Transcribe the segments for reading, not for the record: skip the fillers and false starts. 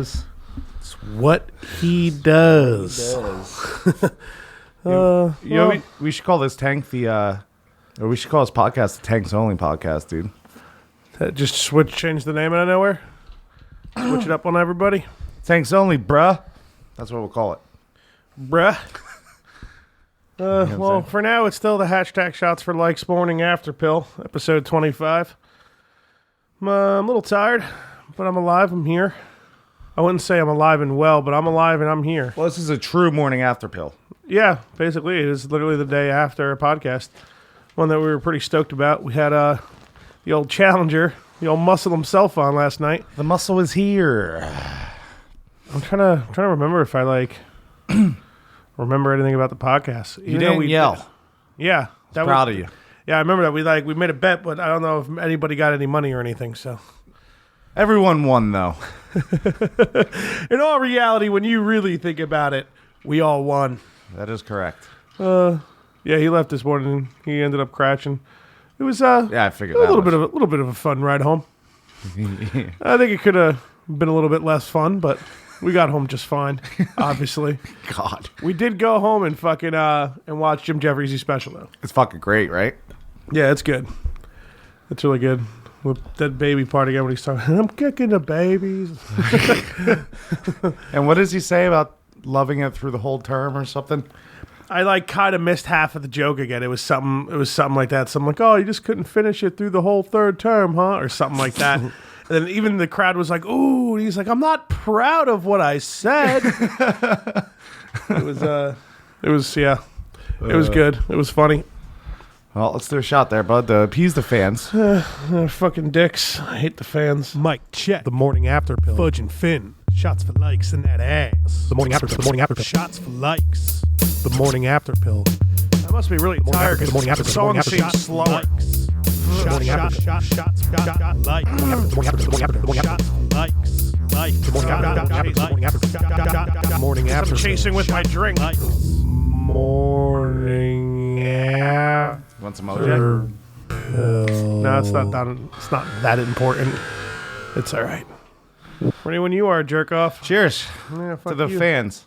It's what he does. We should call this tank or we should call this podcast the Tanks Only podcast, dude. Just change the name out of nowhere. Switch it up on everybody. Tanks Only, bruh. That's what we'll call it. Bruh. Well, for now, it's still the hashtag Shots for Likes Morning After Pill, episode 25. I'm a little tired, but I'm alive. I'm here. I wouldn't say I'm alive and well, but I'm alive and I'm here. Well, this is a true morning after pill. Yeah, basically, it is literally the day after a podcast. One that we were pretty stoked about. We had the old Challenger, the old muscle himself on last night. The muscle is here. I'm trying to remember if I remember anything about the podcast. You didn't yell. Yeah, Proud of you. Yeah, I remember that we made a bet, but I don't know if anybody got any money or anything. So everyone won, though. In all reality, when you really think about it, we all won. That is correct. Yeah, he left this morning. He ended up crashing. It was I figured a little bit of a fun ride home. I think it could have been a little bit less fun, but we got home just fine. Obviously, God, we did go home and fucking and watch Jim Jeffries' special though. It's fucking great, right? Yeah, it's good. It's really good. With that baby part again when he's talking, I'm kicking the babies. And what does he say about loving it through the whole term or something? I kind of missed half of the joke again. It was something like that. So I'm like, oh, you just couldn't finish it through the whole third term, huh? Or something like that. And then even the crowd was like, ooh, and he's like, I'm not proud of what I said. It was good. It was funny. Well, let's do a shot there, bud, to appease the fans. Fucking dicks. I hate the fans. Mike, check. The morning after pill. Fudge and Finn. Shots for likes in that ass. The morning after pill. The morning after pill. Shots for likes. The morning after pill. I must be really tired because the song seems slower. Shots for likes. Morning after. I'm chasing with my drink. Morning after. Want some OJ? No, it's not that important. It's all right. Ready when you are, jerk off. Cheers Yeah, to the fans.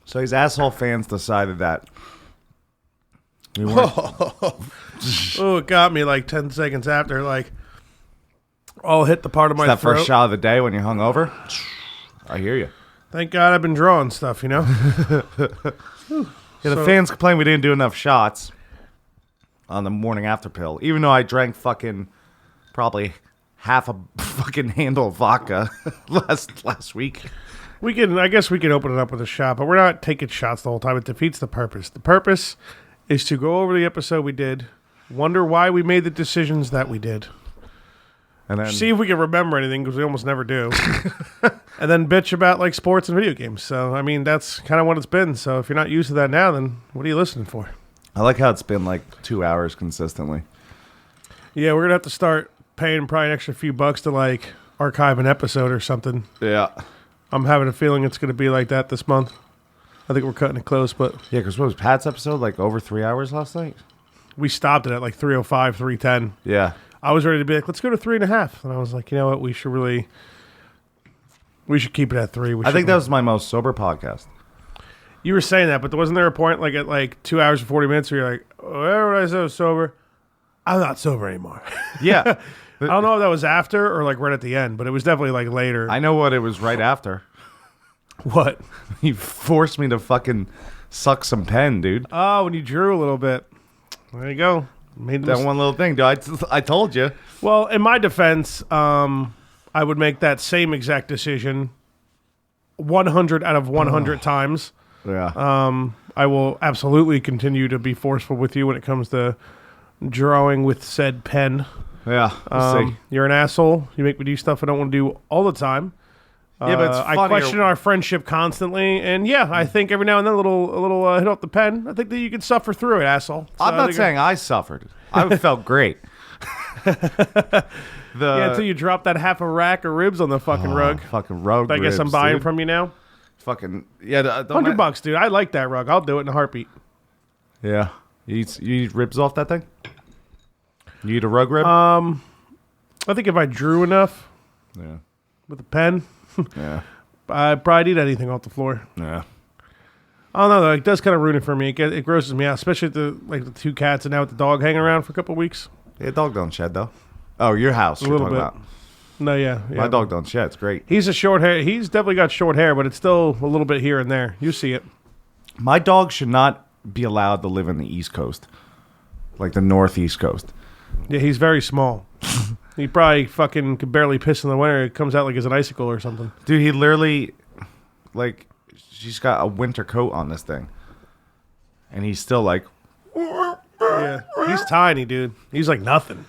So these asshole fans decided that we weren't. Oh, it got me like 10 seconds after. Like, all hit the part of my that throat. First shot of the day when you're hungover. I hear you. Thank God I've been drawing stuff, you know? The fans complained we didn't do enough shots on the morning after pill, even though I drank fucking probably half a fucking handle of vodka last week. I guess we can open it up with a shot, but we're not taking shots the whole time. It defeats the purpose. The purpose is to go over the episode we did, wonder why we made the decisions that we did, and then see if we can remember anything, because we almost never do, and then bitch about like sports and video games. So, I mean, that's kind of what it's been. So if you're not used to that now, then what are you listening for? I like how it's been like 2 hours consistently. Yeah, we're going to have to start paying probably an extra few bucks to like archive an episode or something. Yeah. I'm having a feeling it's going to be like that this month. I think we're cutting it close, but... Yeah, because what was Pat's episode, like over 3 hours last night? We stopped it at like 3:05, 3:10. Yeah. I was ready to be like, let's go to 3.5. And I was like, you know what? We should keep it at 3. I think that was my most sober podcast. You were saying that, but wasn't there a point like at like 2 hours and 40 minutes where you're like, whenever I was sober, I'm not sober anymore. Yeah. I don't know if that was after or like right at the end, but it was definitely like later. I know what it was right after. What? You forced me to fucking suck some pen, dude. Oh, when you drew a little bit. There you go. Made that one little thing, dude. I told you. Well, in my defense, I would make that same exact decision 100 out of 100 times. Yeah. I will absolutely continue to be forceful with you when it comes to drawing with said pen. Yeah. We'll see. You're an asshole. You make me do stuff I don't want to do all the time. Yeah, but it's funnier. I question our friendship constantly, and yeah, I think every now and then a little hit off the pen. I think that you can suffer through it, asshole. So I'm not saying I suffered. I felt great. Until you drop that half a rack of ribs on the fucking rug. Fucking rug. I guess I'm buying dude. from you now. Fucking yeah. $100, dude. I like that rug. I'll do it in a heartbeat. Yeah. You eat ribs off that thing? You eat a rug rib? I think if I drew enough Yeah. with a pen, Yeah. I'd probably eat anything off the floor. Yeah. I don't know though. It does kind of ruin it for me. It grosses me out, especially the 2 cats and now with the dog hanging around for a couple of weeks. Yeah, dog don't shed though. Oh, your house. A You're little talking bit. about. No, yeah. My dog don't shed. It's great. He's a short hair. He's definitely got short hair, but it's still a little bit here and there. You see it. My dog should not be allowed to live in the East Coast, like the Northeast Coast. Yeah, he's very small. He probably fucking could barely piss in the winter. It comes out like it's an icicle or something. Dude, he literally, like, she's got a winter coat on this thing, and he's still like, Yeah, he's tiny, dude. He's like nothing.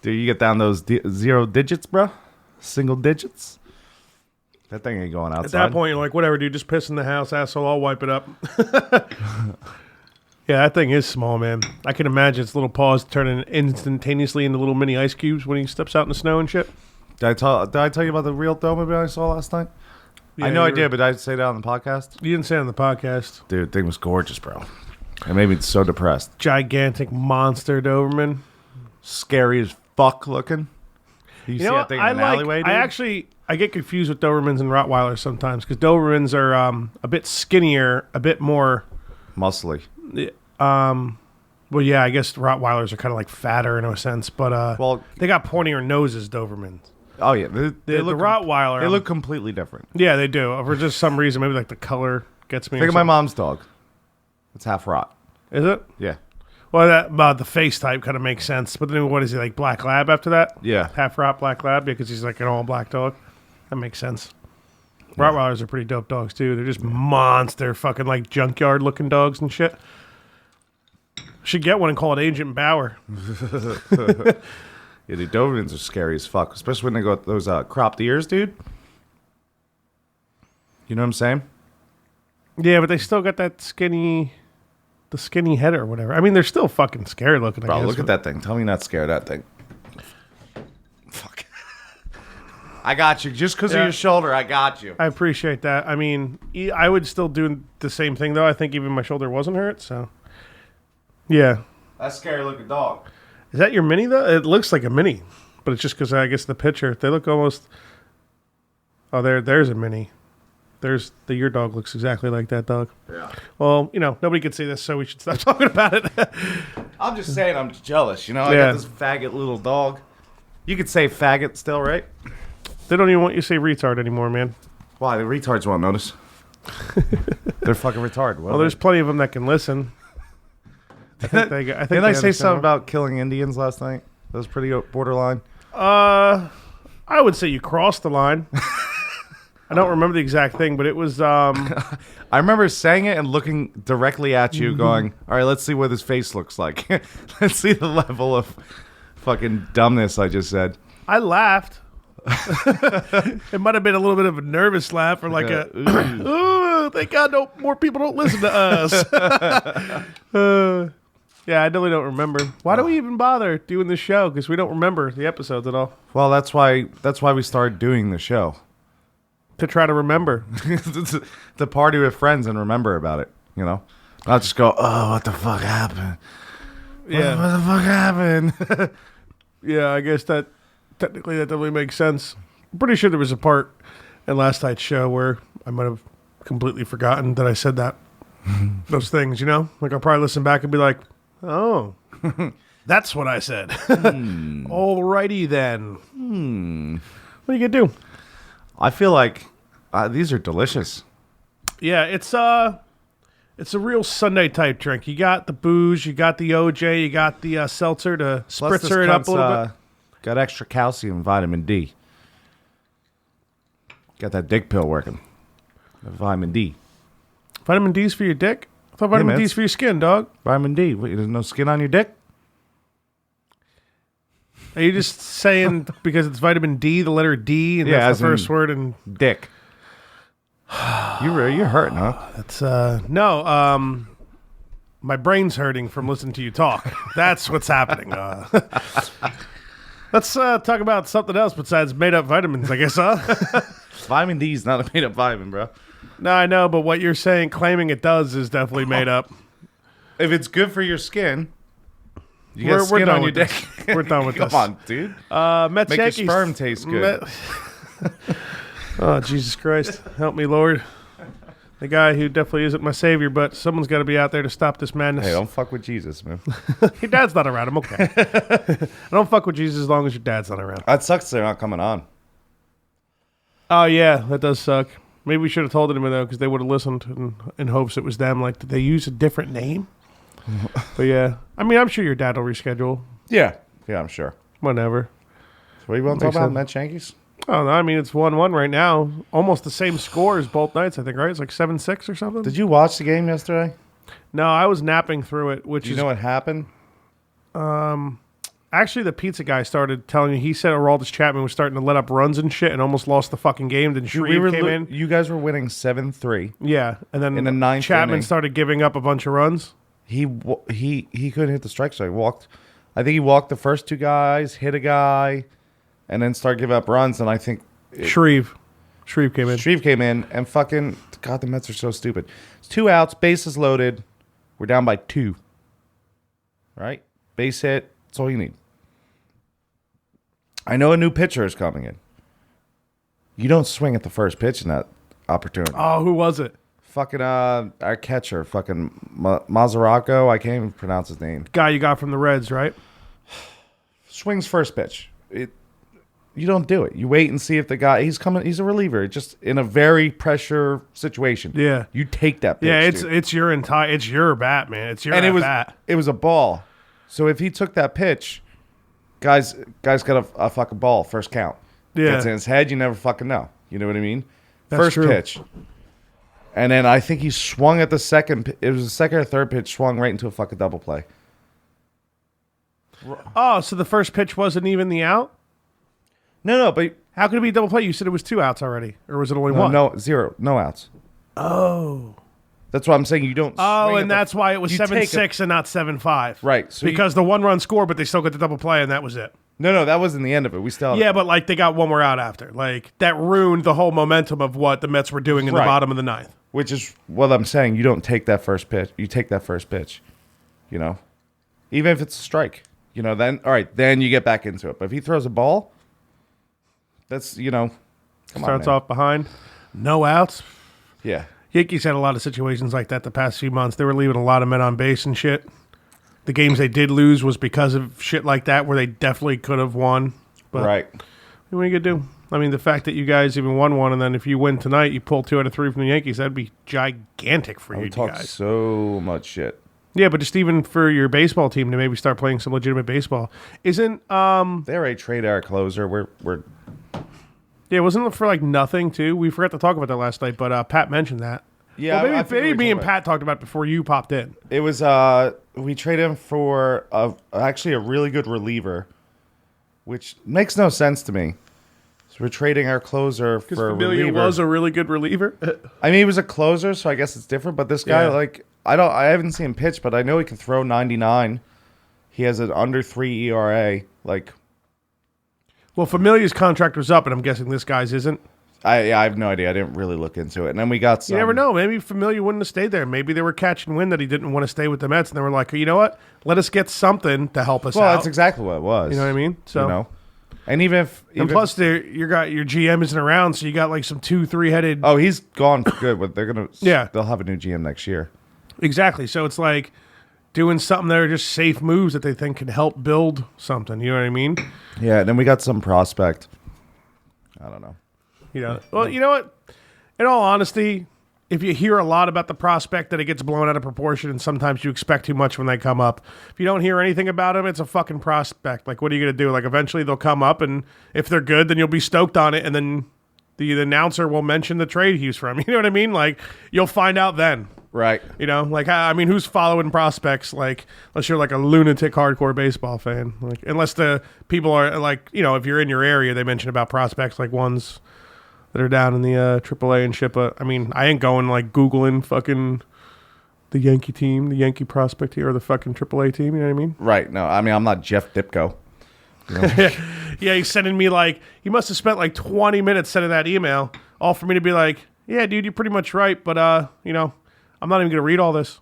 dude, you get down those 0 digits, bro, single digits. That thing ain't going outside. At that point, you're like, whatever, dude. Just piss in the house, asshole. I'll wipe it up. Yeah, that thing is small, man. I can imagine its little paws turning instantaneously into little mini ice cubes when he steps out in the snow and shit. Did I tell you about the real Doberman I saw last night? Yeah, I know I you did, but did I say that on the podcast? You didn't say it on the podcast. Dude, thing was gorgeous, bro. It made me so depressed. Gigantic monster Doberman. Scary as fuck looking. You see You know that what? thing in an alleyway, dude? I get confused with Dobermans and Rottweilers sometimes because Dobermans are a bit skinnier, a bit more. Muscly. Well, yeah, I guess Rottweilers are kind of like fatter in a sense, but Well, they got pointier noses, Dobermans. oh yeah, The look, Rottweiler, they look completely different. yeah, they do. For just some reason, maybe like the color gets me. Think or of my something. mom's dog. It's half rot. Is it? Yeah. Well, that the face type kind of makes sense. But then what is he, like black lab after that? Yeah. Half rot black lab because he's like an all black dog. That makes sense. Rottweilers are pretty dope dogs too. They're just monster fucking like junkyard looking dogs and shit. Should get one and call it Agent Bauer. Yeah, the Dobermans are scary as fuck, especially when they got those cropped ears, dude. You know what I'm saying? Yeah, but they still got that skinny head or whatever. I mean, they're still fucking scary looking. Bro, I guess, look at that thing. Tell me you're not scared of that thing. Fuck. I got you. Just because of Yeah. your shoulder, I got you. I appreciate that. I mean, I would still do the same thing though. I think even my shoulder wasn't hurt. So, yeah. That's a scary looking dog. Is that your mini though? It looks like a mini, but it's just because I guess the picture they look almost. Oh, there's a mini. Your dog looks exactly like that dog. Yeah. Well, nobody can see this, so we should stop talking about it. I'm just saying I'm jealous, I Yeah. got this faggot little dog. You could say faggot still, right? They don't even want you to say retard anymore, man. Why? The retards won't notice. They're fucking retarded. Well, there's plenty of them that can listen. I think Didn't they I say understand something more. about killing Indians last night? That was pretty borderline. I would say you crossed the line. I don't remember the exact thing, but it was. I remember saying it and looking directly at you, going, "All right, let's see what his face looks like. Let's see the level of fucking dumbness I just said." I laughed. It might have been a little bit of a nervous laugh, or like ooh, thank God, no more people don't listen to us. Yeah, I definitely don't remember. Why do we even bother doing this show? Because we don't remember the episodes at all. Well, that's why we started doing the show. To try to remember. To party with friends and remember about it, Not just go, "Oh, what the fuck happened? Yeah. What the fuck happened?" Yeah, I guess that definitely makes sense. I'm pretty sure there was a part in last night's show where I might have completely forgotten that I said that. Those things, Like I'll probably listen back and be like, oh, that's what I said. Alrighty then. What are you gonna do? I feel like these are delicious. Yeah, it's a real Sunday type drink. You got the booze, you got the OJ, you got the seltzer to Plus, this spritzer it up a little cunt's, bit. Got extra calcium, and vitamin D. Got that dick pill working. The vitamin D. Vitamin D's for your dick? I thought vitamin man, D's for your skin, dog. Vitamin D. Wait, there's no skin on your dick? Are you just saying because it's vitamin D, the letter D, and Yeah, that's as the in- first word? And Dick. You're hurting, huh? that's no. My brain's hurting from listening to you talk. That's what's happening. Let's talk about something else besides made-up vitamins, I guess, huh? Vitamin D is not a made-up vitamin, bro. No, I know, but what you're saying, claiming it does, is definitely made up. If it's good for your skin, You got skin on your dick. We're done with this. Come on, dude. Mets Make your Yankees. sperm taste good. Oh, Jesus Christ. Help me, Lord. The guy who definitely isn't my savior, but someone's got to be out there to stop this madness. Hey, don't fuck with Jesus, man. Your dad's not around. I'm okay. I don't fuck with Jesus as long as your dad's not around. That sucks they're not coming on. Oh, yeah. That does suck. Maybe we should have told them, though, because they would have listened in hopes it was them. Like, did they use a different name? But, yeah. I mean, I'm sure your dad will reschedule. Yeah. Yeah, I'm sure. Whenever. So what do you want to talk Makes about, sense. Mets Yankees? Oh, no, I mean, it's 1-1 right now. Almost the same score as both nights, I think, right? It's like 7-6 or something? Did you watch the game yesterday? No, I was napping through it, which Do you is... know what happened? Actually, the pizza guy started telling me, he said Aroldis Chapman was starting to let up runs and shit and almost lost the fucking game. Then Shreve came in. You guys were winning 7-3. Yeah, and then in the ninth Chapman inning. started giving up a bunch of runs. He couldn't hit the strike, so he walked. I think he walked the first two guys, hit a guy, and then started giving up runs. And I think Shreve came in. Shreve came in and fucking God, the Mets are so stupid. It's 2 outs, bases loaded. We're down by 2. Right, base hit. That's all you need. I know a new pitcher is coming in. You don't swing at the first pitch in that opportunity. Oh, who was it? Fucking our catcher, fucking Mazzaraco. I can't even pronounce his name. Guy you got from the Reds, right? Swings first pitch. You don't do it. You wait and see if the guy he's coming. He's a reliever, just in a very pressure situation. Yeah, you take that pitch. Yeah, dude. it's your bat, man. It's your and bat. It was a ball. So if he took that pitch, guys got a fucking ball first count. Yeah, Gets in his head. You never fucking know. You know what I mean? That's first true. pitch. And then I think he swung at the second. It was the second or third pitch. Swung right into a fucking double play. Oh, so the first pitch wasn't even the out? No, but how could it be a double play? You said it was 2 outs already, or was it only one? No, 0, no outs. Oh, that's what I'm saying. You don't. Oh, and that's why it was 7-6 and not 7-5. Right. So because the 1-run score, but they still got the double play, and that was it. No, that wasn't the end of it. We still. Yeah, but like they got one more out after. Like that ruined the whole momentum of what the Mets were doing in the bottom of the ninth. Which is what I'm saying. You don't take that first pitch. You take that first pitch. You know, even if it's a strike. You know, then all right, then you get back into it. But if he throws a ball, that's starts off behind, no outs. Yeah. Yankees had a lot of situations like that the past few months. They were leaving a lot of men on base and shit. The games they did lose was because of shit like that where they definitely could have won. But right. What are you going to do? I mean, the fact that you guys even won one, and then if you win tonight, you pull 2 out of 3 from the Yankees, that'd be gigantic for you talk guys. So much shit. Yeah, but just even for your baseball team to maybe start playing some legitimate baseball. Isn't... They already traded our closer. We're Yeah, wasn't it for like nothing too? We forgot to talk about that last night, but Pat mentioned that. Yeah, well, I think maybe we me and talked Pat talked about it before you popped in. It was we traded him for actually a really good reliever, which makes no sense to me. So we're trading our closer for a reliever. Familia was a really good reliever. I mean, he was a closer, so I guess it's different. But this guy, I haven't seen him pitch, but I know he can throw 99. He has an under 3 ERA. Well, Familia's contract was up, and I'm guessing this guy's isn't. I have no idea. I didn't really look into it. And then we got some. You never know. Maybe Familia wouldn't have stayed there. Maybe they were catching wind that he didn't want to stay with the Mets, and they were like, you know what? Let us get something to help us out. Well, that's exactly what it was. You know what I mean? So, and even if plus your GM isn't around, so you got like some 2-3 headed. Oh, he's gone for good. But they're gonna. Yeah, they'll have a new GM next year. Exactly. So it's like doing something that are just safe moves that they think can help build something. You know what I mean? Yeah. And then we got some prospect. I don't know. Well, you know what? In all honesty, if you hear a lot about the prospect, that it gets blown out of proportion, and sometimes you expect too much when they come up. If you don't hear anything about them, it's a fucking prospect. Like, what are you going to do? Like, eventually they'll come up, and if they're good, then you'll be stoked on it, and then the announcer will mention the trade he's from. You know what I mean? Like, you'll find out then. Right. I mean, who's following prospects? Like, unless you're like a lunatic hardcore baseball fan. Like, unless the people are like, if you're in your area, they mention about prospects like ones that are down in the AAA and shit. But I mean, I ain't going like Googling fucking the Yankee team, the Yankee prospect here, or the fucking AAA team. You know what I mean? Right. No, I mean, I'm not Jeff Dipko. Yeah, he's sending me he must have spent like 20 minutes sending that email, all for me to be like, yeah, dude, you're pretty much right, but I'm not even gonna read all this.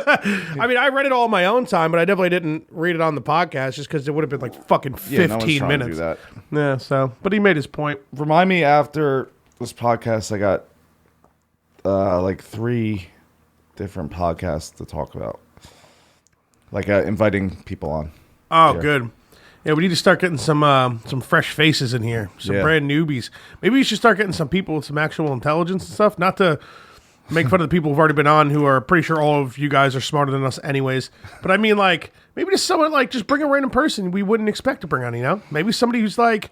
I mean, I read it all on my own time, but I definitely didn't read it on the podcast just because it would have been like fucking 15 no one's trying minutes. to do that. Yeah, so, but he made his point. Remind me after this podcast, I got like 3 different podcasts to talk about. Like inviting people on. Oh, good. Yeah, we need to start getting some fresh faces in here, some brand newbies. Maybe we should start getting some people with some actual intelligence and stuff. Not to make fun of the people who've already been on, who are pretty sure all of you guys are smarter than us, anyways. But I mean, like, maybe just someone like just bring a random person we wouldn't expect to bring on. You know, maybe somebody who's like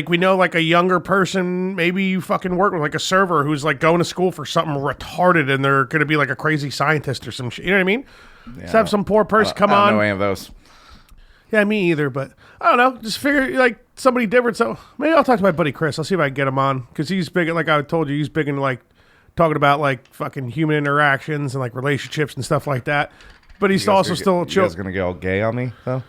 we know like a younger person. Maybe you fucking work with like a server who's like going to school for something retarded, and they're going to be like a crazy scientist or some shit. You know what I mean? Yeah, Just have some poor person come I on. don't know any of those. Yeah, me either, but I don't know. Just figure like somebody different. So maybe I'll talk to my buddy Chris. I'll see if I can get him on because he's big. Like I told you, he's big into like talking about like fucking human interactions and like relationships and stuff like that. But he's also still chill. You guys gonna get all gay on me though?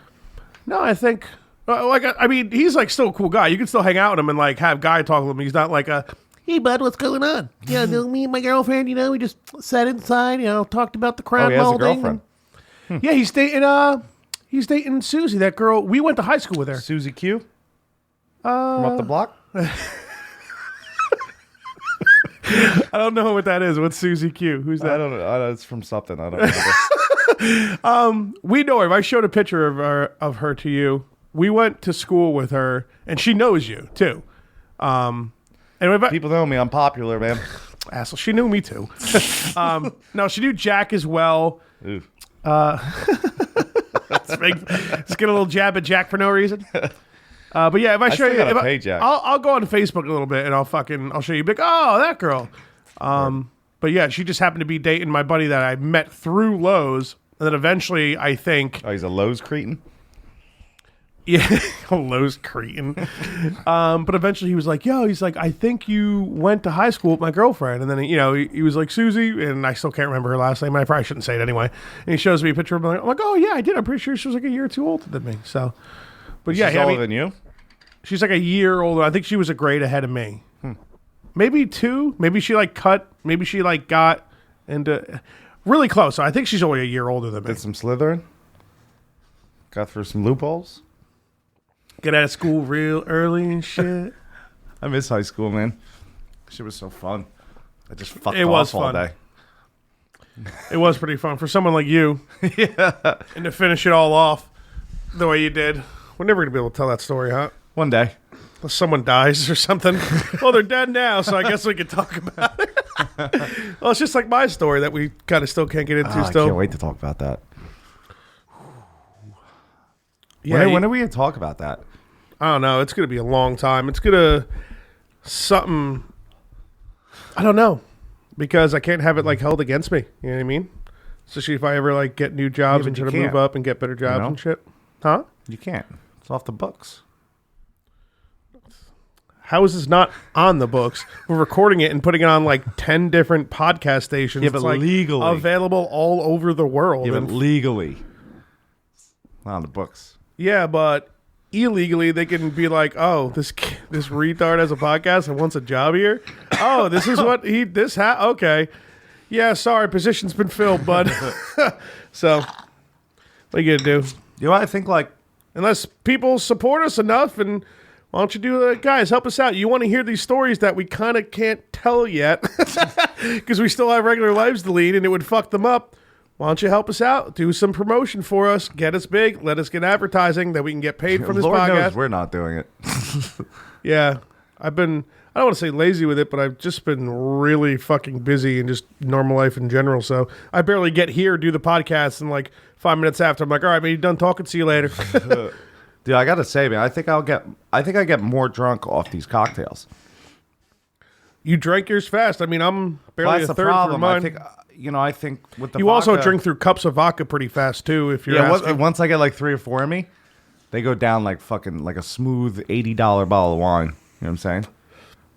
No, I think like I mean he's like still a cool guy. You can still hang out with him and like have guy talk with him. He's not like a hey bud, what's going on? Yeah, me and my girlfriend. You know, we just sat inside. You know, talked about the crown he has a molding. girlfriend. Yeah, he's dating. He's dating Susie, that girl. We went to high school with her. Susie Q? From up the block? I don't know what that is. What's Susie Q? Who's that? I don't know. It's from something. I don't know. We know her. I showed a picture of her to you. We went to school with her, and she knows you, too. People know me. I'm popular, man. Asshole. She knew me, too. No, she knew Jack as well. Ooh. Let's get a little jab at Jack for no reason. But yeah, if I show you, pay Jack. I'll go on Facebook a little bit and I'll show you. Big, oh, that girl. But yeah, she just happened to be dating my buddy that I met through Lowe's, and then eventually I think, Oh, he's a Lowe's cretin? yeah, Lowe's cretin. But eventually he was like, yo, he's like, I think you went to high school with my girlfriend. And then, you know, he was like, Susie, and I still can't remember her last name. I probably shouldn't say it anyway. And he shows me a picture of her. I'm like, oh, yeah, I did. I'm pretty sure she was like a year or two older than me. So, but yeah, She's older than you? she's like a year older. I think she was a grade ahead of me. Maybe 2. Maybe she like cut. Maybe she like got into really close. So I think she's only a year older than me. Did some Slytherin? Got through some loopholes? Get out of school real early and shit. I miss high school, man. Shit was so fun. I just fucked It was off all fun. day. It was pretty fun for someone like you. Yeah. And to finish it all off the way you did. We're never going to be able to tell that story, huh? One day. Unless someone dies or something. Well, they're dead now, so I guess we could talk about it. Well, it's just like my story that we kind of still can't get into I still. can't wait to talk about that. Yeah, When are we going to talk about that? I don't know. It's going to be a long time. It's going to something. I don't know. Because I can't have it like held against me. You know what I mean? Especially if I ever like get new jobs Yeah, and but try to you move can't. up and get better jobs know? and shit. Huh? You can't. It's off the books. How is this not on the books? We're recording it and putting it on like 10 different podcast stations. Yeah, but It's, like, legally. available all over the world. Yeah, And but legally. Not on the books. yeah, but illegally they can be like, oh, this retard has a podcast and wants a job here. Oh, this is what okay. Yeah, sorry, position's been filled, bud. So, what are you gonna do? You know what I think, like, Unless people support us enough, and why don't you do that? Guys, help us out. You want to hear these stories that we kind of can't tell yet because we still have regular lives to lead and it would fuck them up. Why don't you help us out? Do some promotion for us. Get us big. Let us get advertising that we can get paid from this Lord podcast. knows we're not doing it. Yeah. I don't want to say lazy with it, but I've just been really fucking busy and just normal life in general. So I barely get here, do the podcast, and like 5 minutes after, I'm like, all right, man, you done talking? See you later. Dude, I gotta say, man, I think I get more drunk off these cocktails. You drank yours fast. I mean, I'm barely That's a the third problem. through mine. I think with the You vodka, also drink through cups of vodka pretty fast too. If you're asking. once I get like 3 or 4 in me, they go down like fucking like a smooth $80 bottle of wine. You know what I'm saying?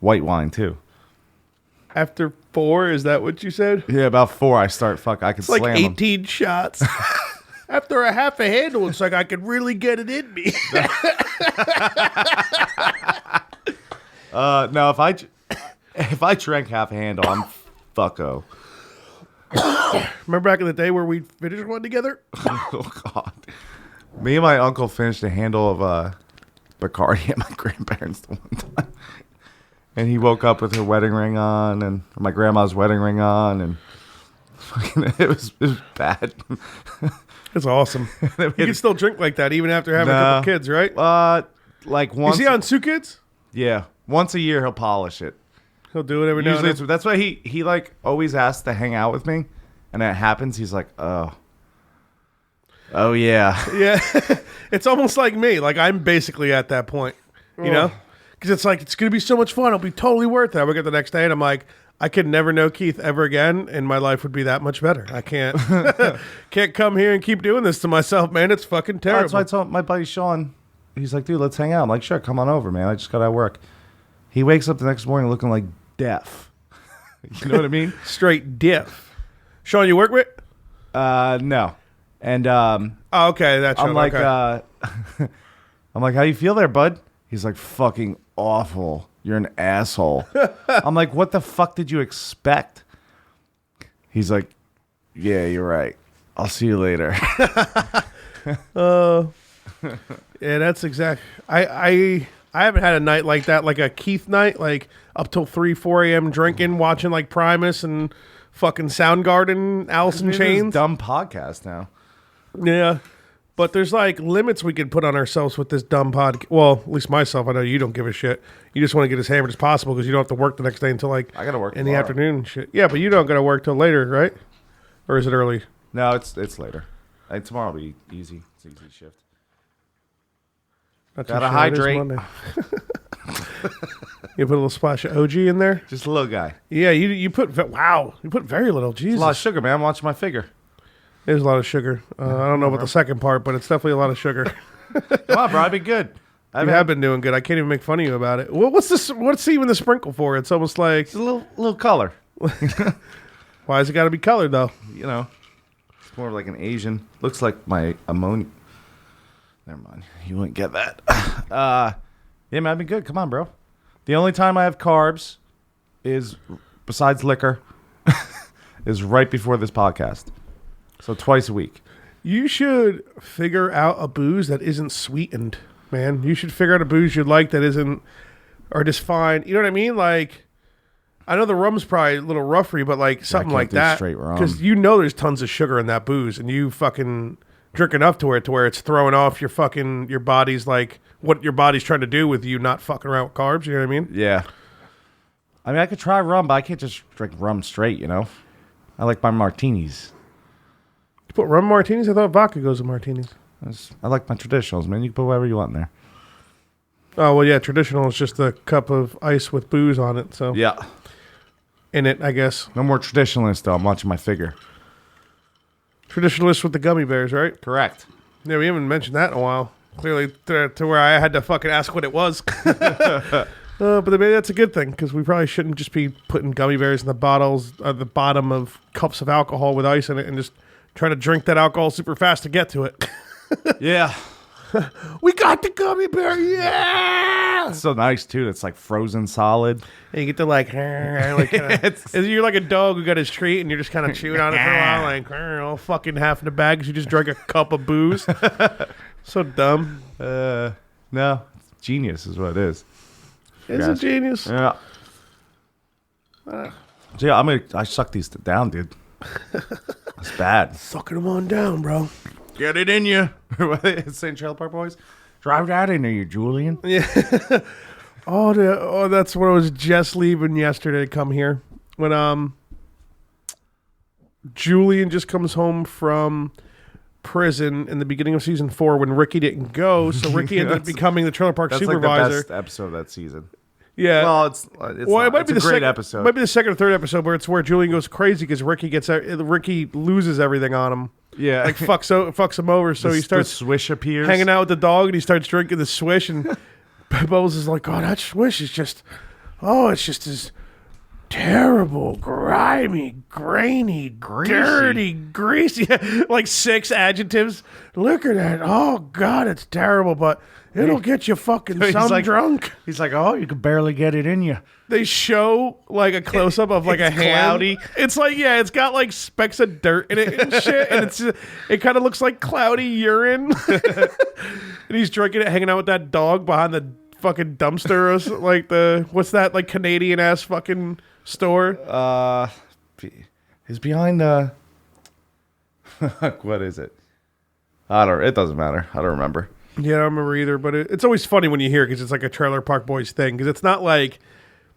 White wine too. After 4, is that what you said? Yeah, about 4 I start I can It's like slam 'em. 18 shots. After a half a handle, it's like I could really get it in me. No, if I drank half a handle, I'm fucko. Remember back in the day where we finished one together? Oh God. Me and my uncle finished a handle of Bacardi at my grandparents the one time. And he woke up with her wedding ring on and my grandma's wedding ring on, and it was bad. It's awesome. You can still drink like that even after having a couple kids, right? Like once. Is he on Two Kids? Yeah, once a year he'll polish it. He'll do it every now and then. That's why he like always asks to hang out with me, and it happens. He's like, oh yeah, Yeah. It's almost like me. Like I'm basically at that point, you know, because it's like it's gonna be so much fun. It'll be totally worth it. I wake up the next day and I'm like, I could never know Keith ever again, and my life would be that much better. I can't can't come here and keep doing this to myself, man. It's fucking terrible. That's why I told my buddy Sean. He's like, dude, let's hang out. I'm like, sure, come on over, man. I just got out of work. He wakes up the next morning looking like death. You know what I mean? Straight diff. Sean, you work with? No. And oh, okay, that's I'm like, okay. I'm like, how you feel there, bud? He's like, fucking awful. You're an asshole. I'm like, what the fuck did you expect? He's like, yeah, you're right. I'll see you later. Yeah, that's exact. I haven't had a night like that, like a Keith night, like up till 3, 4 a.m. drinking, watching like Primus and fucking Soundgarden, Alice in Chains. Dumb podcast now. Yeah, but there's like limits we can put on ourselves with this dumb podcast. Well, at least myself. I know you don't give a shit. You just want to get as hammered as possible because you don't have to work the next day until like I gotta work in tomorrow. the afternoon and shit. Yeah, but you don't gotta work till later, right? Or is it early? No, it's later. Tomorrow will be easy. It's an easy shift. Not too Gotta sure. It is hydrate. Monday. You put a little splash of OG in there. Just a little guy. Yeah, you put you put very little. Jesus, It's a lot of sugar, man. I'm watching my figure. There's a lot of sugar. I don't know about the second part, but it's definitely a lot of sugar. Come on, bro. I've been good. You have been doing good. I can't even make fun of you about it. What's this? What's even the sprinkle for? It's almost like It's a little color. why has it got to be colored though? You know, it's more like an Asian. Looks like my ammonia. Never mind. You wouldn't get that. Yeah, man. I've been good. Come on, bro. The only time I have carbs is, besides liquor, is right before this podcast. So twice a week. You should figure out a booze that isn't sweetened, man. You should figure out a booze you like that isn't, or just fine. You know what I mean? Like, I know the rum's probably a little rough for you, but like something can't like do that. straight rum. Because you know there's tons of sugar in that booze, and you fucking drink enough to where it's throwing off your body's like what your body's trying to do with you not fucking around with carbs. You know what I mean? Yeah. I mean, I could try rum, but I can't just drink rum straight, you know? I like my martinis. You put rum in martinis? I thought vodka goes in martinis. I like my traditionals, man. You can put whatever you want in there. Oh, well, yeah, traditional is just a cup of ice with booze on it. So Yeah. in it, I guess. No more traditionalists, though. I'm watching my figure. Traditionalist with the gummy bears, right? Correct. Yeah, we haven't mentioned that in a while. Clearly, to where I had to fucking ask what it was. But maybe that's a good thing because we probably shouldn't just be putting gummy bears in the bottles at the bottom of cups of alcohol with ice in it and just trying to drink that alcohol super fast to get to it. Yeah. We got the gummy bear, yeah! It's so nice, too. It's like frozen solid. And you get to like you're like a dog who got his treat and you're just kind of chewing on it for a while, like all fucking half in the bag because you just drank a cup of booze. So dumb. No, it's genius is what it is. It's a genius. Yeah. So yeah, I suck these down, dude. It's bad. Sucking them on down, bro. Get it in you. St. Trailer Park Boys. Drive that into you, Julian. Yeah. That's when I was just leaving yesterday to come here. When Julian just comes home from prison in the beginning of season 4 when Ricky didn't go, so Ricky ended up becoming the trailer park supervisor. Like the best episode of that season. Yeah. Well, it's It not. might It's be a the great second episode. Might be the second or third episode where Julian goes crazy because Ricky loses everything on him. Yeah. Like fucks him over, so he starts the swish appears. hanging out with the dog and he starts drinking the swish and Bubbles is like, oh, that swish is just as terrible, grimy, grainy, dirty, greasy. Like 6 adjectives. Look at that. Oh, God, it's terrible. But It'll get you fucking some drunk. He's like, oh, you could barely get it in you. They show like a close up of like a hand. cloudy. It's like it's got like specks of dirt in it and shit, and it kind of looks like cloudy urine. And he's drinking it, hanging out with that dog behind the fucking dumpster, or like what's that like Canadian ass fucking store? He's behind the. What is it? It doesn't matter. I don't remember. Yeah, I don't remember either, but it's always funny when you hear it because it's like a Trailer Park Boys thing, because it's not like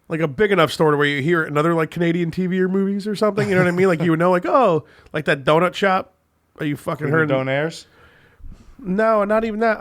a big enough store to where you hear it in other like Canadian TV or movies or something. You know what I mean? Like you would know, like, oh, like that donut shop. Are you fucking heard? Donairs? No, not even that.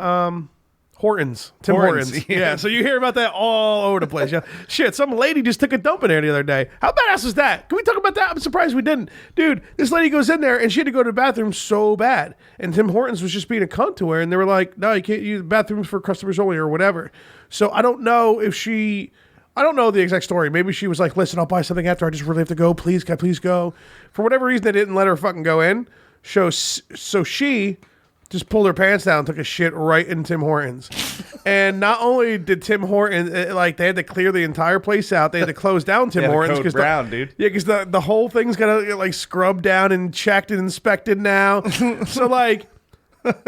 Hortons. Tim Hortons. Yeah, so you hear about that all over the place. Yeah. Shit, some lady just took a dump in there the other day. How badass was that? Can we talk about that? I'm surprised we didn't. Dude, this lady goes in there and she had to go to the bathroom so bad. And Tim Hortons was just being a cunt to her. And they were like, no, you can't use bathrooms for customers only or whatever. So I don't know I don't know the exact story. Maybe she was like, listen, I'll buy something after. I just really have to go. Please, can I please go? For whatever reason, they didn't let her fucking go in. So she just pulled her pants down and took a shit right in Tim Hortons. And not only did Tim Hortons, like, they had to clear the entire place out. They had to close down Tim Hortons. Code brown, dude. Yeah, because the whole thing's got to get, like, scrubbed down and checked and inspected now. So, like,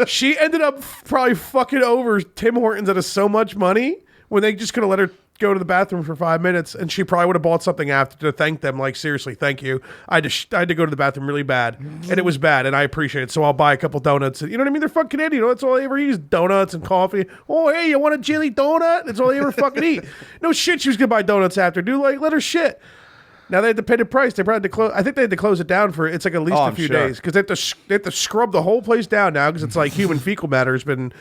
she ended up probably fucking over Tim Hortons out of so much money when they just could have let her go to the bathroom for 5 minutes, and she probably would have bought something after to thank them. Like, seriously, thank you. I had to go to the bathroom really bad, and it was bad, and I appreciate it. So I'll buy a couple donuts. You know what I mean? They're fucking Canadian. That's all they ever eat is donuts and coffee. Oh, hey, you want a jelly donut? That's all they ever fucking eat. No shit, she was gonna buy donuts after, dude. Like, let her shit. Now they had to pay the price. They probably had to close. I think they had to close it down for it's like at least a few days because they have to scrub the whole place down now because it's like human fecal matter has been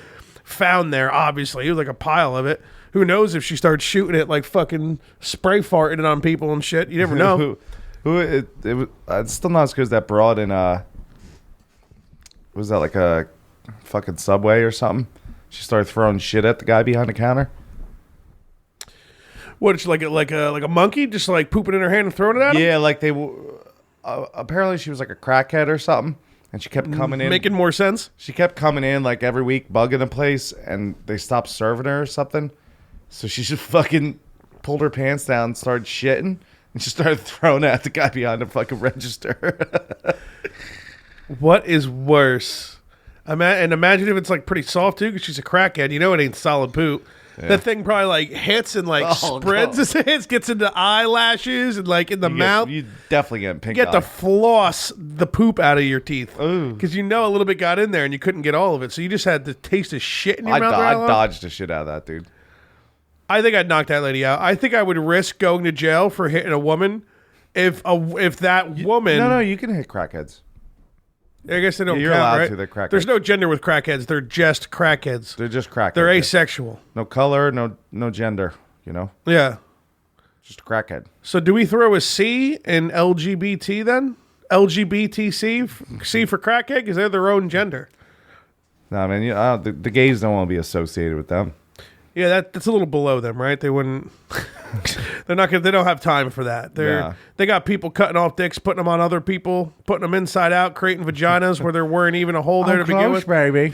found there. Obviously, it was like a pile of it. Who knows if she starts shooting it like fucking spray farting it on people and shit? You never know. It's still not as good as that broad in was that like a fucking Subway or something? She started throwing shit at the guy behind the counter. What? It's like a monkey, just like pooping in her hand and throwing it at him? Yeah, like they apparently she was like a crackhead or something, and she kept coming in. Making more sense. She kept coming in like every week, bugging the place, and they stopped serving her or something. So she just fucking pulled her pants down, started shitting, and she started throwing it at the guy behind the fucking register. What is worse? And imagine if it's like pretty soft too, because she's a crackhead. You know it ain't solid poop. Yeah. That thing probably like hits and like spreads its hits, gets into eyelashes and like in the mouth. You definitely get pink eye. You get eye. to floss the poop out of your teeth because you know a little bit got in there and you couldn't get all of it, so you just had to taste of shit in your mouth. I dodged the shit out of that, dude. I think I'd knock that lady out. I think I would risk going to jail for hitting a woman if that woman. No, you can hit crackheads. I guess they don't. You're count, allowed right? to. They're crackheads. There's no gender with crackheads. They're just crackheads. They're just crackheads. They're asexual. No color, no gender. You know. Yeah. Just a crackhead. So do we throw a C in LGBT then? LGBTC, C for crackhead, because they're their own gender. No, man. The gays don't want to be associated with them. Yeah, that's a little below them, right? They wouldn't. They're not gonna. They don't have time for that. They got people cutting off dicks, putting them on other people, putting them inside out, creating vaginas where there weren't even a hole there to begin with. Baby.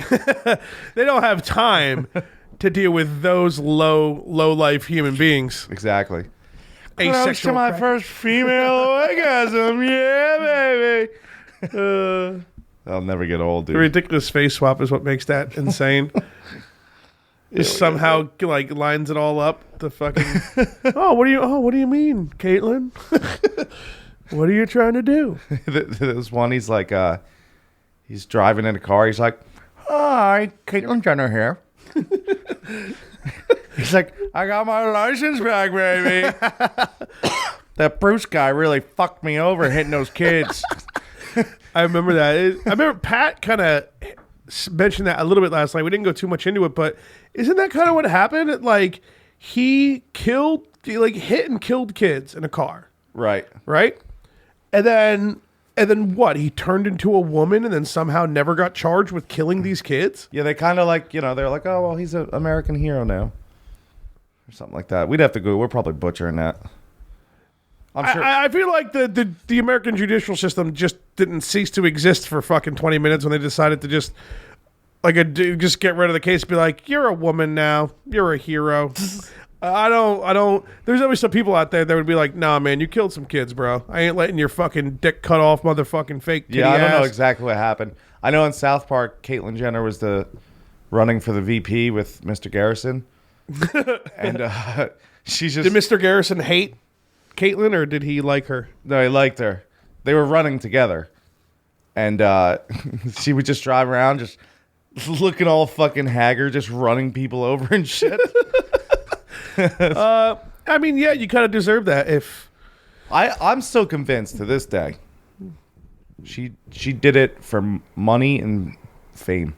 They don't have time to deal with those low life human beings. Exactly. Close to my first female orgasm, yeah, baby. I'll never get old, dude. The ridiculous face swap is what makes that insane. Just somehow like lines it all up. The fucking what do you mean, Caitlin? What are you trying to do? This one, he's like, he's driving in a car. He's like, "Hi, Caitlin Jenner here." He's like, "I got my license back, baby." That Bruce guy really fucked me over hitting those kids. I remember that. I remember Pat kind of mentioned that a little bit last night. We didn't go too much into it, but isn't that kind of what happened? Like he hit and killed kids in a car. Right. And then what? He turned into a woman and then somehow never got charged with killing these kids? Yeah, they kind of like, they're like, "Oh, well, he's an American hero now." Or something like that. We'd have to go. We're probably butchering that. I'm sure. I feel like the American judicial system just didn't cease to exist for fucking 20 minutes when they decided to just Like a dude, just get rid of the case. Be like, you're a woman now. You're a hero. I don't. There's always some people out there that would be like, nah, man, you killed some kids, bro. I ain't letting your fucking dick cut off, motherfucking fake titty I don't know ass. exactly what happened. I know in South Park, Caitlyn Jenner was running for the VP with Mr. Garrison, and she just Did Mr. Garrison hate Caitlyn, or did he like her? no, he liked her. They were running together, and she would just drive around, just looking all fucking haggard, just running people over and shit. I mean, yeah, you kind of deserve that. If I'm still convinced to this day. She did it for money and fame.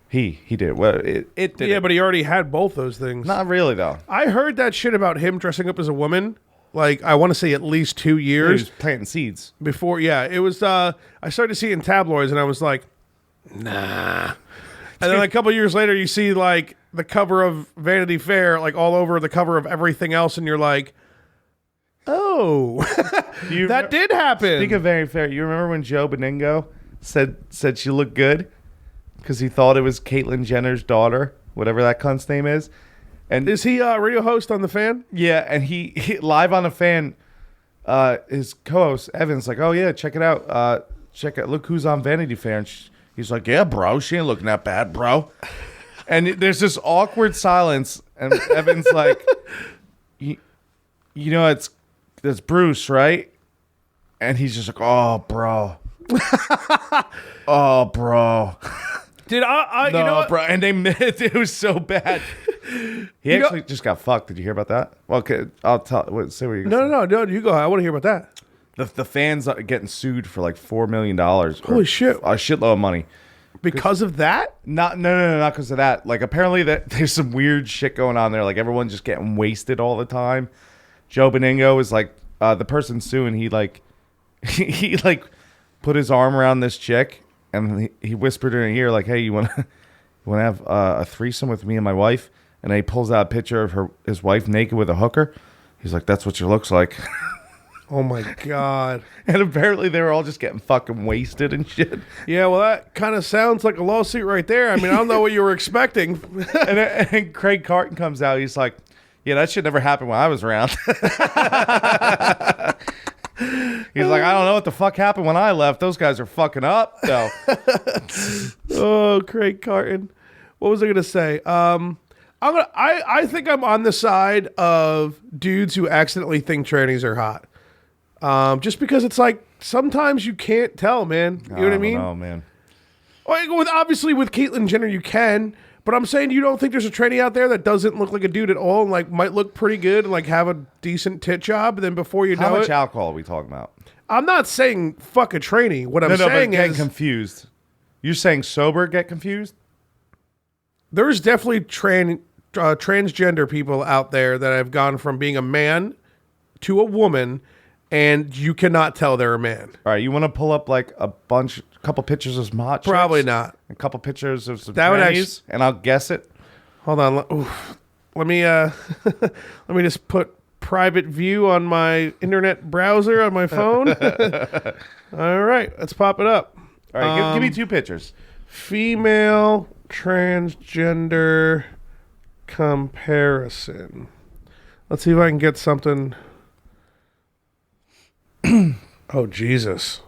He did. Well, it did. yeah, it. but he already had both those things. Not really though. I heard that shit about him dressing up as a woman. Like, I want to say at least 2 He years was planting seeds. before. Yeah, it was. I started to see it in tabloids, and I was like, nah. And then like, a couple years later, you see like the cover of Vanity Fair, like all over the cover of everything else, and you're like, oh, that did happen. Speaking of very fair, you remember when Joe Beningo said she looked good because he thought it was Caitlyn Jenner's daughter, whatever that cunt's name is. And Is he a radio host on The Fan? yeah, and he live on The Fan, his co-host Evan's like, oh yeah, check it out. Check it. Look who's on Vanity Fair. And he's like, yeah, bro, she ain't looking that bad, bro. And there's this awkward silence, and Evan's like, you know, that's Bruce, right? And he's just like, oh, bro. Oh, bro. Did I No, you know what? bro. And it was so bad. He actually just got fucked. Did you hear about that? Well, okay, I'll say what you No, you go. I want to hear about that. The fans are getting sued for like $4 million. Holy shit. A shitload of money. Because of that? No, not because of that. Like, apparently there's some weird shit going on there. Like, everyone's just getting wasted all the time. Joe Beningo is like, the person suing, he put his arm around this chick, and he whispered in her ear, like, hey, you want to have a threesome with me and my wife? And then he pulls out a picture of his wife naked with a hooker. He's like, that's what she looks like. Oh my God. And apparently they were all just getting fucking wasted and shit. Yeah, well, that kind of sounds like a lawsuit right there. I mean, I don't know what you were expecting. And Craig Carton comes out. He's like, yeah, that shit never happened when I was around. He's like, I don't know what the fuck happened when I left. Those guys are fucking up. So, Oh, Craig Carton. What was I gonna say? I think I'm on the side of dudes who accidentally think trannies are hot. Just because it's like sometimes you can't tell, man. You know what I mean? Oh man. Like, obviously with Caitlyn Jenner you can, but I'm saying you don't think there's a tranny out there that doesn't look like a dude at all and like might look pretty good and like have a decent tit job, and then before you know How much it, alcohol are we talking about? I'm not saying fuck a tranny. What I'm But saying getting is confused. You're saying sober get confused? there's definitely transgender people out there that have gone from being a man to a woman, and you cannot tell they're a man. All right, you want to pull up like a couple pictures of some hot chicks? Probably not. A couple pictures of some That would trannies, and I'll guess it. Hold on. Let me let me just put private view on my internet browser on my phone. All right, let's pop it up. All right, give me two pictures. Female transgender comparison. Let's see if I can get something. Oh Jesus!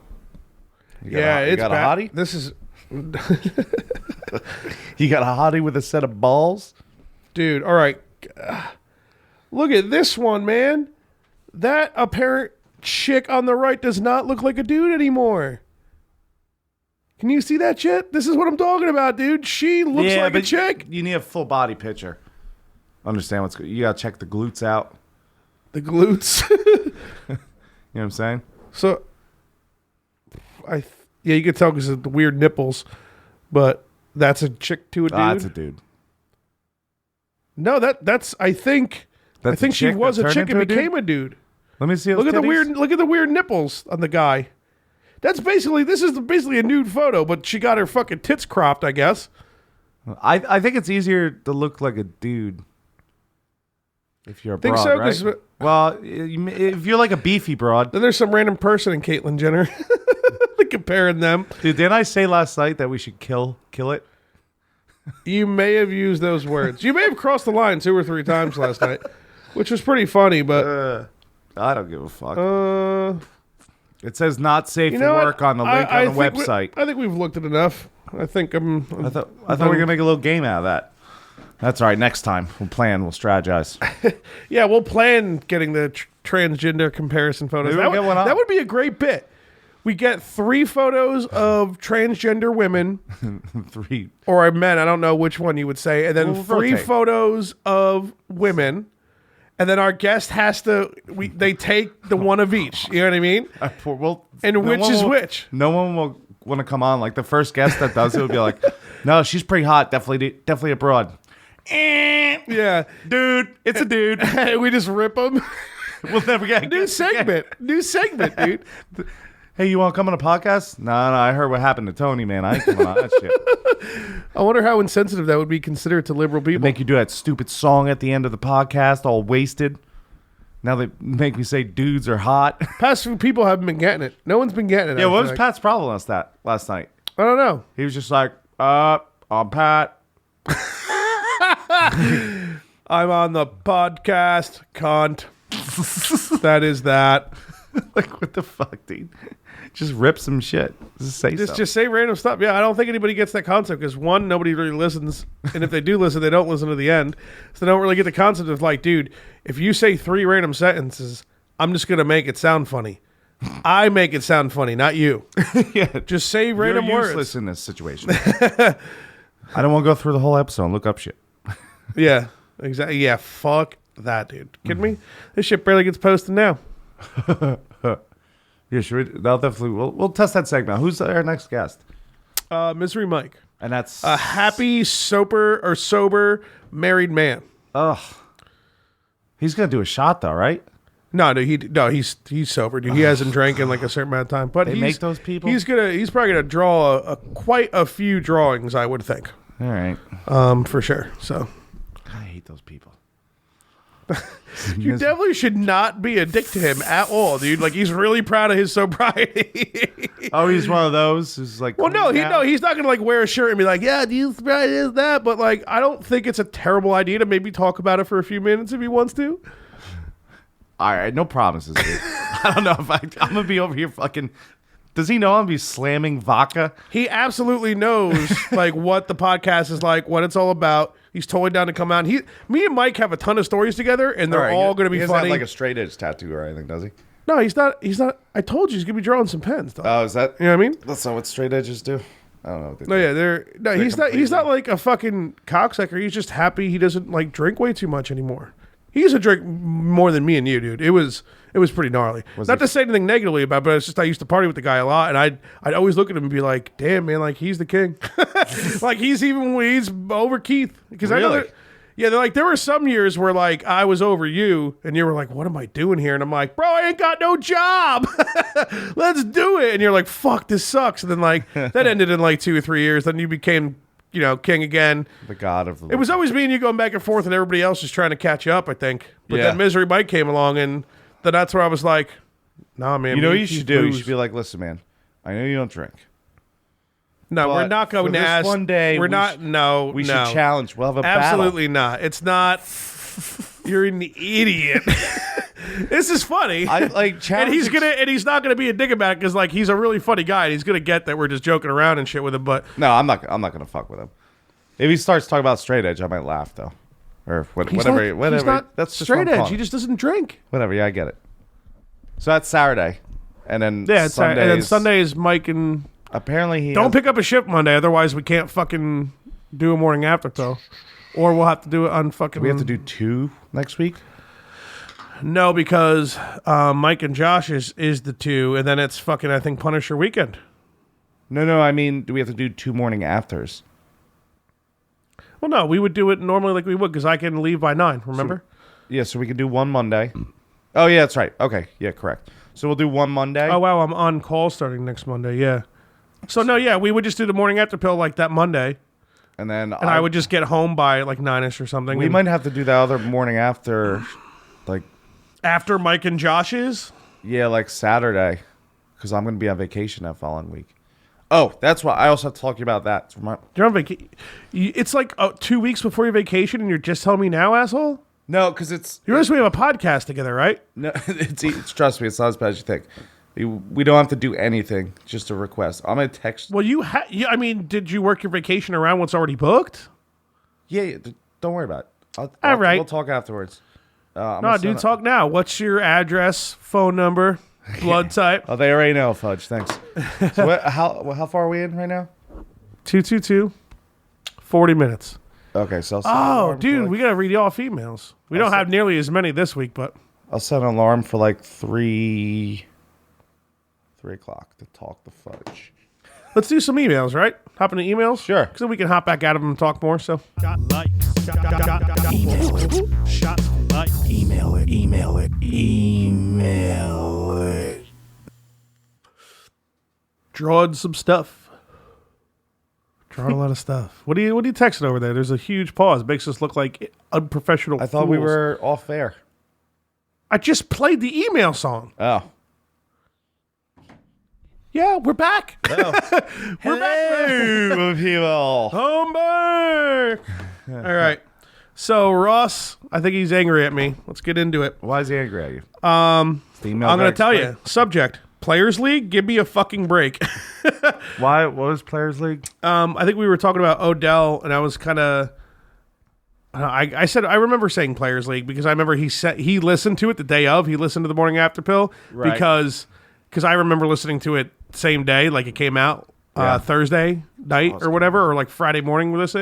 You got a bad. hottie? This is, You got a hottie with a set of balls? dude. All right, look at this one, man. That apparent chick on the right does not look like a dude anymore. Can you see that shit? This is what I'm talking about, dude. She looks like a chick. You need a full body picture. Understand what's good. You gotta check the glutes out. The glutes. You know what I'm saying? So, yeah, you can tell because of the weird nipples, but that's a chick to a dude. That's a dude. No, that's. I think That's a she chick was that a turned chick and into a dude? became a dude. Let me see. Look at the weird nipples on the guy. This is basically a nude photo, but she got her fucking tits cropped, I guess. I think it's easier to look like a dude if you're a Think broad, so? right? 'Cause Well, if you're like a beefy broad. then there's some random person in Caitlyn Jenner comparing them. Dude, didn't I say last night that we should kill it? You may have used those words. You may have crossed the line 2 or 3 times last night, which was pretty funny, but... I don't give a fuck. It says not safe You for know what? work on the link on the website. I think we've looked at enough. I think I thought we were going to make a little game out of that. That's all right. Next time. We'll strategize. Yeah, we'll plan getting the transgender comparison photos. Maybe we'll get one up. That would be a great bit. We get 3 photos of transgender women. 3. Or men. I don't know which one you would say. And then We'll 3 rotate. photos of women. And then our guest has to... They take the one of each. You know what I mean? And which is which? No one will want to come on. Like the first guest that does it would be like, no, she's pretty hot. Definitely a broad. Yeah. Dude, it's a dude. We just rip them. We'll never get New segment, dude. Hey, you want to come on a podcast? No, I heard what happened to Tony, man. I ain't coming on that shit. I wonder how insensitive that would be considered to liberal people. Make you do that stupid song at the end of the podcast, all wasted. Now they make me say dudes are hot. Past few people haven't been getting it. No one's been getting it. Yeah, I what feel was like. Pat's problem last night? I don't know. He was just like, I'm Pat. I'm on the podcast, cunt. That is that. Like, what the fuck, dude? Just rip some shit. Just say random stuff. Yeah, I don't think anybody gets that concept because 1, nobody really listens, and if they do listen, they don't listen to the end, so they don't really get the concept of like, dude, if you say 3 random sentences, I'm just gonna make it sound funny. I make it sound funny, not you. Yeah, Just say random you're words. useless in this situation. I don't want to go through the whole episode and look up shit. Yeah, exactly. Yeah, fuck that, dude. Kidding me? This shit barely gets posted now. Yeah, should we? They'll definitely. We'll test that segment. Who's our next guest? Misery Mike, And that's a happy, sober married man. Ugh. He's gonna do a shot though, right? No, he's sober, dude. He hasn't drank in like a certain amount of time. But They make those people? He's probably gonna draw quite a few drawings, I would think. All right. For sure. So I hate those people. you definitely should not be a dick to him at all, dude. Like he's really proud of his sobriety. Oh, he's one of those who's like. Well, he's not gonna like wear a shirt and be like, yeah, do you sobriety is that? But like, I don't think it's a terrible idea to maybe talk about it for a few minutes if he wants to. All right, no promises, dude. I don't know if I'm gonna be over here fucking. Does he know I'm gonna be slamming vodka? He absolutely knows like what the podcast is like, what it's all about. He's totally down to come out. Me and Mike have a ton of stories together, and they're all going to be he funny. doesn't have like a straight edge tattoo or anything, does he? No, he's not. I told you he's going to be drawing some pens. Dog. Oh, is that? You know what I mean? That's not what straight edges do. I don't know. What they No, do. yeah, he's not like a fucking cocksucker. He's just happy he doesn't like drink way too much anymore. He used to drink more than me and you, dude. It was pretty gnarly. Not to say anything negatively about it, but it's just I used to party with the guy a lot, and I'd always look at him and be like, damn, man, like he's the king. Like he's over Keith. Because I know Really? they're like, there were some years where like I was over you and you were like, what am I doing here? And I'm like, bro, I ain't got no job. Let's do it. And you're like, fuck, this sucks. And then like that ended in like 2 or 3 years. Then you became, king again. The god of the. It was always me and you going back and forth and everybody else just trying to catch you up, I think. But Yeah. then Misery Mike came along and that's where I was like, nah, man. You know what we you keep should do? You booze. should be like, listen, man. I know you don't drink. No, we're but not going for to this ask. one day, we're we not. No, We no. should challenge. We'll have a Absolutely not. It's not. You're an idiot. This is funny. battle. I like challenge. and he's not gonna be a dick about it because like he's a really funny guy and he's gonna get that we're just joking around and shit with him. But No, I'm not gonna fuck with him. If he starts talking about straight edge, I might laugh though, or whatever. He's not That's just straight fun. edge. He just doesn't drink. Whatever. Yeah, I get it. So that's Saturday, and then Yeah, it's Sundays. and then Sunday is Mike and Apparently he don't has- pick up a shift Monday, otherwise we can't fucking do a morning after though, or we'll have to do it on fucking. We have to do 2 next week. No, because Mike and Josh is the 2, and then it's fucking I think Punisher weekend. No. I mean, do we have to do 2 morning afters? Well, no, we would do it normally like we would because I can leave by 9. Remember? Yeah, so we can do 1 Monday. Oh yeah, that's right. Okay, yeah, correct. So we'll do 1 Monday. Oh wow, I'm on call starting next Monday. Yeah. So no, yeah, we would just do the morning after pill like that Monday, and then and I would just get home by like 9ish or something. We and might have to do the other morning after, like after Mike and Josh's. like Saturday, because I'm gonna be on vacation that following week. Oh, that's why I also have to talk to you about that. You're on vacation. It's like 2 weeks before your vacation, and you're just telling me now, asshole? No, because it's... You realize we have a podcast together, right? No, it's trust me, it's not as bad as you think. We don't have to do anything, just a request. I'm going to text... Well, I mean, did you work your vacation around what's already booked? Yeah, don't worry about it. All right. We'll talk afterwards. No, dude, talk now. What's your address, phone number, blood type? Oh, they already know, Fudge. Thanks. So how far are we in right now? 222. 40 minutes. Okay, so I'll set an Oh, alarm dude, for we got to read off emails. We don't have nearly as many this week, but... I'll set an alarm for like 3 o'clock to talk the Fudge. Let's do some emails, right? Hop into emails? Sure. Because then we can hop back out of them and talk more, so... Email it. Shots for likes. Email it. Email it. Email it. Drawing some stuff. Drawing a lot of stuff. What are you texting over there? There's a huge pause. It makes us look like unprofessional I thought we fools. were off air. I just played the email song. Oh. Yeah, we're back. We're back. People. Come back. All right. So Ross, I think he's angry at me. Let's get into it. Why is he angry at you? I'm going to tell you. Subject: Players League. Give me a fucking break. Why? What was Players League? I think we were talking about Odell, and I was kind of. I said I remember saying Players League because I remember he listened to it the day of. He listened to the Morning After Pill because I remember listening to it same day, like it came out Thursday night or whatever, or like Friday morning with us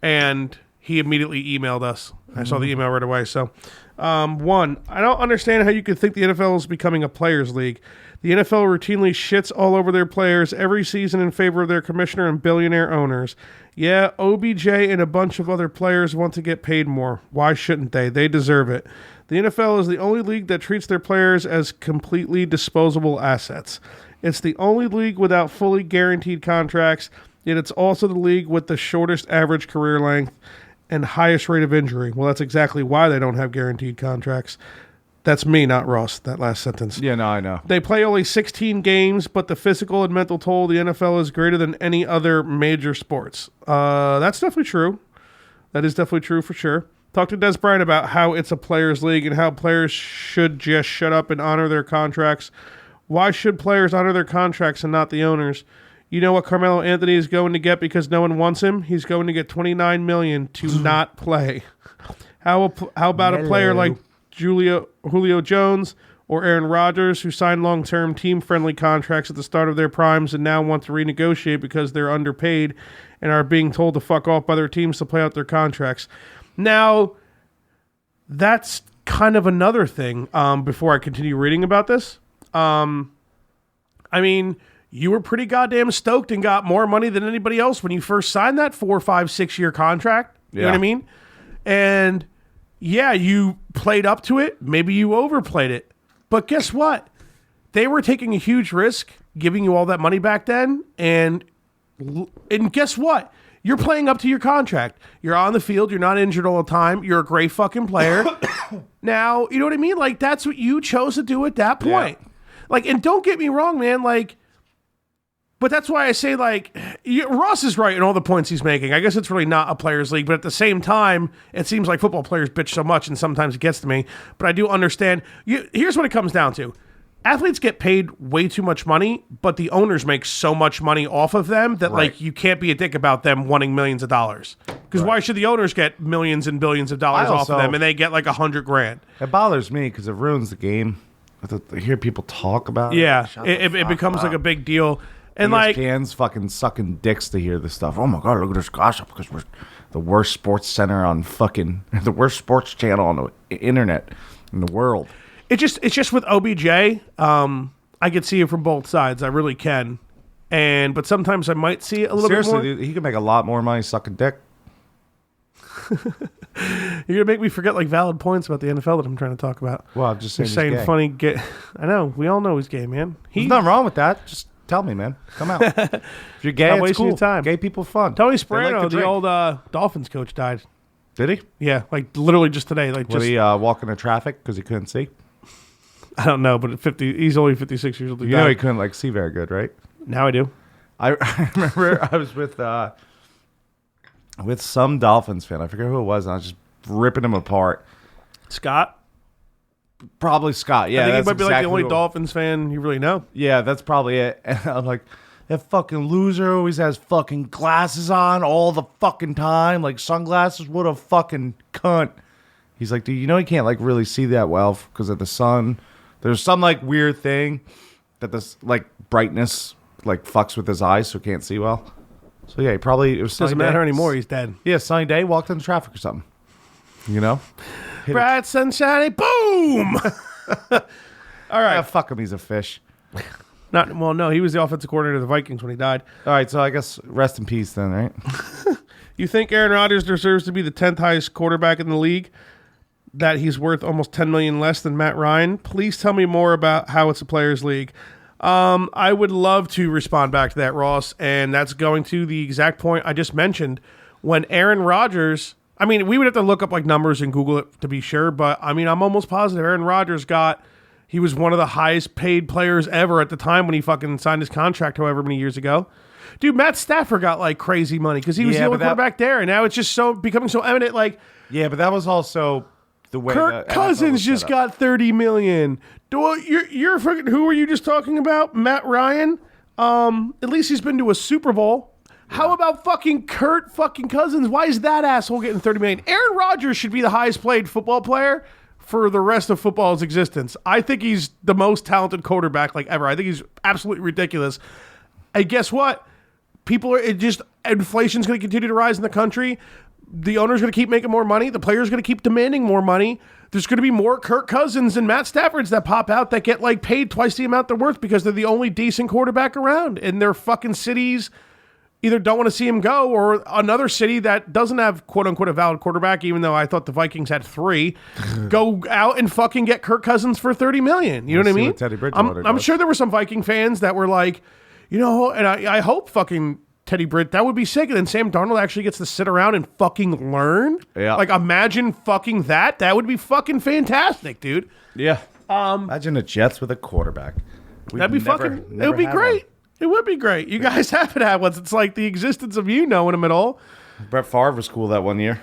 and he immediately emailed us. I saw the email right away. So, one, I don't understand how you could think the NFL is becoming a players' league. The NFL routinely shits all over their players every season in favor of their commissioner and billionaire owners. Yeah, OBJ and a bunch of other players want to get paid more. Why shouldn't they? They deserve it. The NFL is the only league that treats their players as completely disposable assets. It's the only league without fully guaranteed contracts, yet it's also the league with the shortest average career length and highest rate of injury. Well, that's exactly why they don't have guaranteed contracts. That's me, not Ross, that last sentence. Yeah, no, I know. They play only 16 games, but the physical and mental toll of the NFL is greater than any other major sports. That's definitely true. That is definitely true for sure. Talk to Des Bryant about how it's a players' league and how players should just shut up and honor their contracts. Why should players honor their contracts and not the owners? You know what Carmelo Anthony is going to get because no one wants him? He's going to get $29 million to not play. How about a player like Julio Jones or Aaron Rodgers who signed long-term team-friendly contracts at the start of their primes and now want to renegotiate because they're underpaid and are being told to fuck off by their teams to play out their contracts? Now, that's kind of another thing before I continue reading about this. I mean, you were pretty goddamn stoked and got more money than anybody else when you first signed that 4, 5, 6 year contract. You know what I mean? And yeah, you played up to it. Maybe you overplayed it. But guess what? They were taking a huge risk giving you all that money back then. And guess what? You're playing up to your contract. You're on the field. You're not injured all the time. You're a great fucking player. Now, you know what I mean? Like, that's what you chose to do at that point. Yeah. Like, and don't get me wrong, man. Like, but that's why I say, like, Ross is right in all the points he's making. I guess it's really not a players' league, but at the same time, it seems like football players bitch so much, and sometimes it gets to me. But I do understand. Here's what it comes down to. Athletes get paid way too much money, but the owners make so much money off of them that, like, you can't be a dick about them wanting millions of dollars. Because why should the owners get millions and billions of dollars off of them, and they get, like, $100,000? It bothers me because it ruins the game. I hear people talk about it. Yeah, it becomes like a big deal. And like fans fucking sucking dicks to hear this stuff. Oh my god, look at this gossip because we're the worst sports center on fucking the worst sports channel on the internet in the world. It's just with OBJ. I could see it from both sides. I really can. But sometimes I might see it a little bit more. Seriously, dude, he could make a lot more money sucking dick. You're gonna make me forget like valid points about the NFL that I'm trying to talk about. Well, I'm just saying. You're saying funny. I know. We all know he's gay, man. There's nothing wrong with that. Just tell me, man. Come out. If you're gay, it's cool. Your time. Gay people fun. Tony Sparano, the old Dolphins coach, died. Did he? Yeah, like literally just today. Like, was he walking in traffic because he couldn't see? I don't know, but at 50, he's only 56 years old. You know he couldn't like see very good, right? Now I do. I remember I was with some Dolphins fan. I forget who it was. And I was just ripping him apart. Scott? Probably Scott. Yeah, I think that's he might be like the exactly only Dolphins fan you really know. Yeah, that's probably it. And I'm like, that fucking loser always has fucking glasses on all the fucking time, like sunglasses. What a fucking cunt. He's like, dude, you know he can't like really see that well because of the sun. There's some like weird thing that this like brightness like fucks with his eyes, so he can't see well. So yeah, he probably it was Doesn't sunny matter day. anymore. He's dead. Yeah, sunny day, walked into traffic or something. You know? Bright sunshiny, boom! All right. Yeah, fuck him, he's a fish. No, he was the offensive coordinator of the Vikings when he died. All right, so I guess rest in peace then, right? You think Aaron Rodgers deserves to be the 10th highest quarterback in the league? That he's worth almost $10 million less than Matt Ryan? Please tell me more about how it's a players' league. I would love to respond back to that, Ross, and that's going to the exact point I just mentioned. When Aaron Rodgers, I mean, we would have to look up like numbers and Google it to be sure, but I mean, I'm almost positive Aaron Rodgers he was one of the highest paid players ever at the time when he fucking signed his contract however many years ago. Dude, Matt Stafford got like crazy money because he was the only quarterback there, and now it's just becoming so eminent. Like, yeah, but that was also the way Kirk Cousins just got $30 million. You're fucking, who were you just talking about? Matt Ryan? At least he's been to a Super Bowl. Yeah. How about fucking Kurt fucking Cousins? Why is that asshole getting $30 million? Aaron Rodgers should be the highest paid football player for the rest of football's existence. I think he's the most talented quarterback like ever. I think he's absolutely ridiculous. And guess what? Inflation's going to continue to rise in the country. The owner's going to keep making more money. The player's going to keep demanding more money. There's going to be more Kirk Cousins and Matt Staffords that pop out that get like paid twice the amount they're worth because they're the only decent quarterback around. And their fucking cities either don't want to see him go, or another city that doesn't have quote unquote a valid quarterback, even though I thought the Vikings had 3, go out and fucking get Kirk Cousins for $30 million. You know what I mean? Teddy Bridgewater I'm sure there were some Viking fans that were like, and I hope fucking Teddy Britt, that would be sick. And then Sam Darnold actually gets to sit around and fucking learn. Yeah. Like, imagine fucking that. That would be fucking fantastic, dude. Yeah. Imagine the Jets with a quarterback. That'd be it would be great. It would be great. You guys haven't had ones. It's like the existence of you knowing him at all. Brett Favre was cool that one year.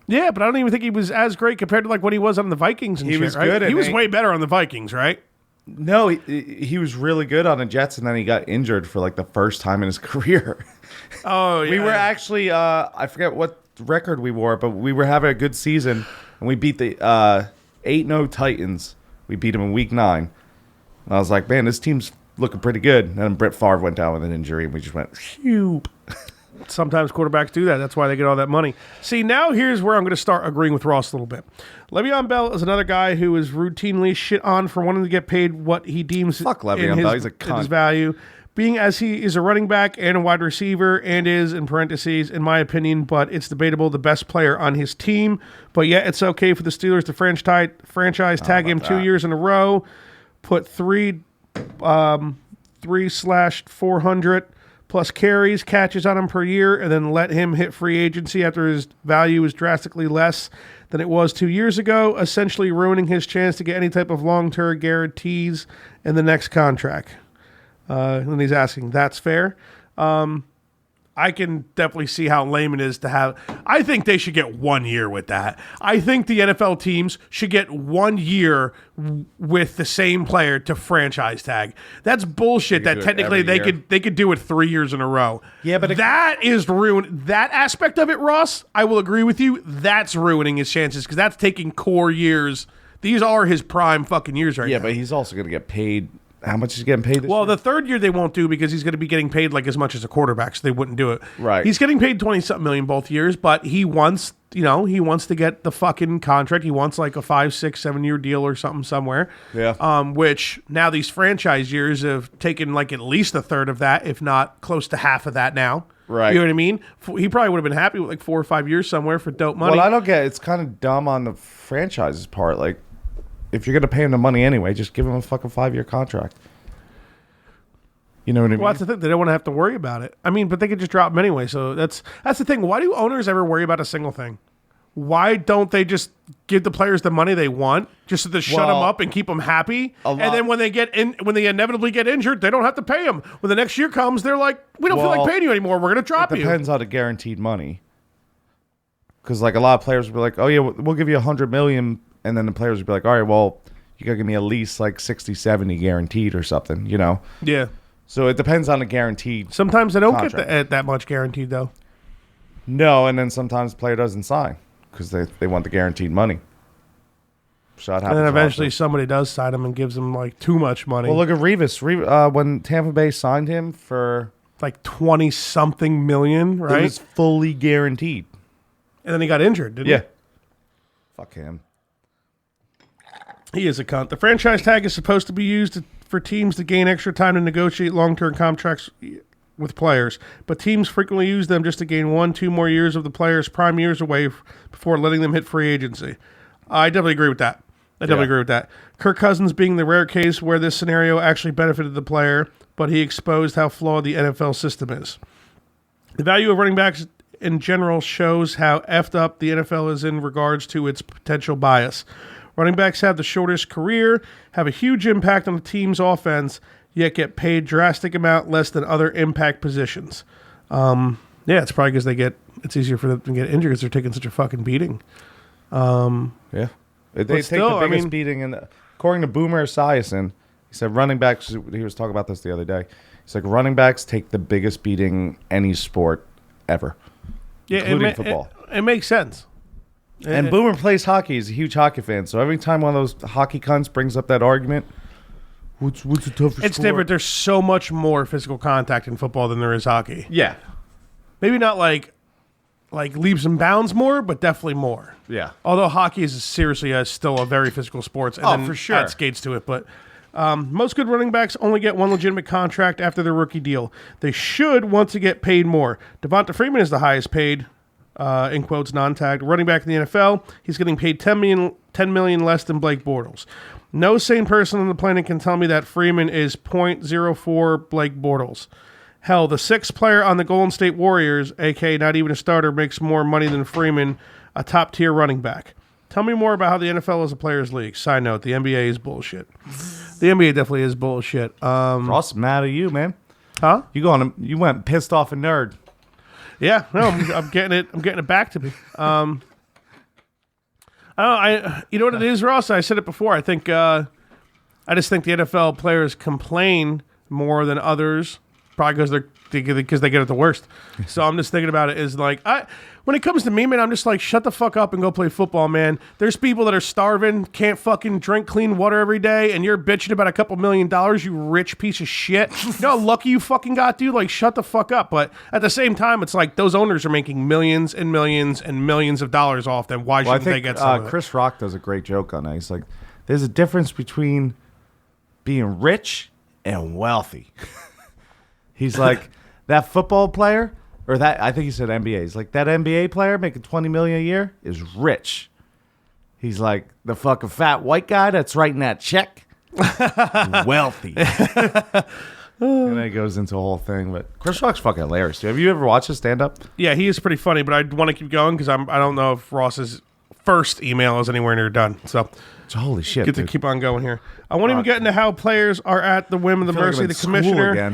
Yeah, but I don't even think he was as great compared to like when he was on the Vikings and he shit, was right? good. He was way better on the Vikings, right? No, he was really good on the Jets, and then he got injured for like the first time in his career. Oh, yeah. We were actually, I forget what record we wore, but we were having a good season, and we beat the 8-0 Titans. We beat them in week 9. And I was like, man, this team's looking pretty good. And then Brett Favre went down with an injury, and we just went, phew. Sometimes quarterbacks do that. That's why they get all that money. See, now here's where I'm going to start agreeing with Ross a little bit. Le'Veon Bell is another guy who is routinely shit on for wanting to get paid what he deems Fuck Le'Veon Bell. He's a cunt. His value, being as he is a running back and a wide receiver and is, in parentheses, in my opinion, but it's debatable, the best player on his team. But yet it's okay for the Steelers to franchise tag him 2 years in a row, put 3/400 plus carries, catches on him per year, and then let him hit free agency after his value is drastically less than it was 2 years ago, essentially ruining his chance to get any type of long-term guarantees in the next contract. And he's asking, that's fair? I can definitely see how lame it is to have. I think they should get 1 year with that. I think the NFL teams should get 1 year with the same player to franchise tag. That's bullshit. That technically they could do it 3 years in a row. Yeah, but that is ruin. That aspect of it, Ross, I will agree with you. That's ruining his chances because that's taking core years. These are his prime fucking years right now. Yeah, but he's also going to get paid. How much is he getting paid this year? The third year they won't do because he's going to be getting paid like as much as a quarterback, so they wouldn't do it. Right. He's getting paid 20-something million both years, but he wants, he wants to get the fucking contract. He wants like a 5, 6, 7 year deal or something somewhere. Yeah. Which now these franchise years have taken like at least a third of that, if not close to half of that now. Right. You know what I mean? He probably would have been happy with like 4 or 5 years somewhere for dope money. Well, I don't get it. It's kind of dumb on the franchise's part. Like, if you're going to pay him the money anyway, just give him a fucking 5-year contract. You know what I mean? Well, that's the thing. They don't want to have to worry about it. I mean, but they could just drop them anyway. So that's the thing. Why do owners ever worry about a single thing? why don't they just give the players the money they want, just to shut them Well, up and keep them happy? And lot- then when they inevitably get injured, they don't have to pay them. When the next year comes, they're like, we don't feel like Well, paying you anymore. We're going to drop It you. depends on the guaranteed money. Because like a lot of players will be like, oh yeah, we'll give you $100 million, and then the players will be like, all right, well, you gotta give me at least like 60, 70 guaranteed or something, you know. Yeah. So it depends on the guaranteed. Sometimes they don't Contract. get that much guaranteed, though. No, and then sometimes the player doesn't sign because they want the guaranteed money. So that And happens then eventually often. somebody does sign him and gives him like too much money. Well, look at Revis. When Tampa Bay signed him for, like 20-something million, right? it was fully guaranteed. And then he got injured, didn't Yeah. Fuck him. he? He is a cunt. The franchise tag is supposed to be used for teams to gain extra time to negotiate long-term contracts with players, but teams frequently use them just to gain 1-2 more years of the player's prime years away before letting them hit free agency. I definitely agree with that. Agree with that. Kirk Cousins being the rare case where this scenario actually benefited the player, but he exposed how flawed the NFL system is. The value of running backs in general shows how effed up the NFL is in regards to its potential bias. Running backs have the shortest career, have a huge impact on the team's offense, yet get paid drastic amount less than other impact positions. Yeah, it's probably because it's easier for them to get injured because they're taking such a fucking beating. Yeah. They take still, the I biggest mean- beating. And according to Boomer Esiason, he said running backs, he was talking about this the other day. He's like, running backs take the biggest beating any sport ever, Yeah, including football. It makes sense. And Boomer plays hockey. He's a huge hockey fan. So every time one of those hockey cunts brings up that argument, what's the toughest It's sport? different. There's so much more physical contact in football than there is hockey. Yeah. Maybe not like leaps and bounds more, but definitely more. Yeah. Although hockey is seriously still a very physical sport. And Oh, then for sure. add skates to it. But most good running backs only get one legitimate contract after their rookie deal. They should want to get paid more. Devonta Freeman is the highest paid, in quotes, non-tagged running back in the NFL. He's getting paid $10 million less than Blake Bortles. No sane person on the planet can tell me that Freeman is .04 Blake Bortles. Hell, the sixth player on the Golden State Warriors, a.k.a. not even a starter, makes more money than Freeman, a top-tier running back. Tell me more about how the NFL is a players' league. Side note, the NBA is bullshit. The NBA definitely is bullshit. Ross, mad at you, man. Huh? You went pissed off a nerd. Yeah, no, I'm getting it. I'm getting it back to me. You know what it is, Ross? I said it before. I think I just think the NFL players complain more than others, probably because they get it the worst. So I'm just thinking about it is like when it comes to me, man, I'm just like, shut the fuck up and go play football, man. There's people that are starving, can't fucking drink clean water every day, and you're bitching about a couple $1 million, you rich piece of shit. You know how lucky you fucking got, dude? Like, shut the fuck up. But at the same time, it's like those owners are making millions and millions and millions of dollars off them. Why Well, I shouldn't they think get some of it? Chris Rock does a great joke on that. He's like, there's a difference between being rich and wealthy. He's like, that football player, or that, I think he said NBA. He's like, that NBA player making $20 million a year is rich. He's like, the fucking fat white guy that's writing that check, wealthy. And then he goes into a whole thing. But Chris Rock's fucking hilarious, dude. Have you ever watched his stand-up? Yeah, he is pretty funny, but I want to keep going because I don't know if Ross's first email is anywhere near done. So So, holy shit, get to dude. keep on going here. I won't even get into how players are at the whim of the feel like mercy I'm of the in school commissioner, again.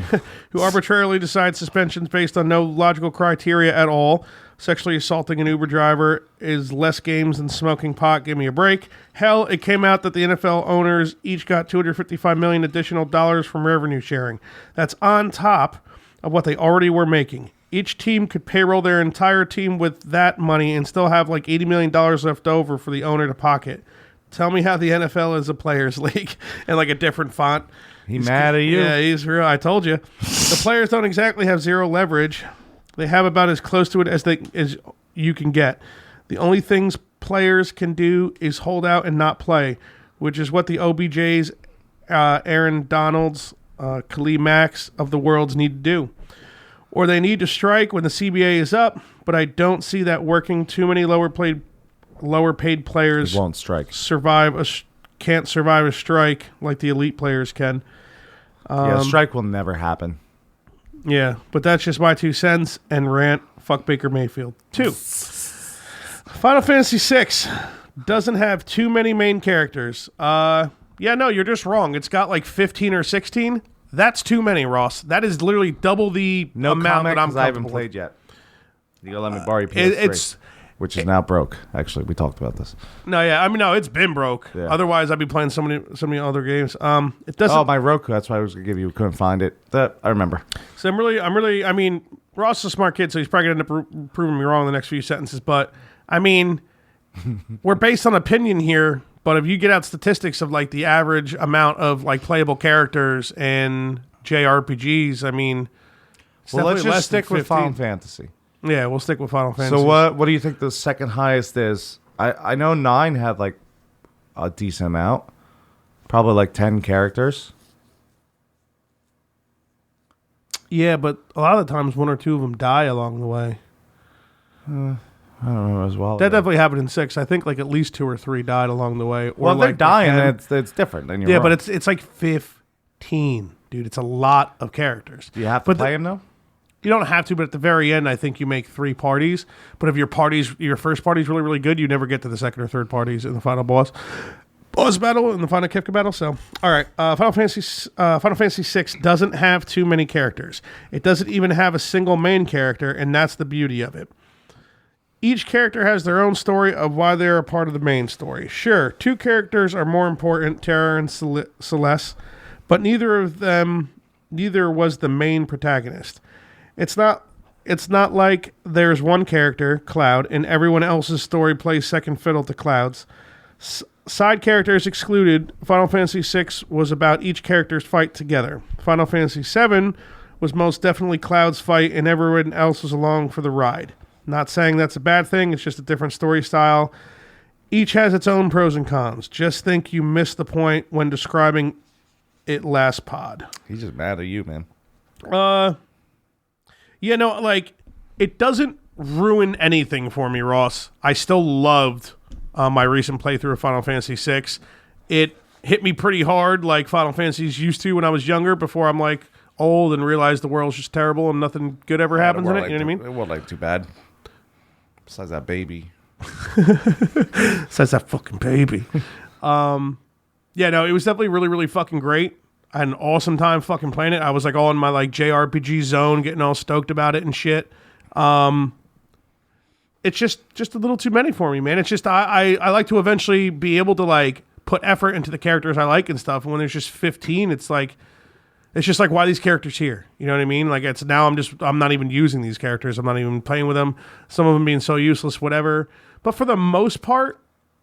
who arbitrarily decides suspensions based on no logical criteria at all. Sexually assaulting an Uber driver is less games than smoking pot. Give me a break. Hell, it came out that the NFL owners each got $255 million additional dollars from revenue sharing. That's on top of what they already were making. Each team could payroll their entire team with that money and still have like $80 million left over for the owner to pocket. Tell me how the NFL is a players' league and like a different font. He's mad at you. Yeah, he's real. I told you. The players don't exactly have zero leverage. They have about as close to it as you can get. The only things players can do is hold out and not play, which is what the OBJs, Aaron Donalds, Khalil Max of the worlds need to do. Or they need to strike when the CBA is up, but I don't see that working. Too many lower paid players He won't strike. can't survive a strike like the elite players can. Yeah, strike will never happen. Yeah, but that's just my 2 cents and rant. Fuck Baker Mayfield. 2. Final Fantasy VI doesn't have too many main characters. Yeah, no, you're just wrong. It's got like 15 or 16. That's too many, Ross. That is literally double the amount that I'm comfortable I haven't with. played yet. You gotta let me borrow your PS3, which is now broke. Actually, we talked about this. No, yeah, I mean, no, it's been broke. Yeah. Otherwise, I'd be playing so many other games. It doesn't. Oh, my Roku. That's why I was gonna give you. Couldn't find it. That I remember. So I'm really. I mean, Ross is a smart kid, so he's probably gonna end up proving me wrong in the next few sentences. But I mean, we're based on opinion here. But if you get out statistics of like the average amount of like playable characters and JRPGs, I mean, Well, let's just stick with 15. Final Fantasy. Yeah, we'll stick with Final Fantasy. So what do you think the second highest is? I know 9 had like a decent amount. Probably like 10 characters. Yeah, but a lot of the times one or two of them die along the way. I don't remember as well. That definitely happened in 6. I think like at least 2 or 3 died along the way. Or Well, like they're dying. 10. It's different. Then Yeah, but it's like 15, dude. It's a lot of characters. Do you have to play them though? You don't have to, but at the very end, I think you make 3 parties. But if your first party's really, really good, you never get to the second or third parties in the final boss battle and the final Kefka battle. So, all right, Final Fantasy VI doesn't have too many characters. It doesn't even have a single main character, and that's the beauty of it. Each character has their own story of why they're a part of the main story. Sure, 2 characters are more important, Terra and Celeste, but neither was the main protagonist. It's not like there's one character, Cloud, and everyone else's story plays second fiddle to Cloud's. Side characters excluded, Final Fantasy VI was about each character's fight together. Final Fantasy VII was most definitely Cloud's fight, and everyone else was along for the ride. Not saying that's a bad thing, it's just a different story style. Each has its own pros and cons. Just think you missed the point when describing it last pod. He's just mad at you, man. Yeah, no, like, it doesn't ruin anything for me, Ross. I still loved my recent playthrough of Final Fantasy VI. It hit me pretty hard like Final Fantasies used to when I was younger, before I'm like old and realized the world's just terrible and nothing good ever happens in it. You know what I mean? It wasn't like too bad. Besides that baby. Besides that fucking baby. Yeah, no, it was definitely really, really fucking great. I had an awesome time fucking playing it. I was like all in my like JRPG zone, getting all stoked about it and shit. It's just a little too many for me, man. It's just I like to eventually be able to like put effort into the characters I like and stuff. And when there's just 15, it's just like, why these characters here? You know what I mean? Like, it's now I'm not even using these characters. I'm not even playing with them. Some of them being so useless, whatever. But for the most part,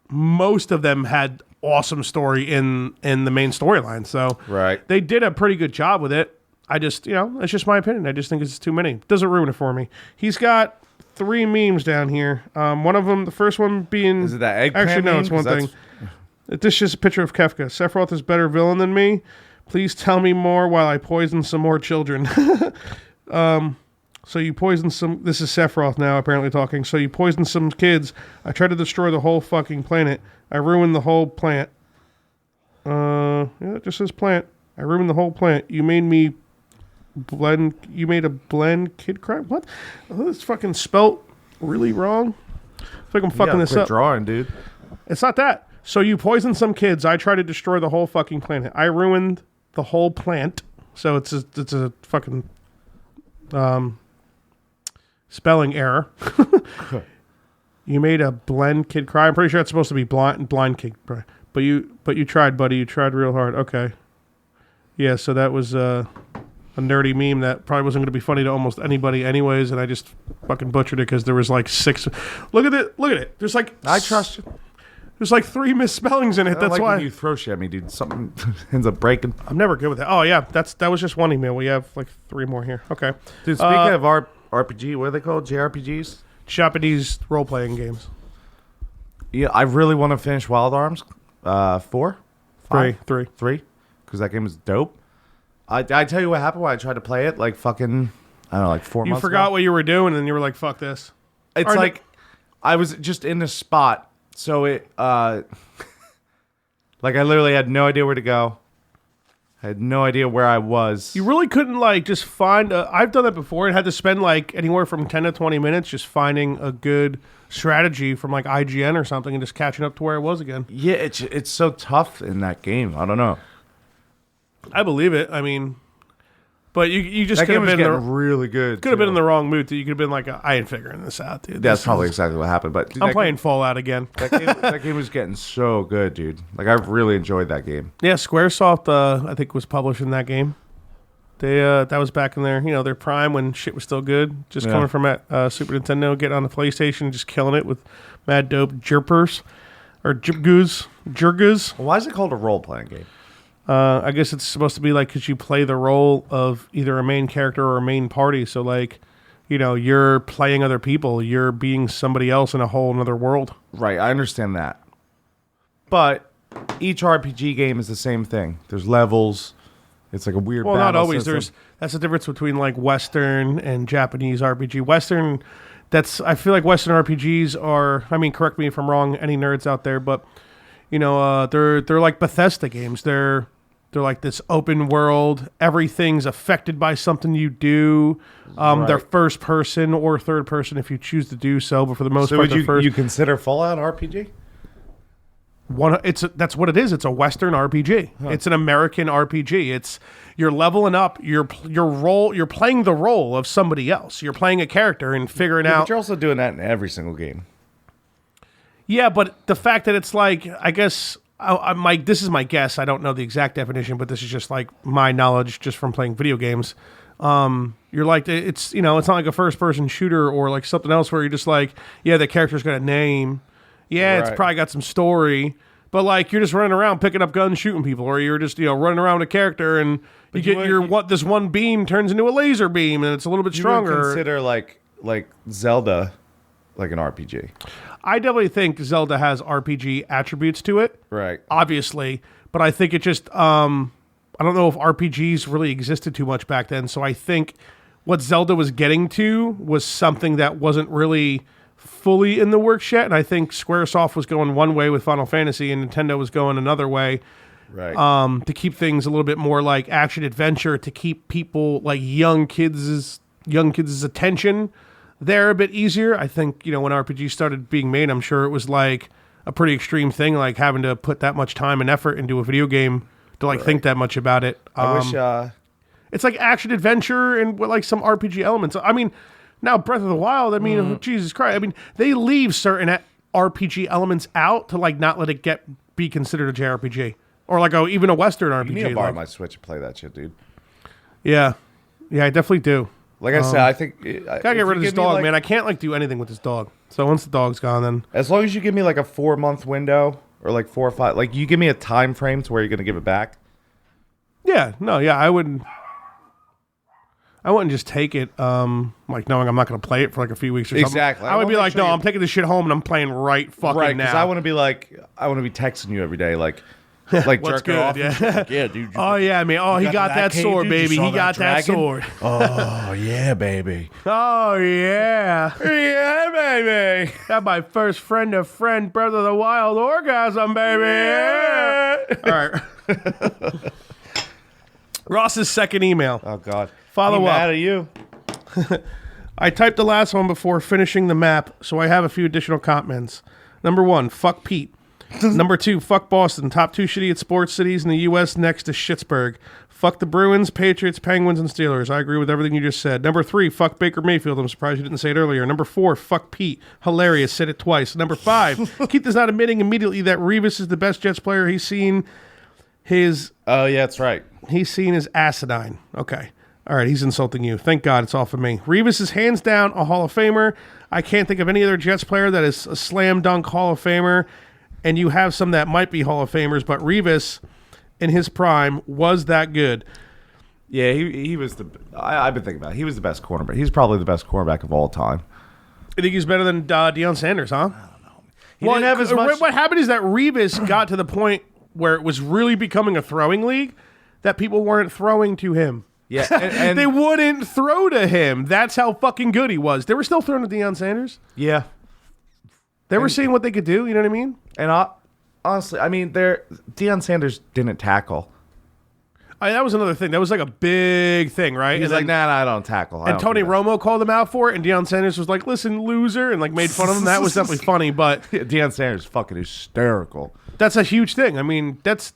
most of them had awesome story in the main storyline. So Right. they did a pretty good job with it. I just, that's just my opinion. I just think it's too many. Doesn't ruin it for me. He's got 3 memes down here. One of them, the first one being... Is it that eggplant Actually, no, meme? it's one 'Cause thing. This is just a picture of Kefka. Sephiroth is better villain than me. Please tell me more while I poison some more children. So you poisoned some... This is Sephiroth now, apparently talking. So you poisoned some kids. I tried to destroy the whole fucking planet. I ruined the whole plant. Yeah, it just says plant. I ruined the whole plant. You made me blend... You made a blend kid cry? What? Oh, this fucking spelt really wrong. I feel like I'm fucking this quit up. drawing, dude. It's not that. So you poisoned some kids. I tried to destroy the whole fucking planet. I ruined the whole plant. So it's a fucking spelling error. You made a blend kid cry. I'm pretty sure it's supposed to be blind kid cry. But you tried, buddy. You tried real hard. Okay. Yeah. So that was a nerdy meme that probably wasn't going to be funny to almost anybody, anyways. And I just fucking butchered it because there was like 6. Look at it. Look at it. There's like I trust you. There's like 3 misspellings in it. I don't That's like why when you throw shit at me, dude. Something ends up breaking. I'm never good with that. Oh yeah, that was just one email. We have like 3 more here. Okay. Dude, speaking of RPG, what are they called? JRPGs? Japanese role playing games. Yeah, I really want to finish Wild Arms. 4? 5? 3. 3? Because that game is dope. I tell you what happened when I tried to play it, like fucking, I don't know, like 4 You months forgot ago. what you were doing, and you were like, "Fuck this." It's Or like, I was just in this spot, so it, like I literally had no idea where to go. I had no idea where I was. You really couldn't like just find. I've done that before and had to spend like anywhere from 10 to 20 minutes just finding a good strategy from like IGN or something and just catching up to where I was again. Yeah, it's so tough in that game. I don't know. I believe it. I mean, but you just That could game have was been getting really good. could have been in too. the wrong mood. You could have been like, I ain't figuring this out, dude. That's This probably is- exactly what happened. But dude, I'm playing Fallout again. that game was getting so good, dude. Like I really enjoyed that game. Yeah, SquareSoft, I think, was publishing that game. They that was back in their prime when shit was still good. Just Yeah. coming from Super Nintendo, getting on the PlayStation, just killing it with mad dope jerpers or jergas. Well, why is it called a role playing game? I guess it's supposed to be like because you play the role of either a main character or a main party. So like, you're playing other people. You're being somebody else in a whole another world. Right, I understand that. But each RPG game is the same thing. There's levels. It's like a weird. Well, not battle always. system. That's the difference between like Western and Japanese RPG. Western, I feel like Western RPGs are. I mean, correct me if I'm wrong. Any nerds out there, but they're like Bethesda games. They're like this open world. Everything's affected by something you do. They're first person or third person if you choose to do so. But for the most So part, would they're first. you consider Fallout RPG? That's what it is. It's a Western RPG. It's an American RPG. It's you're leveling up. Your role. You're playing the role of somebody else. You're playing a character and figuring Yeah, out. but you're also doing that in every single game. Yeah, but the fact that it's like, I guess, this is my guess. I don't know the exact definition, but this is just like my knowledge just from playing video games. You're like, it's not like a first person shooter or like something else where you're just like, yeah, the character's got a name. Yeah, it's Right. probably got some story, but like you're just running around picking up guns, shooting people, or you're just running around with a character and this one beam turns into a laser beam and it's a little bit You would stronger. consider like Zelda like an RPG, I definitely think Zelda has RPG attributes to it. right? Obviously, but I think it just I don't know if RPGs really existed too much back then, so I think what Zelda was getting to was something that wasn't really fully in the works yet, and I think Squaresoft was going one way with Final Fantasy and Nintendo was going another way, Right. to keep things a little bit more like action adventure, to keep people like young kids' attention there a bit easier. I think, when RPGs started being made, I'm sure it was like a pretty extreme thing, like having to put that much time and effort into a video game to like think that much about it. I wish. It's like action adventure and with like some RPG elements. I mean, now Breath of the Wild, I mean, Jesus Christ. I mean, they leave certain RPG elements out to like not let it be considered a JRPG or like even a Western RPG. You need to borrow like- my Switch and play that shit, dude. Yeah, I definitely do. Like I said, I think Gotta get rid of this dog, man. I can't like do anything with this dog. So once the dog's gone, then As long as you give me like a 4-month window or like 4 or 5, like you give me a time frame to where you're gonna give it back. I wouldn't just take it, like knowing I'm not going to play it for like a few weeks or something. Exactly. I would be wanna like, make sure no, you- I'm taking this shit home and I'm playing right fucking Right, because now. I want to be texting you every day, like What's jerking good? off. Yeah. Yeah, dude. Oh yeah, man. Oh, he got that cave, sword, dude? You baby. saw He got that dragon? sword. Oh, yeah, baby. Oh yeah. Yeah, baby. Got my first friend to friend Breath of the Wild orgasm, baby. All right. Ross's second email. Oh God. Follow He up. Mad at you? I typed the last one before finishing the map, so I have a few additional comments. Number 1, fuck Pete. Number 2, fuck Boston. Top 2 shitty at sports cities in the U.S. next to Schittsburg. Fuck the Bruins, Patriots, Penguins, and Steelers. I agree with everything you just said. Number 3, fuck Baker Mayfield. I'm surprised you didn't say it earlier. Number 4, fuck Pete. Hilarious. Said it twice. Number 5, Keith is not admitting immediately that Revis is the best Jets player he's seen. Oh yeah, that's right. He's seen as asinine. Okay. All right, he's insulting you. Thank God it's off of me. Revis is hands down a Hall of Famer. I can't think of any other Jets player that is a slam dunk Hall of Famer. And you have some that might be Hall of Famers, but Revis in his prime was that good. Yeah, he was I've been thinking about it. He was the best cornerback. He's probably the best cornerback of all time. I think he's better than Deion Sanders, huh? He didn't have as much. What happened is that Revis got to the point where it was really becoming a throwing league that people weren't throwing to him. Yeah, and They wouldn't throw to him. That's how fucking good he was. They were still throwing to Deion Sanders. yeah, They were seeing what they could do. You know what I mean? and honestly, I mean, Deion Sanders didn't tackle. That was another thing. That was like a big thing, right? He's And like, then- nah, I don't tackle. I And don't Tony do that." Romo called him out for it, and Deion Sanders was like, "Listen, loser," and like made fun of him. That was definitely funny, but Deion Sanders is fucking hysterical. that's a huge thing. I mean, that's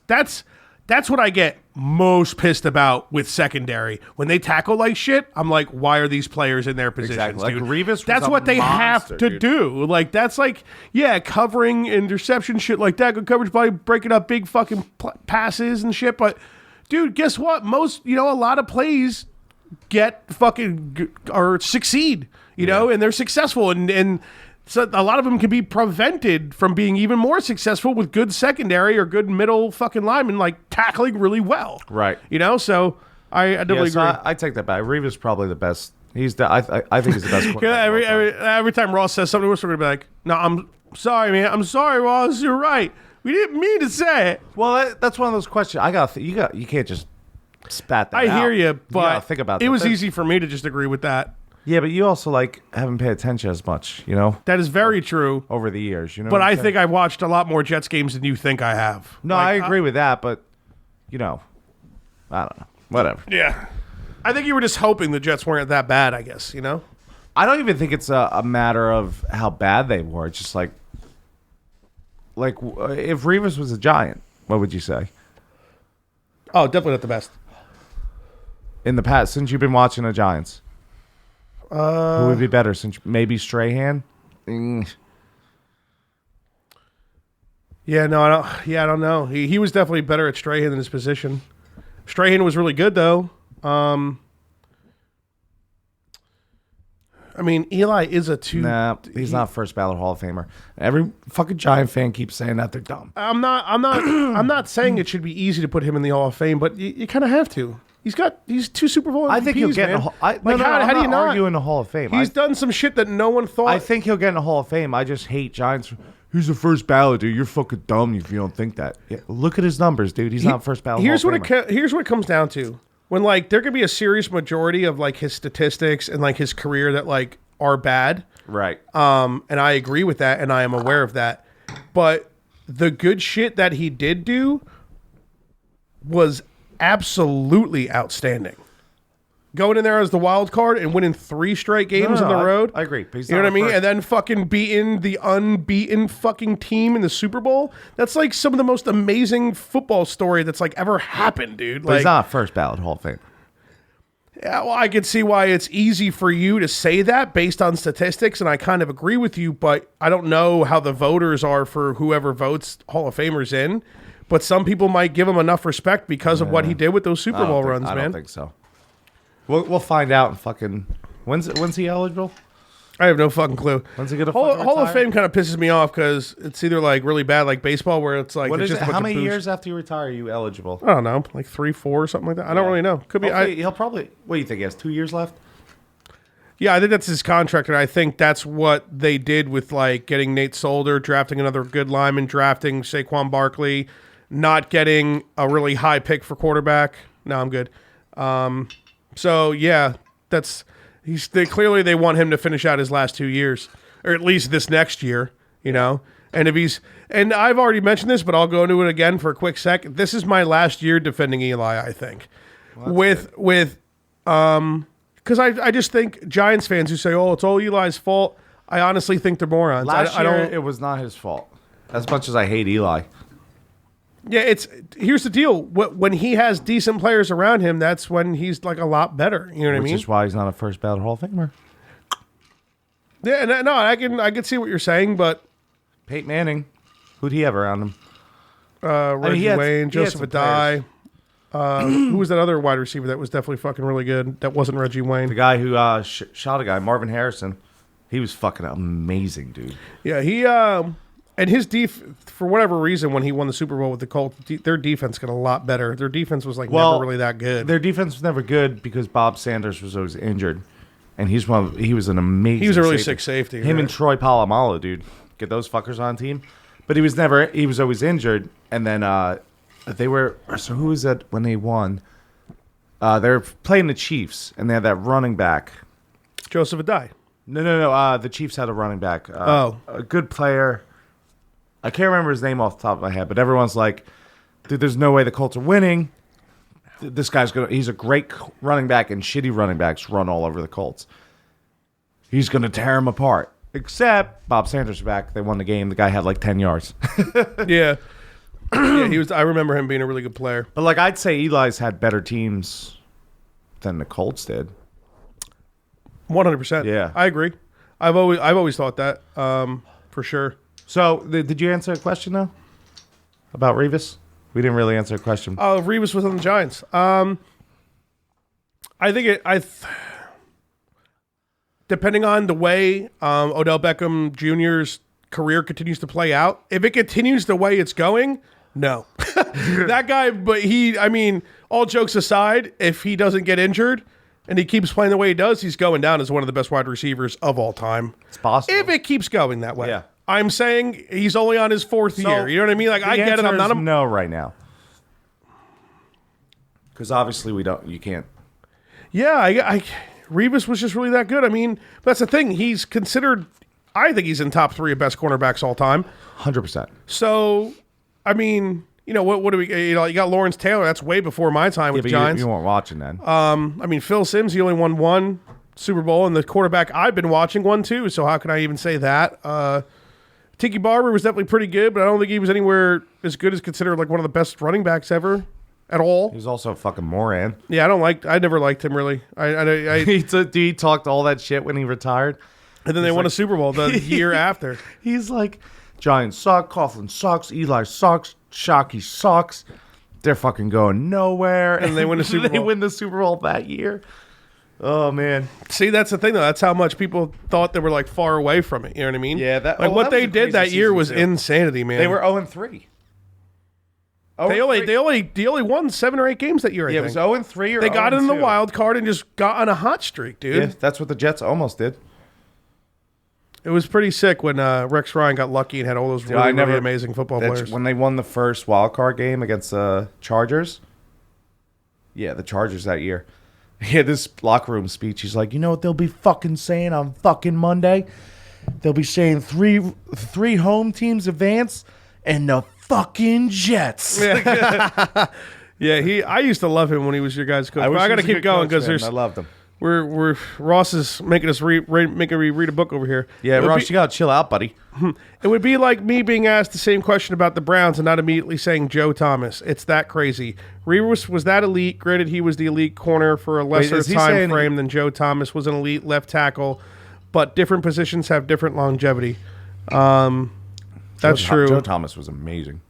what I get most pissed about with secondary. When they tackle like shit, I'm like, why are these players in their positions, Exactly. Like, dude? Revis was That's a what they have monster, to dude. do. Like, that's like, yeah, covering interception shit like that, good coverage by breaking up big fucking passes and shit. But, dude, guess what? A lot of plays get fucking or succeed, and they're successful. And so a lot of them can be prevented from being even more successful with good secondary or good middle fucking linemen, like tackling really well. Right. So I definitely So agree. I take that back. Revis probably the best. I think he's the best. Yeah, quarterback of all time. every time Ross says something, we're going to be like, no, I'm sorry, man. I'm sorry, Ross. You're right. We didn't mean to say it. Well, that's one of those questions. You can't just spat that I out. hear you, gotta but think about it that. was easy for me to just agree with that. Yeah, but you also haven't paid attention as much, That is very true. over the years. But what I'm I saying? think I've watched a lot more Jets games than you think I have. No, I agree with that, but I don't know. Whatever. Yeah. I think you were just hoping the Jets weren't that bad, I guess, I don't even think it's a matter of how bad they were. It's just like if Revis was a Giant, what would you say? Oh, definitely not the best. In the past, since you've been watching the Giants, who would be better? Since maybe Strahan? Yeah, no, I don't know. He was definitely better at Strahan than his position. Strahan was really good though. I mean, Eli is a two. Nah, he's not first ballot Hall of Famer. Every fucking Giant fan keeps saying that they're dumb. I'm not saying it should be easy to put him in the Hall of Fame, but you kind of have to. He's 2 Super Bowl MVPs, I think he'll get in man. how do you not argue in the Hall of Fame? He's done some shit that no one thought. I think he'll get in the Hall of Fame. I just hate Giants. Who's the first ballot, dude? You're fucking dumb if you don't think that. Yeah, look at his numbers, dude. He's not first ballot. Here's Hall what of Famer. here's what it comes down to. When there could be a serious majority of his statistics and his career that are bad. Right. And I agree with that, and I am aware of that. But the good shit that he did do was absolutely outstanding. Going in there as the wild card and winning 3 straight games on the road. I agree. But he's You know not what I mean? first. And then fucking beating the unbeaten fucking team in the Super Bowl. That's some of the most amazing football story that's ever happened, dude. But he's not first ballot Hall of Fame. Yeah, well, I can see why it's easy for you to say that based on statistics, and I kind of agree with you, but I don't know how the voters are for whoever votes Hall of Famers in. But some people might give him enough respect because of what he did with those Super Bowl runs, I man. don't think so. We'll find out in fucking when's he eligible? I have no fucking clue. When's he gonna Hall fucking of retire? Fame kind of pisses me off because it's either really bad like baseball where it's What it's is just it? a bunch How of many booze. years after you retire are you eligible? I don't know, 3, 4 or something like that. I don't really know. Could be. Hopefully, he'll probably. What do you think? He has 2 years left. Yeah, I think that's his contract, and I think that's what they did with getting Nate Solder, drafting another good lineman, drafting Saquon Barkley, not getting a really high pick for quarterback. No, I'm good. So yeah, clearly they want him to finish out his last 2 years, or at least this next year. And I've already mentioned this, but I'll go into it again for a quick sec. This is my last year defending Eli. I think because I just think Giants fans who say, "Oh, it's all Eli's fault," I honestly think they're morons. Last I year, don't. it was not his fault. As much as I hate Eli. Yeah, here's the deal. When he has decent players around him, that's when he's a lot better. You know what I Which mean? is why he's not a first ballot Hall of Famer. Yeah, no, I can see what you're saying, but Peyton Manning, who'd he have around him? Reggie he had- Wayne, he had Joseph some Adai. Who was that other wide receiver that was definitely fucking really good? That wasn't Reggie Wayne. The guy who shot a guy, Marvin Harrison. He was fucking amazing, dude. Yeah, he and his for whatever reason when he won the Super Bowl with the Colts, their defense got a lot better. Their defense was never really that good. Their defense was never good because Bob Sanders was always injured, and he was an amazing. He was a really sick safety. Him right? and Troy Polamalu, dude, get those fuckers on team. But he was always injured, and then they were. So who was that when they won? They were playing the Chiefs, and they had that running back. Joseph Adai. No. The Chiefs had a running back. A good player. I can't remember his name off the top of my head, but everyone's like, dude, there's no way the Colts are winning. this guy's he's a great running back, and shitty running backs run all over the Colts. He's going to tear him apart. Except Bob Sanders back. They won the game. The guy had like 10 yards. Yeah. Yeah, he was. I remember him being a really good player. But like I'd say Eli's had better teams than the Colts did. 100%. Yeah. I agree. I've always thought that, for sure. So did you answer a question though? About Revis? We didn't really answer a question. Oh, Revis was on the Giants. I think depending on the way Odell Beckham Jr.'s career continues to play out, if it continues the way it's going, no. That guy, all jokes aside, if he doesn't get injured and he keeps playing the way he does, he's going down as one of the best wide receivers of all time. It's possible. If it keeps going that way. Yeah. I'm saying he's only on his fourth year. You know what I mean? Like, I get it. I'm not no right now. Because obviously you can't. Yeah, Revis was just really that good. I mean, that's the thing. He's considered, I think he's in top 3 of best cornerbacks all time. 100%. So, I mean, what do we, you got Lawrence Taylor. That's way before my time with the Giants. You weren't watching then. Phil Simms, he only won 1 Super Bowl, and the quarterback I've been watching won 2, so how can I even say that? Tiki Barber was definitely pretty good, but I don't think he was anywhere as good as considered like one of the best running backs ever. At all. He's also a fucking moron. Yeah, I never liked him really. He talked all that shit when he retired. And then they won a Super Bowl the year after. He's like, Giants suck, Coughlin sucks, Eli sucks, Shockey sucks. They're fucking going nowhere. And they win the Super Bowl. They win the Super Bowl that year. Oh, man. See, that's the thing, though. That's how much people thought they were, like, far away from it. You know what I mean? Yeah. What they did that year was insanity, man. They were 0-3. They only won 7 or 8 games that year, I think. It was 0-3 or They got 0-2. in the wild card and just got on a hot streak, dude. Yeah, that's what the Jets almost did. It was pretty sick when Rex Ryan got lucky and had all those really amazing football players. When they won the first wild card game against the Chargers. Yeah, the Chargers that year. He had this locker room speech. He's like, you know what they'll be fucking saying on fucking Monday? They'll be saying three home teams advance and the fucking Jets. Yeah, I used to love him when he was your guys' coach. But I got to keep going because I loved him. We're Ross is making us making me read a book over here. Yeah, Ross, you got to chill out, buddy. It would be like me being asked the same question about the Browns and not immediately saying Joe Thomas. It's that crazy. Revis was that elite. Granted, he was the elite corner for a lesser time frame than Joe Thomas was an elite left tackle, but different positions have different longevity. That's true. Joe Thomas was amazing.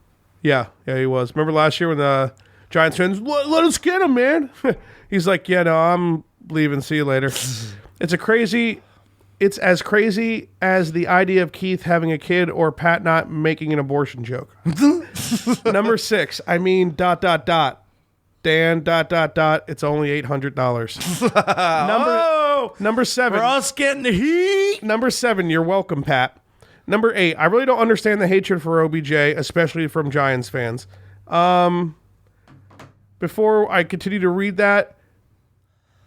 Yeah, he was. Remember last year when the Giants fans, let us get him, man. He's like, yeah, no, I'm leaving. See you later. It's as crazy as the idea of Keith having a kid or Pat not making an abortion joke. Number 6, Dan, it's only $800. Number 7. For us getting the heat. Number 7, you're welcome, Pat. Number 8, I really don't understand the hatred for OBJ, especially from Giants fans. Before I continue to read that,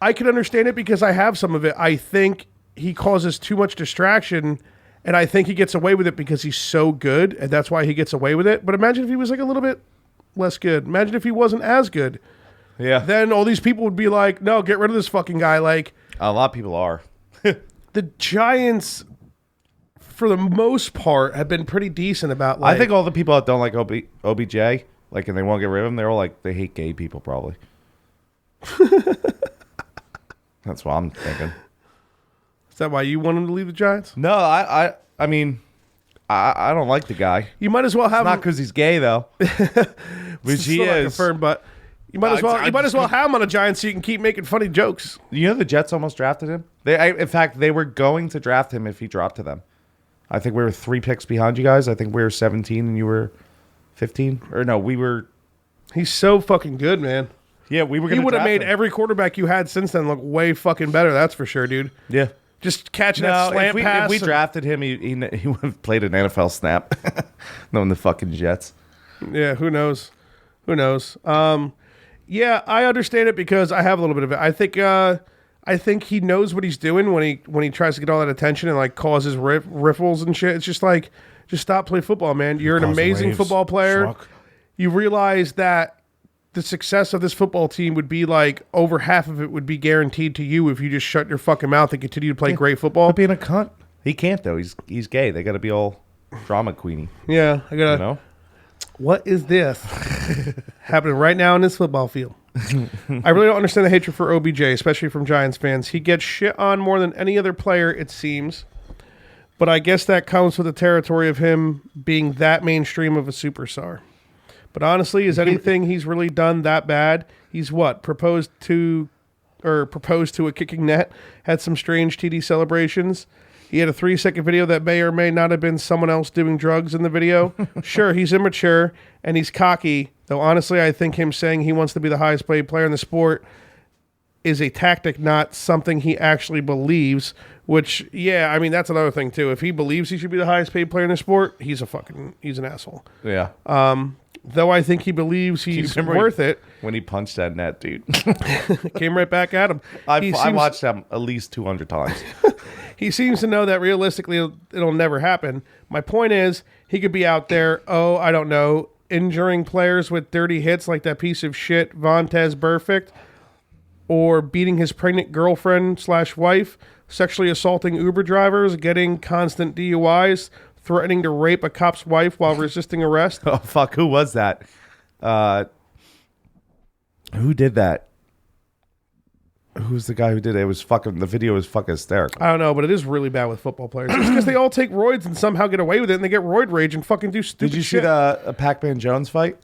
I can understand it because I have some of it. I think he causes too much distraction, and I think he gets away with it because he's so good, and that's why he gets away with it. But imagine if he was like a little bit less good. Imagine if he wasn't as good. Yeah. Then all these people would be like, no, get rid of this fucking guy. Like, a lot of people are. The Giants, for the most part, have been pretty decent about, like, I think all the people that don't like OBJ, like, and they won't get rid of him, they're all like, they hate gay people, probably. That's what I'm thinking. Is that why you want him to leave the Giants? No, I mean, I don't like the guy. You might as well have Not him. because he's gay, though. Which he is. Confirmed, but you might as well have him on a Giants so you can keep making funny jokes. You know the Jets almost drafted him? In fact, they were going to draft him if he dropped to them. I think we were 3 picks behind you guys. I think we were 17 and you were 15. Or no, we were... He's so fucking good, man. Yeah, we were going He to would have made him. every quarterback you had since then look way fucking better. That's for sure, dude. Yeah. Just catching that slant pass. If we drafted him, he would have played an NFL snap. Knowing the fucking Jets. Yeah, who knows? Who knows? Yeah, I understand it because I have a little bit of it. I think he knows what he's doing when he tries to get all that attention and like causes riffles and shit. It's just like, just stop playing football, man. You're an amazing football player. Truck. You realize that the success of this football team would be like over half of it would be guaranteed to you if you just shut your fucking mouth and continue to play great football. But being a cunt, he can't though. He's gay. They got to be all drama queenie. Yeah, I gotta. You know. What is this happening right now in this football field? I really don't understand the hatred for OBJ, especially from Giants fans. He gets shit on more than any other player, it seems. But I guess that comes with the territory of him being that mainstream of a superstar. But honestly, is anything he's really done that bad? He's what? Proposed to a kicking net, had some strange TD celebrations. He had a 3-second video that may or may not have been someone else doing drugs in the video. Sure, he's immature and he's cocky, though honestly, I think him saying he wants to be the highest paid player in the sport is a tactic, not something he actually believes, which, yeah, I mean, that's another thing, too. If he believes he should be the highest paid player in the sport, he's an asshole. Yeah. Though I think he believes he's worth it. When he punched that net, dude. Came right back at him. I watched him at least 200 times. He seems to know that realistically it'll never happen. My point is, he could be out there, I don't know, injuring players with dirty hits like that piece of shit Vontez Burfict, or beating his pregnant girlfriend/wife, sexually assaulting Uber drivers, getting constant DUIs, threatening to rape a cop's wife while resisting arrest. Oh, fuck. Who was that? Who did that? Who's the guy who did it? The video was fucking hysterical. I don't know, but it is really bad with football players. It's because they all take roids and somehow get away with it, and they get roid rage and fucking do stupid shit. Did you see the Pac-Man Jones fight?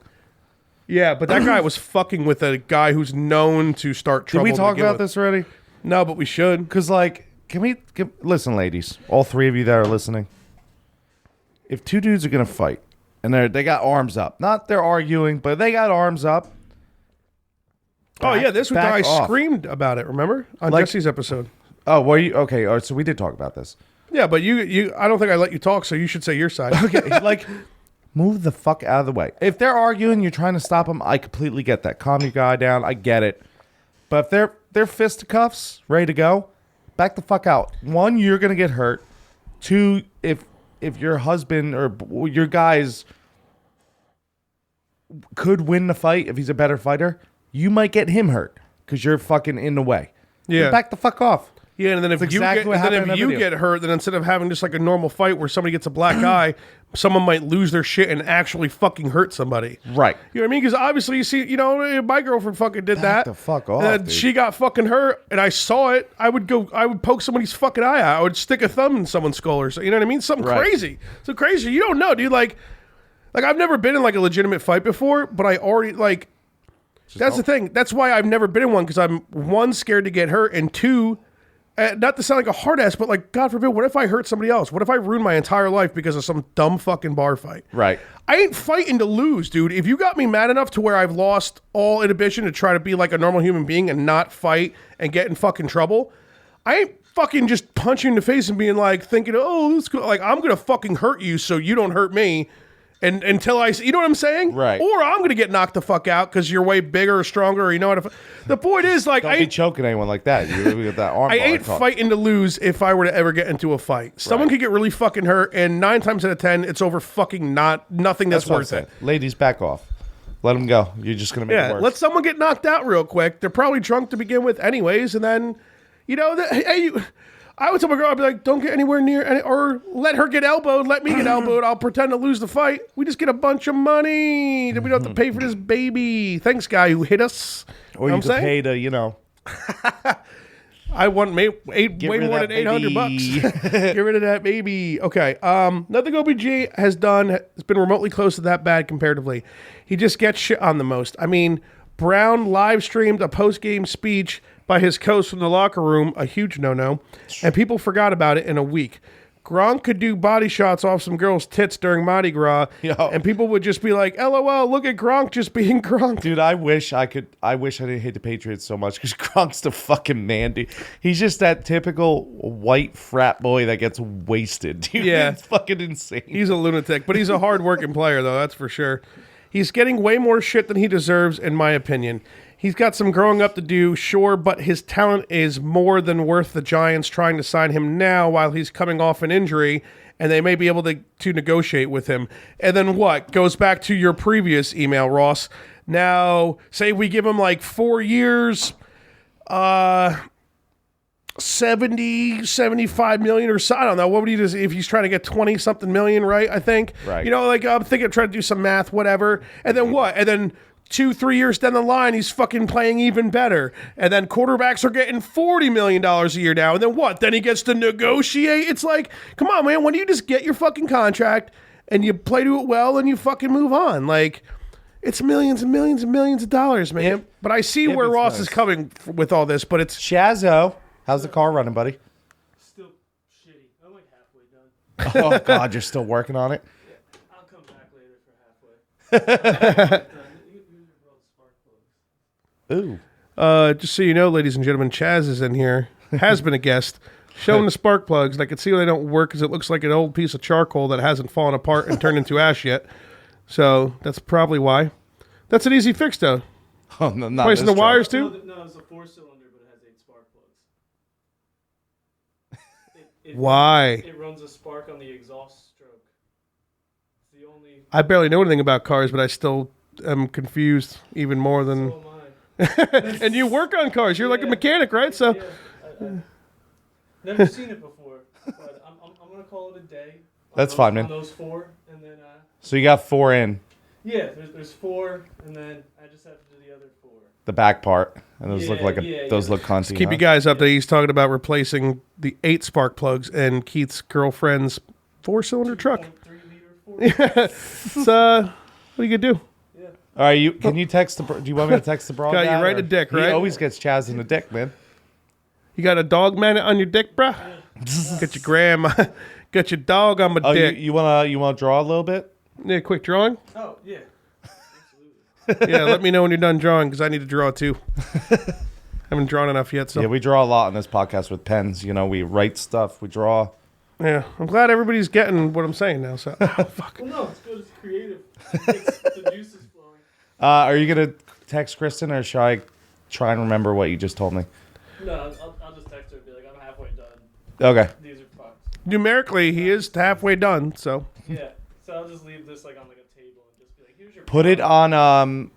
Yeah, but that guy was fucking with a guy who's known to start trouble. Did we talk about this already? No, but we should. Because, listen, ladies, all three of you that are listening. If two dudes are going to fight, and they got arms up, not they're arguing, but they got arms up. This week I off. Screamed about it, remember? On Jesse's episode. Oh, were you? Okay, all right, so we did talk about this. Yeah, but you I don't think I let you talk, so you should say your side. Okay, move the fuck out of the way. If they're arguing, you're trying to stop them, I completely get that. Calm your guy down, I get it. But if they're fisticuffs, ready to go, back the fuck out. One, you're going to get hurt. Two, if your husband or your guys could win the fight, if he's a better fighter, you might get him hurt because you're fucking in the way. Yeah. But back the fuck off. Yeah, and then if you get hurt, then instead of having just like a normal fight where somebody gets a black eye, someone might lose their shit and actually fucking hurt somebody. Right. You know what I mean? Because obviously, you see, my girlfriend fucking did Back that. the fuck off, and dude. she got fucking hurt, and I saw it. I would poke somebody's fucking eye out. I would stick a thumb in someone's skull or something. You know what I mean? Something crazy. So crazy. You don't know, dude. Like I've never been in like a legitimate fight before, but I already that's the thing. That's why I've never been in one, because I'm, one, scared to get hurt, and two, not to sound like a hard ass, but like, God forbid, what if I hurt somebody else? What if I ruin my entire life because of some dumb fucking bar fight? Right. I ain't fighting to lose, dude. If you got me mad enough to where I've lost all inhibition to try to be like a normal human being and not fight and get in fucking trouble, I ain't fucking just punching you in the face and being like, thinking, oh, this cool. Like, I'm gonna fucking hurt you so you don't hurt me. And until you know what I'm saying? Right. Or I'm going to get knocked the fuck out because you're way bigger or stronger, or you know what? The point is, like, Don't be choking anyone like that. You got that arm. I ain't fighting to lose if I were to ever get into a fight. Someone could get really fucking hurt, and 9 times out of 10, it's over fucking nothing that's worth it. Ladies, back off. Let them go. You're just going to make it worse. Let someone get knocked out real quick. They're probably drunk to begin with anyways, and then, I would tell my girl, I'd be like, don't get anywhere near, or let her get elbowed, let me get elbowed, I'll pretend to lose the fight. We just get a bunch of money. Then we don't have to pay for this baby. Thanks, guy who hit us. Or you could pay to, I want way more than $800. Get rid of that baby. Okay. Nothing OBJ has done has been remotely close to that bad comparatively. He just gets shit on the most. I mean, Brown live streamed a post-game speech by his coach from the locker room, a huge no-no, and people forgot about it in a week. Gronk could do body shots off some girl's tits during Mardi Gras, and people would just be like, LOL, look at Gronk just being Gronk. Dude, I wish I didn't hate the Patriots so much, because Gronk's the fucking man, dude. He's just that typical white frat boy that gets wasted, dude. Yeah. It's fucking insane. He's a lunatic, but he's a hard-working player, though, that's for sure. He's getting way more shit than he deserves, in my opinion. He's got some growing up to do, sure, but his talent is more than worth the Giants trying to sign him now while he's coming off an injury, and they may be able to negotiate with him. And then what? Goes back to your previous email, Ross. Now, say we give him like 4 years, 70, 75 million or so. I don't know. What would he do if he's trying to get 20 something million, right? I think. Right. You know, like I'm thinking, trying to do some math, whatever. And then what? And then 2-3 years down the line, he's fucking playing even better. And then quarterbacks are getting $40 million a year now. And then what? Then he gets to negotiate. It's like, come on, man. When do you just get your fucking contract and you play to it well and you fucking move on? Like, it's millions and millions and millions of dollars, man. But I see where Ross is coming with all this, but it's... Shazzo, how's the car running, buddy? Still shitty. I'm like halfway done. Oh, God, you're still working on it? Yeah, I'll come back later for halfway. Ooh. Just so you know, ladies and gentlemen, Chaz is in here, has been a guest. Show him the spark plugs, and I can see why they don't work because it looks like an old piece of charcoal that hasn't fallen apart and turned into ash yet. So that's probably why. That's an easy fix, though. Oh, no, not Placing the this wires, No, too? no, it's a 4-cylinder, but it has 8 spark plugs. Why? It runs a spark on the exhaust stroke. It's the only... I barely know anything about cars, but I still am confused even more than... So am I. And you work on cars. You're like a mechanic, right? So Yeah, I've never seen it before, but I'm going to call it a day. That's fine, man. On those 4, and then... So you got 4 in Yeah, there's 4, and then I just have to do the other 4. the back part, and those look like those look cunty. keep you guys updated. He's talking about replacing the 8 spark plugs in Keith's girlfriend's 4-cylinder truck. 3 liter 4. So, what are you going to do? All right, can you text the? Do you want me to text the broad? Got you guy, right or- in the dick, He right? always gets Chaz in the dick, man. You got a dog magnet on your dick, bruh? Got your grandma. Got your dog on my Oh, dick. you wanna draw a little bit? Yeah, quick drawing? Oh, yeah. Absolutely. Yeah, let me know when you're done drawing because I need to draw too. Haven't drawn enough yet, so Yeah, we draw a lot on this podcast with pens. You know, we write stuff, we draw. yeah. I'm glad everybody's getting what I'm saying now. So, oh, fuck. Well, no, it's good. It's creative. The juice is flowing. Are you gonna text Kristen, or should I try and remember what you just told me? No, I'll just text her and be like, I'm halfway done. Okay. These are fucked. Numerically, he is halfway done. So, Yeah. So I'll just leave this like on like a table and just be like, here's your... Put it on.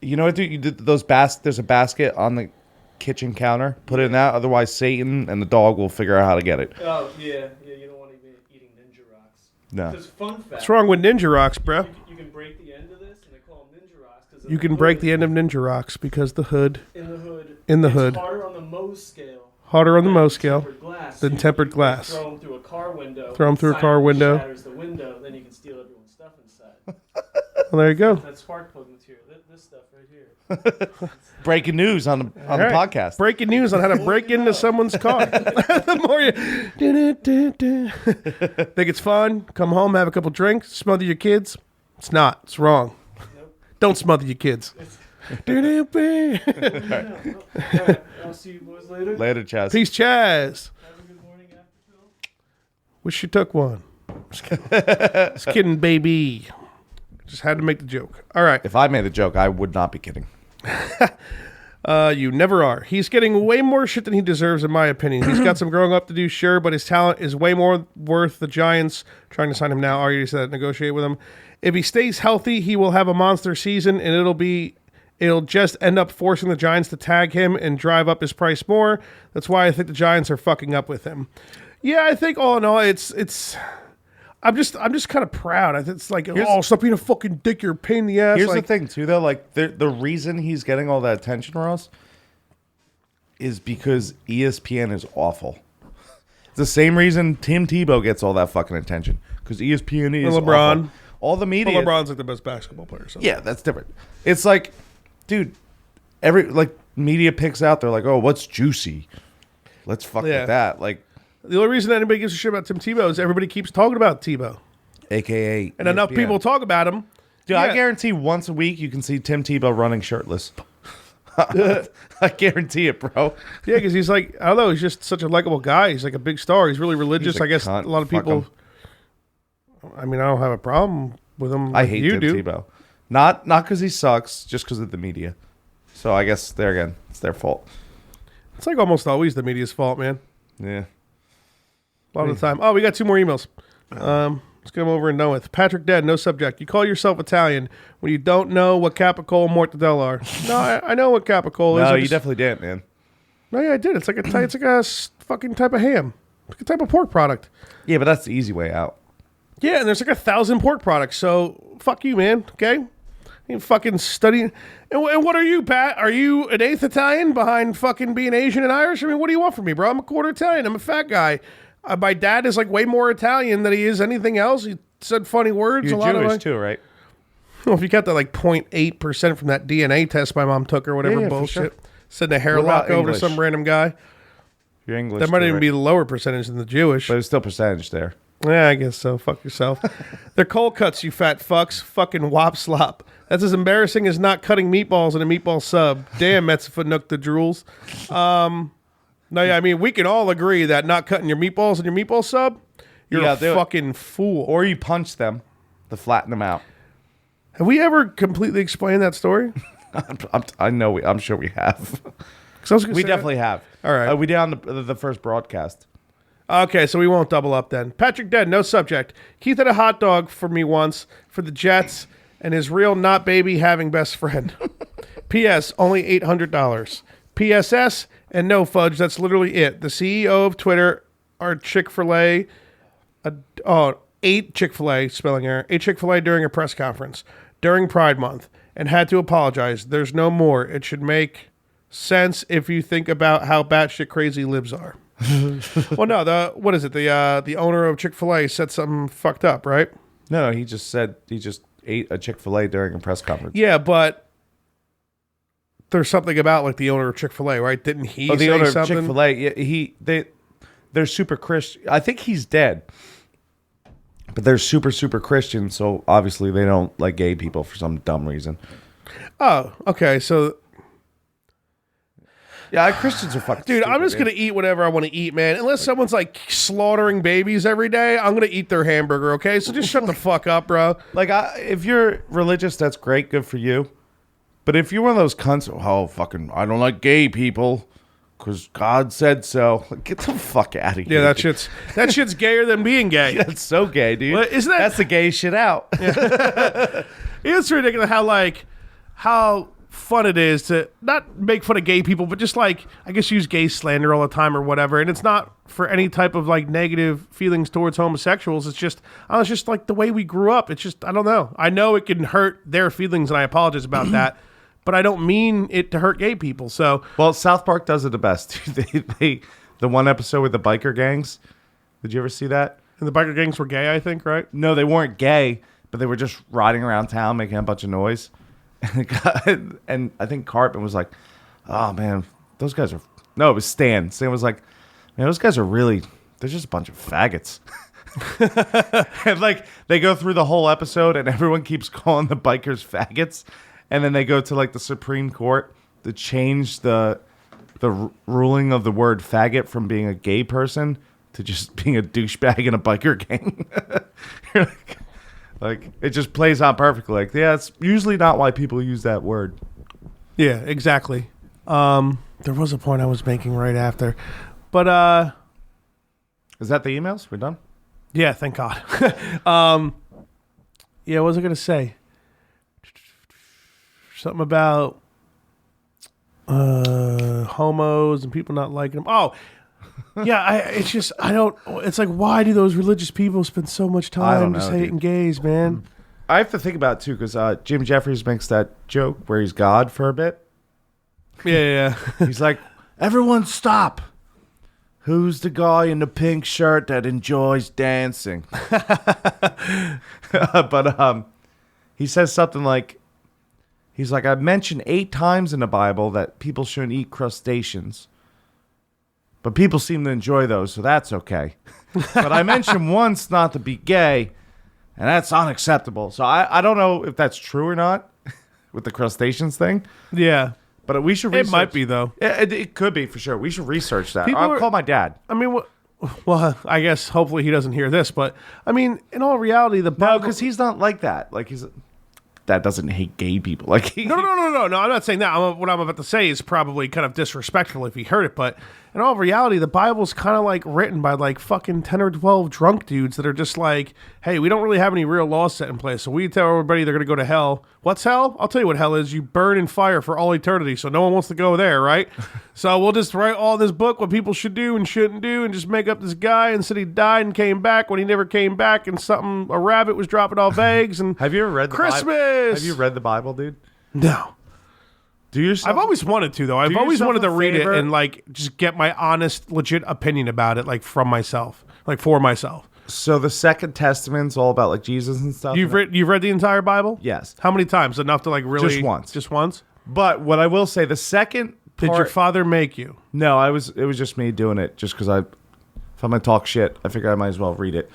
You know what, dude? You did those There's a basket on the kitchen counter. Put it in that. Otherwise, Satan and the dog will figure out how to get it. Oh, yeah. Yeah, you don't want to be eating ninja rocks. No. Because fun fact... what's wrong with Ninja Rocks, bro? You can break the end of this and they call them ninja rocks. You can break the end of Ninja Rocks because the hood In the hood. In the it's hood. harder on the Mohs scale. harder on the than Mohs scale tempered glass. than So you tempered can glass. Throw them through a car window. Throw 'em through a car silently window. Shatters the window. Then you can steal everyone's stuff inside. Well, there you go. That's spark plug material. This stuff right here. Breaking news on the All right. podcast. Breaking news on how to break into someone's car. The more you think it's fun, come home, have a couple drinks, smother your kids. It's not. It's wrong. Nope. Don't smother your kids. All right. I'll see you boys later. Later, Chaz. Peace, Chaz. Have a good morning after film. Wish you took one. Just kidding, baby. Just had to make the joke. All right. If I made a joke, I would not be kidding. You never are. He's getting way more shit than he deserves, in my opinion. He's got some growing up to do, sure, but his talent is way more worth the Giants trying to sign him now. Already said negotiate with him. If he stays healthy, he will have a monster season, and it'll just end up forcing the Giants to tag him and drive up his price more. That's why I think the Giants are fucking up with him. Yeah, I think all in all, it's. I'm just kind of proud. It's like, stop being a fucking dick. You're a pain in the ass. Here's like, the thing, too, though. Like, the reason he's getting all that attention, Ross, is because ESPN is awful. It's the same reason Tim Tebow gets all that fucking attention. Because ESPN is LeBron. awful. All the media. Well, LeBron's like the best basketball player. So. Yeah, that's different. It's like, dude, media picks out, they're like, oh, what's juicy? Let's fuck Yeah. with that. Like, The only reason anybody gives a shit about Tim Tebow is everybody keeps talking about Tebow. AKA. And enough ESPN. people talk about him. Dude, Yeah. I guarantee once a week you can see Tim Tebow running shirtless. I guarantee it, bro. Yeah, because he's like, I don't know, he's just such a likable guy. He's like a big star. He's really religious. He's a I guess cunt. a lot of Fuck people. him. I mean, I don't have a problem with him. I like hate you Tim do. Tebow. Not because he sucks, just because of the media. So I guess there again, it's their fault. It's like almost always the media's fault, man. Yeah. A lot of the time. Oh, we got 2 more emails. Let's get them over and done with. Patrick Dead, no subject. You call yourself Italian when you don't know what Capicola and Mortadella are. No, I know what Capicola is. No, you definitely didn't, man. No, yeah, I did. It's like a fucking type of ham. It's like a type of pork product. Yeah, but that's the easy way out. Yeah, and there's like 1,000 pork products. So fuck you, man. Okay, you fucking studying. And what are you, Pat? Are you an eighth Italian behind fucking being Asian and Irish? I mean, what do you want from me, bro? I'm a quarter Italian. I'm a fat guy. My dad is like way more Italian than he is anything else. He said funny words. You're a lot Jewish of too, right? Well, if you got that like 0.8% from that DNA test my mom took or whatever Yeah, bullshit, for sure. send a hair What lock about over to English? some random guy. You're English. That might too, even right? be the lower percentage than the Jewish. But it's still percentage there. Yeah, I guess so. Fuck yourself. They're cold cuts, you fat fucks. Fucking wop slop. That's as embarrassing as not cutting meatballs in a meatball sub. Damn, Metzifanook the drools. No, yeah, I mean, we can all agree that not cutting your meatballs in your meatball sub, you're Yeah, a do it. fucking fool. Or you punch them to flatten them out. Have we ever completely explained that story? I'm sure we have. 'Cause I was gonna We say- definitely have. All right. We did on the first broadcast. Okay, so we won't double up then. Patrick Dead, no subject. Keith had a hot dog for me once for the Jets and his real not baby having best friend. P.S. Only $800. P.S.S. and no fudge. That's literally it. The CEO of Twitter, our Chick-fil-A, ate Chick-fil-A, spelling error, ate Chick-fil-A during a press conference during Pride Month and had to apologize. There's no more. It should make sense if you think about how batshit crazy libs are. Well, no, the owner of Chick-fil-A said something fucked up, right? No, he just said he just ate a Chick-fil-A during a press conference. Yeah, but there's something about like the owner of Chick-fil-A, right? Didn't he Oh, the say owner something? of Chick-fil-A, yeah, they're super Christian. I think he's dead. But they're super, super Christian, so obviously they don't like gay people for some dumb reason. Oh, okay. So, Yeah, Christians are fucking dude, stupid, I'm just man. going to eat whatever I want to eat, man. Unless someone's like slaughtering babies every day, I'm going to eat their hamburger, okay? So just shut the fuck up, bro. Like, if you're religious, that's great, good for you. But if you're one of those cunts, I don't like gay people because God said so. Like, get the fuck out of here. Yeah, that shit's gayer than being gay. That's so gay, dude. Well, isn't that- That's the gay shit out. It's ridiculous how fun it is to not make fun of gay people, but just like, I guess, use gay slander all the time or whatever. And it's not for any type of like negative feelings towards homosexuals. It's just like the way we grew up. It's just, I don't know. I know it can hurt their feelings and I apologize about that, but I don't mean it to hurt gay people. So, Well, South Park does it the best. The one episode with the biker gangs. Did you ever see that? and the biker gangs were gay, I think, right? No, they weren't gay, but they were just riding around town making a bunch of noise. And I think Cartman was like, "Oh man, those guys are." No, it was Stan. Stan was like, "Man, those guys are really. They're just a bunch of faggots." And like they go through the whole episode, and everyone keeps calling the bikers faggots, and then they go to like the Supreme Court to change the ruling of the word faggot from being a gay person to just being a douchebag in a biker gang. You're like it just plays out perfectly. Like, yeah, it's usually not why people use that word. Yeah, exactly. There was a point I was making right after, but Is that the emails? We're done? yeah, thank God. Yeah, what was I gonna say? Something about homos and people not liking them. Oh, yeah. It's like, why do those religious people spend so much time know, just dude. hating gays, man? I have to think about it too, because Jim Jeffries makes that joke where he's God for a bit. Yeah. He's like, "Everyone stop. Who's the guy in the pink shirt that enjoys dancing?" But he says something like, he's like, "I've mentioned 8 times in the Bible that people shouldn't eat crustaceans. But people seem to enjoy those, so that's okay. But I mentioned once not to be gay, and that's unacceptable." So I don't know if that's true or not with the crustaceans thing. Yeah. But we should research. It might be, though. It could be, for sure. We should research that. People I'll are- call my dad. I mean, well, I guess hopefully he doesn't hear this, but I mean, in all reality, the No, Bible. because he's not like that. Like, that doesn't hate gay people. Like, No. I'm not saying that. What I'm about to say is probably kind of disrespectful if he heard it, but in all reality, the Bible's kind of like written by like fucking 10 or 12 drunk dudes that are just like, hey, we don't really have any real laws set in place. So we tell everybody they're going to go to hell. What's hell? I'll tell you what hell is. You burn in fire for all eternity. So no one wants to go there, right? So we'll just write all this book, what people should do and shouldn't do, and just make up this guy and said he died and came back when he never came back, and a rabbit was dropping off eggs. And Have you ever read the Christmas? Bible? Have you read the Bible, dude? No. Do yourself? I've always wanted to, though. I've always yourself wanted to a read it favor. and like just get my honest, legit opinion about it, like from myself, like for myself. So the Second Testament's all about like Jesus and stuff. You've read the entire Bible? Yes. How many times? Enough to like really Just once. Just once? But what I will say, the second Did part, your father make you? No, it was just me doing it just because if I'm gonna talk shit, I figure I might as well read it.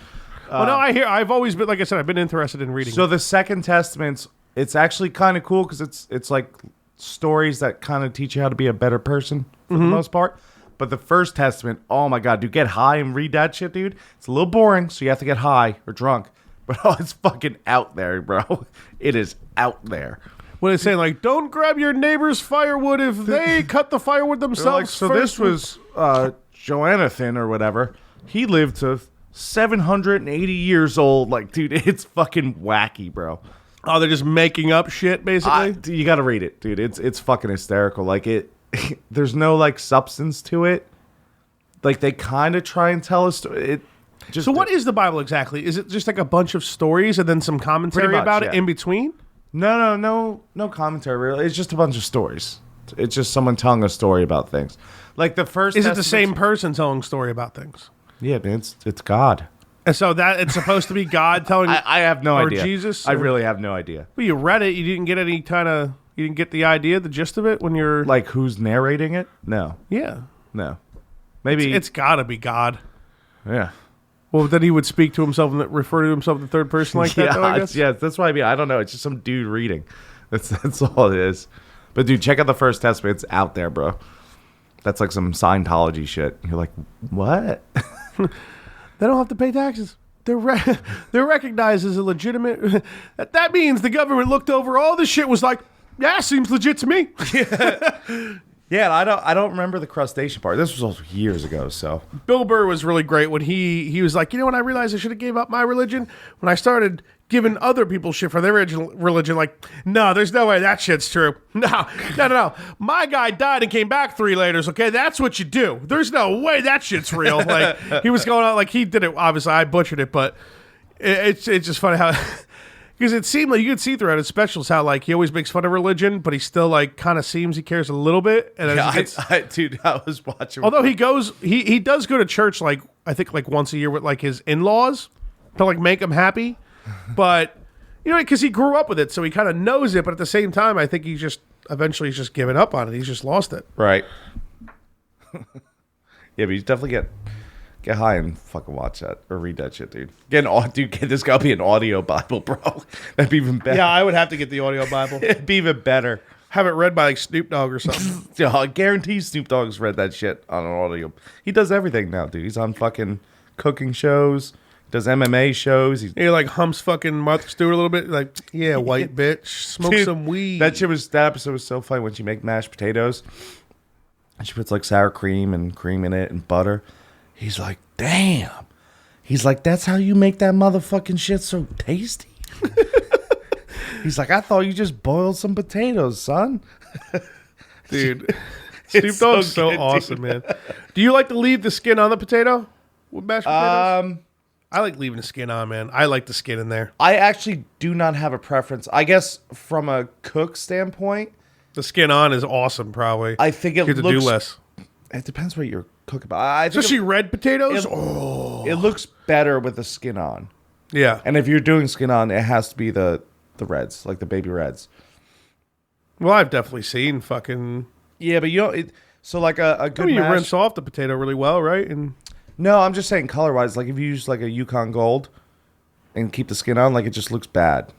Well, no, I've always been, like I said, I've been interested in reading. So the Second Testament's it's actually kind of cool because it's like stories that kind of teach you how to be a better person for the most part. But the First Testament, oh my god, dude, get high and read that shit, dude. It's a little boring, so you have to get high or drunk. But it's fucking out there, bro. It is out there. What are they saying? Like, don't grab your neighbor's firewood if they cut the firewood themselves. Like, so first. this was Jonathan or whatever. He lived to 780 years old. Like, dude, it's fucking wacky, bro. Oh, they're just making up shit, basically? You got to read it, dude. It's fucking hysterical. Like there's no like substance to it. Like they kind of try and tell a story. So what is the Bible exactly? Is it just like a bunch of stories and then some commentary Pretty much, about it yeah. in between? No commentary really. It's just a bunch of stories. It's just someone telling a story about things. Like the first. Is it the same person telling a story about things? Yeah, man. It's God. And so that it's supposed to be God telling. I have no or idea. Jesus. I really have no idea. Well, you read it. You didn't get any kind of. You didn't get the idea, the gist of it when you're. Like who's narrating it? No. Yeah. No. Maybe It's got to be God. yeah. Well, then he would speak to himself and refer to himself in the third person like that. Though, I guess. Yeah, that's what I mean. I don't know. It's just some dude reading. That's all it is. But dude, check out the First Testament. It's out there, bro. That's like some Scientology shit. You're like, what? They don't have to pay taxes. They're recognized as a legitimate. That means the government looked over all this shit. Was like, yeah, seems legit to me. Yeah, I don't remember the crustacean part. This was also years ago, so. Bill Burr was really great when he was like, you know, when I realized I should have gave up my religion, when I started giving other people shit for their original religion, like, no, there's no way that shit's true. No. My guy died and came back 3 layers, okay? That's what you do. There's no way that shit's real. Like, he was going on, like, he did it, obviously, I butchered it, but it's just funny how... Because it seemed like you could see throughout his specials how like he always makes fun of religion, but he still like kind of seems he cares a little bit. And Dude, I was watching. although he does go to church like I think like once a year with like his in-laws to like make him happy, but you know because he grew up with it, so he kind of knows it. But at the same time, I think he's just given up on it. He's just lost it. Right. Yeah, but you definitely get high and fucking watch that or read that shit, dude. This gotta be an audio Bible, bro. That'd be even better. Yeah, I would have to get the audio Bible. It'd be even better. Have it read by like Snoop Dogg or something. Yeah, I guarantee Snoop Dogg's read that shit on an audio. He does everything now, dude. He's on fucking cooking shows, does MMA shows. He like humps fucking Martha Stewart a little bit, like, yeah, white bitch, smoke Dude, some weed. That episode was so funny when she make mashed potatoes and she puts like sour cream in it and butter. He's like, damn. He's like, that's how you make that motherfucking shit so tasty? He's like, I thought you just boiled some potatoes, son. Dude, Snoop Dogg's so good, awesome, dude. man. Do you like to leave the skin on the potato with mashed potatoes? Um, I like leaving the skin on, man. I like the skin in there. I actually do not have a preference. I guess from a cook standpoint, The skin on is awesome, probably. I think you it have to do looks... less. It depends what you're cooking about. I think Especially red potatoes. it looks better with the skin on. Yeah. And if you're doing skin on, it has to be the reds, like the baby reds. Well, I've definitely seen fucking... Yeah, but you know, so like a good you mash... rinse off the potato really well, right? And No, I'm just saying color-wise, like if you use like a Yukon Gold and keep the skin on, like it just looks bad.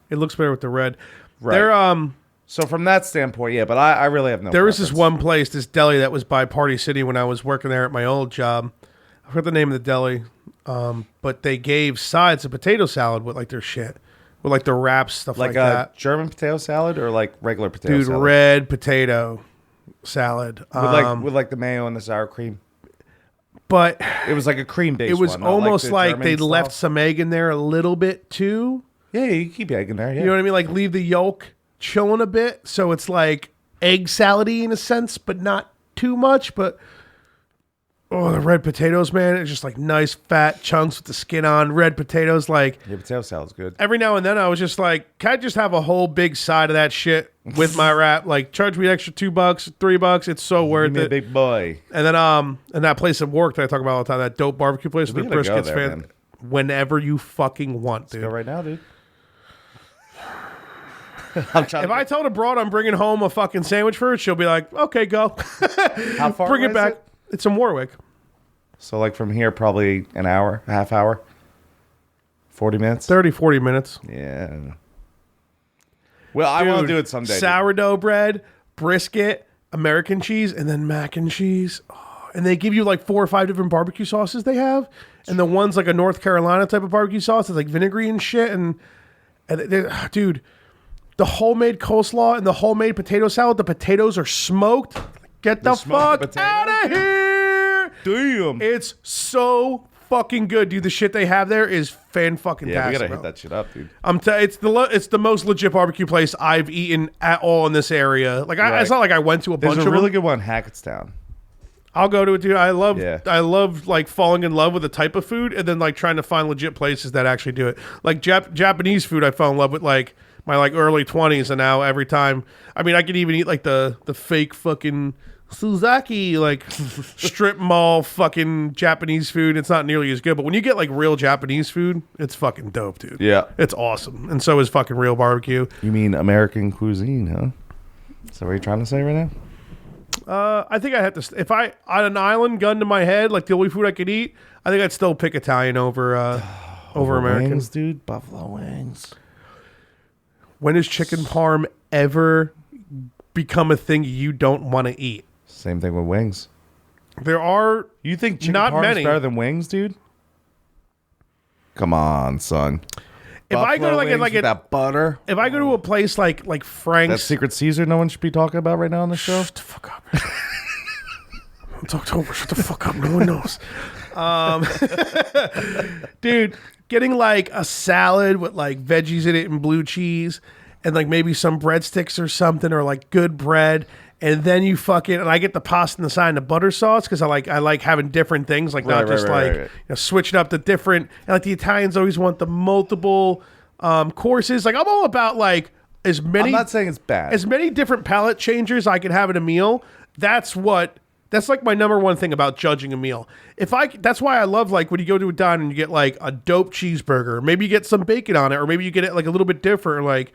it looks better with the red. Right. There, So from that standpoint, yeah, but I really have no there was this preference. one place, this deli that was by Party City when I was working there at my old job. I forgot the name of the deli, but they gave sides of potato salad with like their shit, with like the wraps, stuff like like a that. German potato salad or like regular potato Dude, salad? red potato, salad. With like the mayo and the sour cream. But It was like a cream based. it was one, not almost the like German they style. left some egg in there a little bit too. Yeah, you keep egg in there. Yeah. You know what I mean? Like leave the yolk chilling a bit, so it's like egg salady in a sense, but not too much. But the red potatoes, man, it's just like nice fat chunks with the skin on. Red potatoes, like Yeah, potato salad's good. every now and then I was just like, can I just have a whole big side of that shit with my wrap? Like charge me an extra $2, $3. It's so Give worth me a it. big boy. And then and that place at work that I talk about all the time, that dope barbecue place We with the gotta go briskets, there, fan. man. Whenever you fucking want, dude. Go right now, dude. I'm trying. If I told a broad I'm bringing home a fucking sandwich for her, she'll be like, okay, go. How far Bring away it is back. It's in Warwick. So like from here, probably an hour, a half hour, 40 minutes. 30, 40 minutes. Yeah. Well, I want to Dude, do it someday. dude. Sourdough bread, brisket, American cheese, and then mac and cheese. Oh, and they give you like 4 or 5 different barbecue sauces they have. And the one's like a North Carolina type of barbecue sauce. It's like vinegary and shit. And dude, the homemade coleslaw and the homemade potato salad, the potatoes are smoked. Get the smoked fuck potatoes? out of here. Damn. It's so fucking good, dude. The shit they have there is fan-fucking-tastic. Yeah, we gotta bro. hit that shit up, dude. It's the most legit barbecue place I've eaten at all in this area. Like Right. it's not like I went to a There's bunch a of really them. good one, Hackettstown. I'll go to it, dude. I Yeah. love like falling in love with the type of food and then like trying to find legit places that actually do it. Like Japanese food, I fell in love with like my like early 20s, and now every time, I mean, I could even eat like the fake fucking Suzaki like strip mall fucking Japanese food. It's not nearly as good, but when you get like real Japanese food, it's fucking dope, dude. Yeah. It's awesome, and so is fucking real barbecue. You mean American cuisine, huh? Is that what you're trying to say right now? I think I have to. If I on an island, gun to my head, like the only food I could eat, I think I'd still pick Italian over American. Wings, dude. Buffalo wings. When has chicken parm ever become a thing you don't want to eat? Same thing with wings. There are You think chicken Not parm many. is better than wings, dude? Come on, son. If I go to Buffalo wings like with that butter. if I go to a place like That Frank's, Secret Caesar no one should be talking about right now on the show. shut the fuck up. It's October. Shut the fuck up. No one knows. Dude, getting like a salad with like veggies in it and blue cheese and like maybe some breadsticks or something, or like good bread. And then you fucking, and I get the pasta on the side and the butter sauce because I like having different things, like not Right, just right, like right. You know, switching up the different. And like the Italians always want the multiple courses. Like I'm all about like as many. I'm not saying it's bad. As many different palate changers I can have in a meal. That's like my number one thing about judging a meal. That's why I love like when you go to a diner and you get like a dope cheeseburger. Maybe you get some bacon on it, or maybe you get it like a little bit different, or like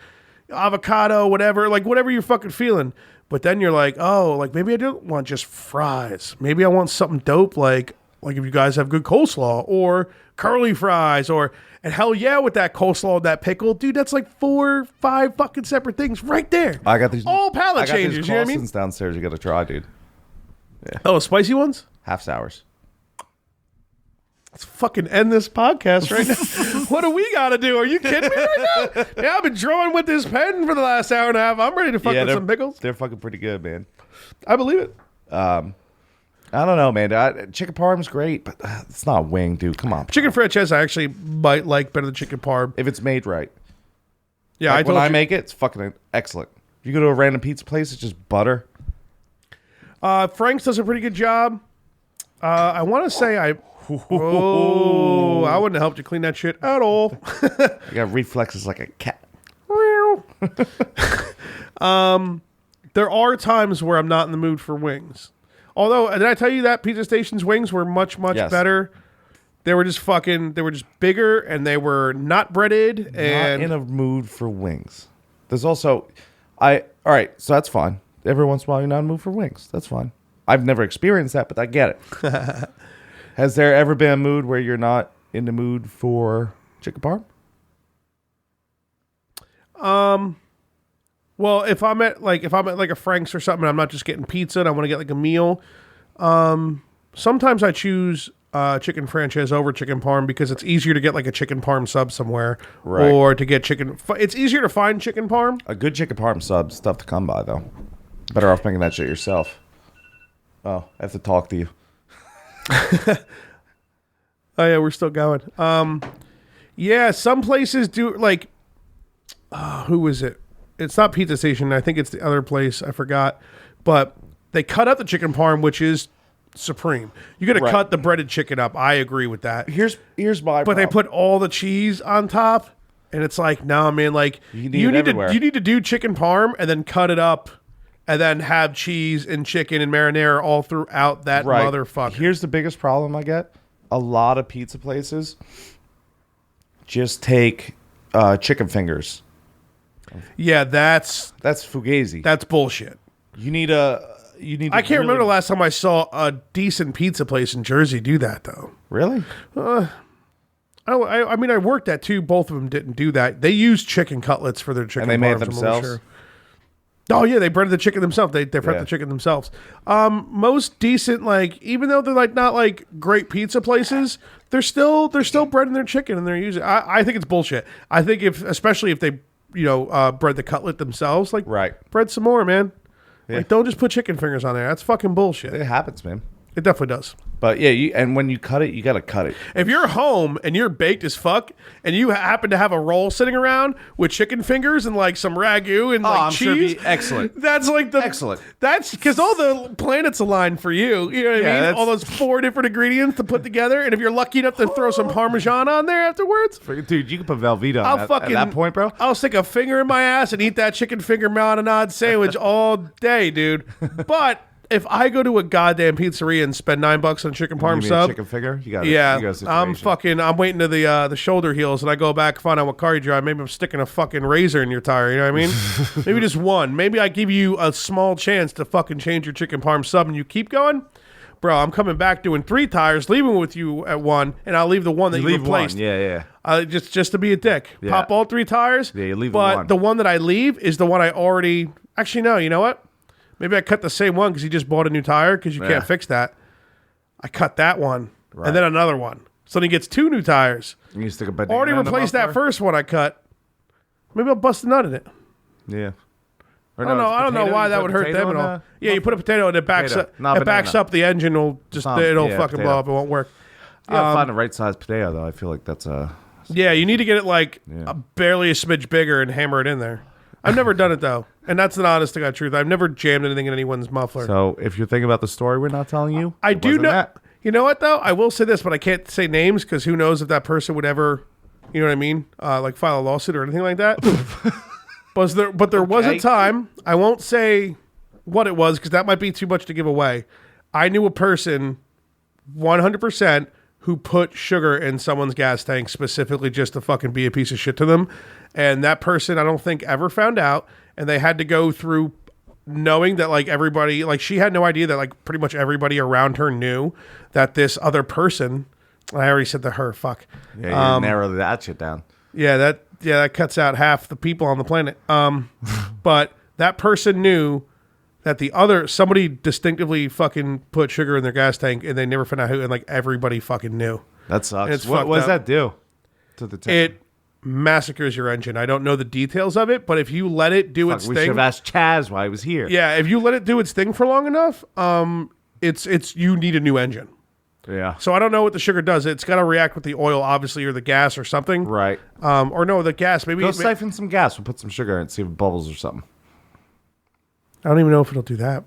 avocado, whatever you're fucking feeling. But then you're like, oh, like maybe I don't want just fries. Maybe I want something dope, like if you guys have good coleslaw or curly fries, and hell yeah, with that coleslaw and that pickle, dude, that's like 4, 5 fucking separate things right there. I got these all palate I got changers. these You know what I mean? croissants downstairs. You got to try, dude. Oh, spicy ones. Half sours. Let's fucking end this podcast right now. What do we got to do? Are you kidding me right now? Yeah, I've been drawing with this pen for the last hour and a half. I'm ready to fuck with some pickles. They're fucking pretty good, man. I believe it. I don't know, man. Chicken parm's great, but it's not wing, dude. Come on. Chicken franchise I actually might like better than chicken parm. If it's made right. Yeah, Like I told when I you. make it, it's fucking excellent. If you go to a random pizza place, it's just butter. Frank's does a pretty good job. I want to say I wouldn't have helped you clean that shit at all. You got reflexes like a cat. There are times where I'm not in the mood for wings. Although, did I tell you that Pizza Station's wings were much, much Yes. better? They were just bigger, and they were not breaded. And Not in a mood for wings. There's also, all right, so that's fine. Every once in a while, you're not in a mood for wings. That's fine. I've never experienced that, but I get it. Has there ever been a mood where you're not in the mood for chicken parm? well, if I'm at like a Frank's or something, and I'm not just getting pizza and I want to get like a meal. Sometimes I choose chicken franchise over chicken parm because it's easier to get like a chicken parm sub somewhere, Right. or to get chicken. It's easier to find chicken parm. A good chicken parm sub's tough to come by, though. Better off making that shit yourself. Oh, I have to talk to you. Oh yeah, we're still going. Yeah, some places do like. Who is it? It's not Pizza Station. I think it's the other place. I forgot. But they cut up the chicken parm, which is supreme. You got to cut the breaded chicken up. I agree with that. Here's my. But they put all the cheese on top, and it's like, no, man. Like you need to do chicken parm and then cut it up, and then have cheese and chicken and marinara all throughout that motherfucker. Here's the biggest problem I get. A lot of pizza places just take chicken fingers. Yeah, that's fugazi. That's bullshit. You need I can't remember the last time I saw a decent pizza place in Jersey do that though. Really? I mean, I worked at two. Both of them didn't do that. They used chicken cutlets for their chicken. And they made it parms, themselves. Sure. Oh yeah, they breaded the chicken themselves. They fret the chicken themselves. Most decent, like even though they're like not like great pizza places, they're still breading their chicken and they're using. I think it's bullshit. I think especially if they bread the cutlet themselves, like bread some more, man. Yeah. Like don't just put chicken fingers on there. That's fucking bullshit. It happens, man. It definitely does. But yeah, and when you cut it, you got to cut it. If you're home and you're baked as fuck and you happen to have a roll sitting around with chicken fingers and like some ragu and like cheese, sure it'd be excellent. That's like excellent. That's because all the planets align for you. You know what I mean? All those 4 different ingredients to put together. And if you're lucky enough to throw some Parmesan on there afterwards, dude, you can put Velveeta on at that point, bro. I'll stick a finger in my ass and eat that chicken finger marinade sandwich all day, dude. But if I go to a goddamn pizzeria and spend $9 on a chicken parm sub, chicken finger, you got it. Yeah, I'm waiting to the shoulder heels, and I go back, find out what car you drive. Maybe I'm sticking a fucking razor in your tire. You know what I mean? Maybe just one. Maybe I give you a small chance to fucking change your chicken parm sub, and you keep going. Bro, I'm coming back doing 3 tires, leaving with you at 1, and I'll leave the one that you replaced. One. Yeah. Just to be a dick. Yeah. Pop all 3 tires. Yeah, you leave but the one that I leave is the one I already. Actually, no. You know what? Maybe I cut the same one because he just bought a new tire because you can't fix that. I cut that one and then another one. So then he gets 2 new tires. And you stick a banana already replaced that first one I cut. Maybe I'll bust a nut in it. Yeah. I don't know why that would hurt them at all. Yeah, you put a potato and it backs up. It backs up the engine. It'll fucking blow up. It won't work. You gotta find the right size potato though. I feel like that's a. Yeah, you need to get it like barely a smidge bigger and hammer it in there. I've never done it though, and that's an honest to God truth. I've never jammed anything in anyone's muffler. So if you're thinking about the story we're not telling you, I do know. That. You know what though? I will say this, but I can't say names because who knows if that person would ever, you know what I mean, like file a lawsuit or anything like that. But there was a time. I won't say what it was because that might be too much to give away. I knew a person, 100%, who put sugar in someone's gas tank specifically just to fucking be a piece of shit to them. And that person, I don't think, ever found out. And they had to go through knowing that, like, everybody, like, she had no idea that, like, pretty much everybody around her knew that this other person, I already said to her, fuck. Yeah, you narrow that shit down. Yeah, that cuts out half the people on the planet. But that person knew that somebody distinctively fucking put sugar in their gas tank and they never found out who, and like everybody fucking knew. That sucks. What does that do to the tank? It massacres your engine. I don't know the details of it, but if you let it do its thing. We should have asked Chaz why he was here. Yeah, if you let it do its thing for long enough, it's you need a new engine. Yeah. So I don't know what the sugar does. It's got to react with the oil, obviously, or the gas or something. Right. Or no, the gas. Maybe go siphon some gas. We'll put some sugar in and see if it bubbles or something. I don't even know if it'll do that.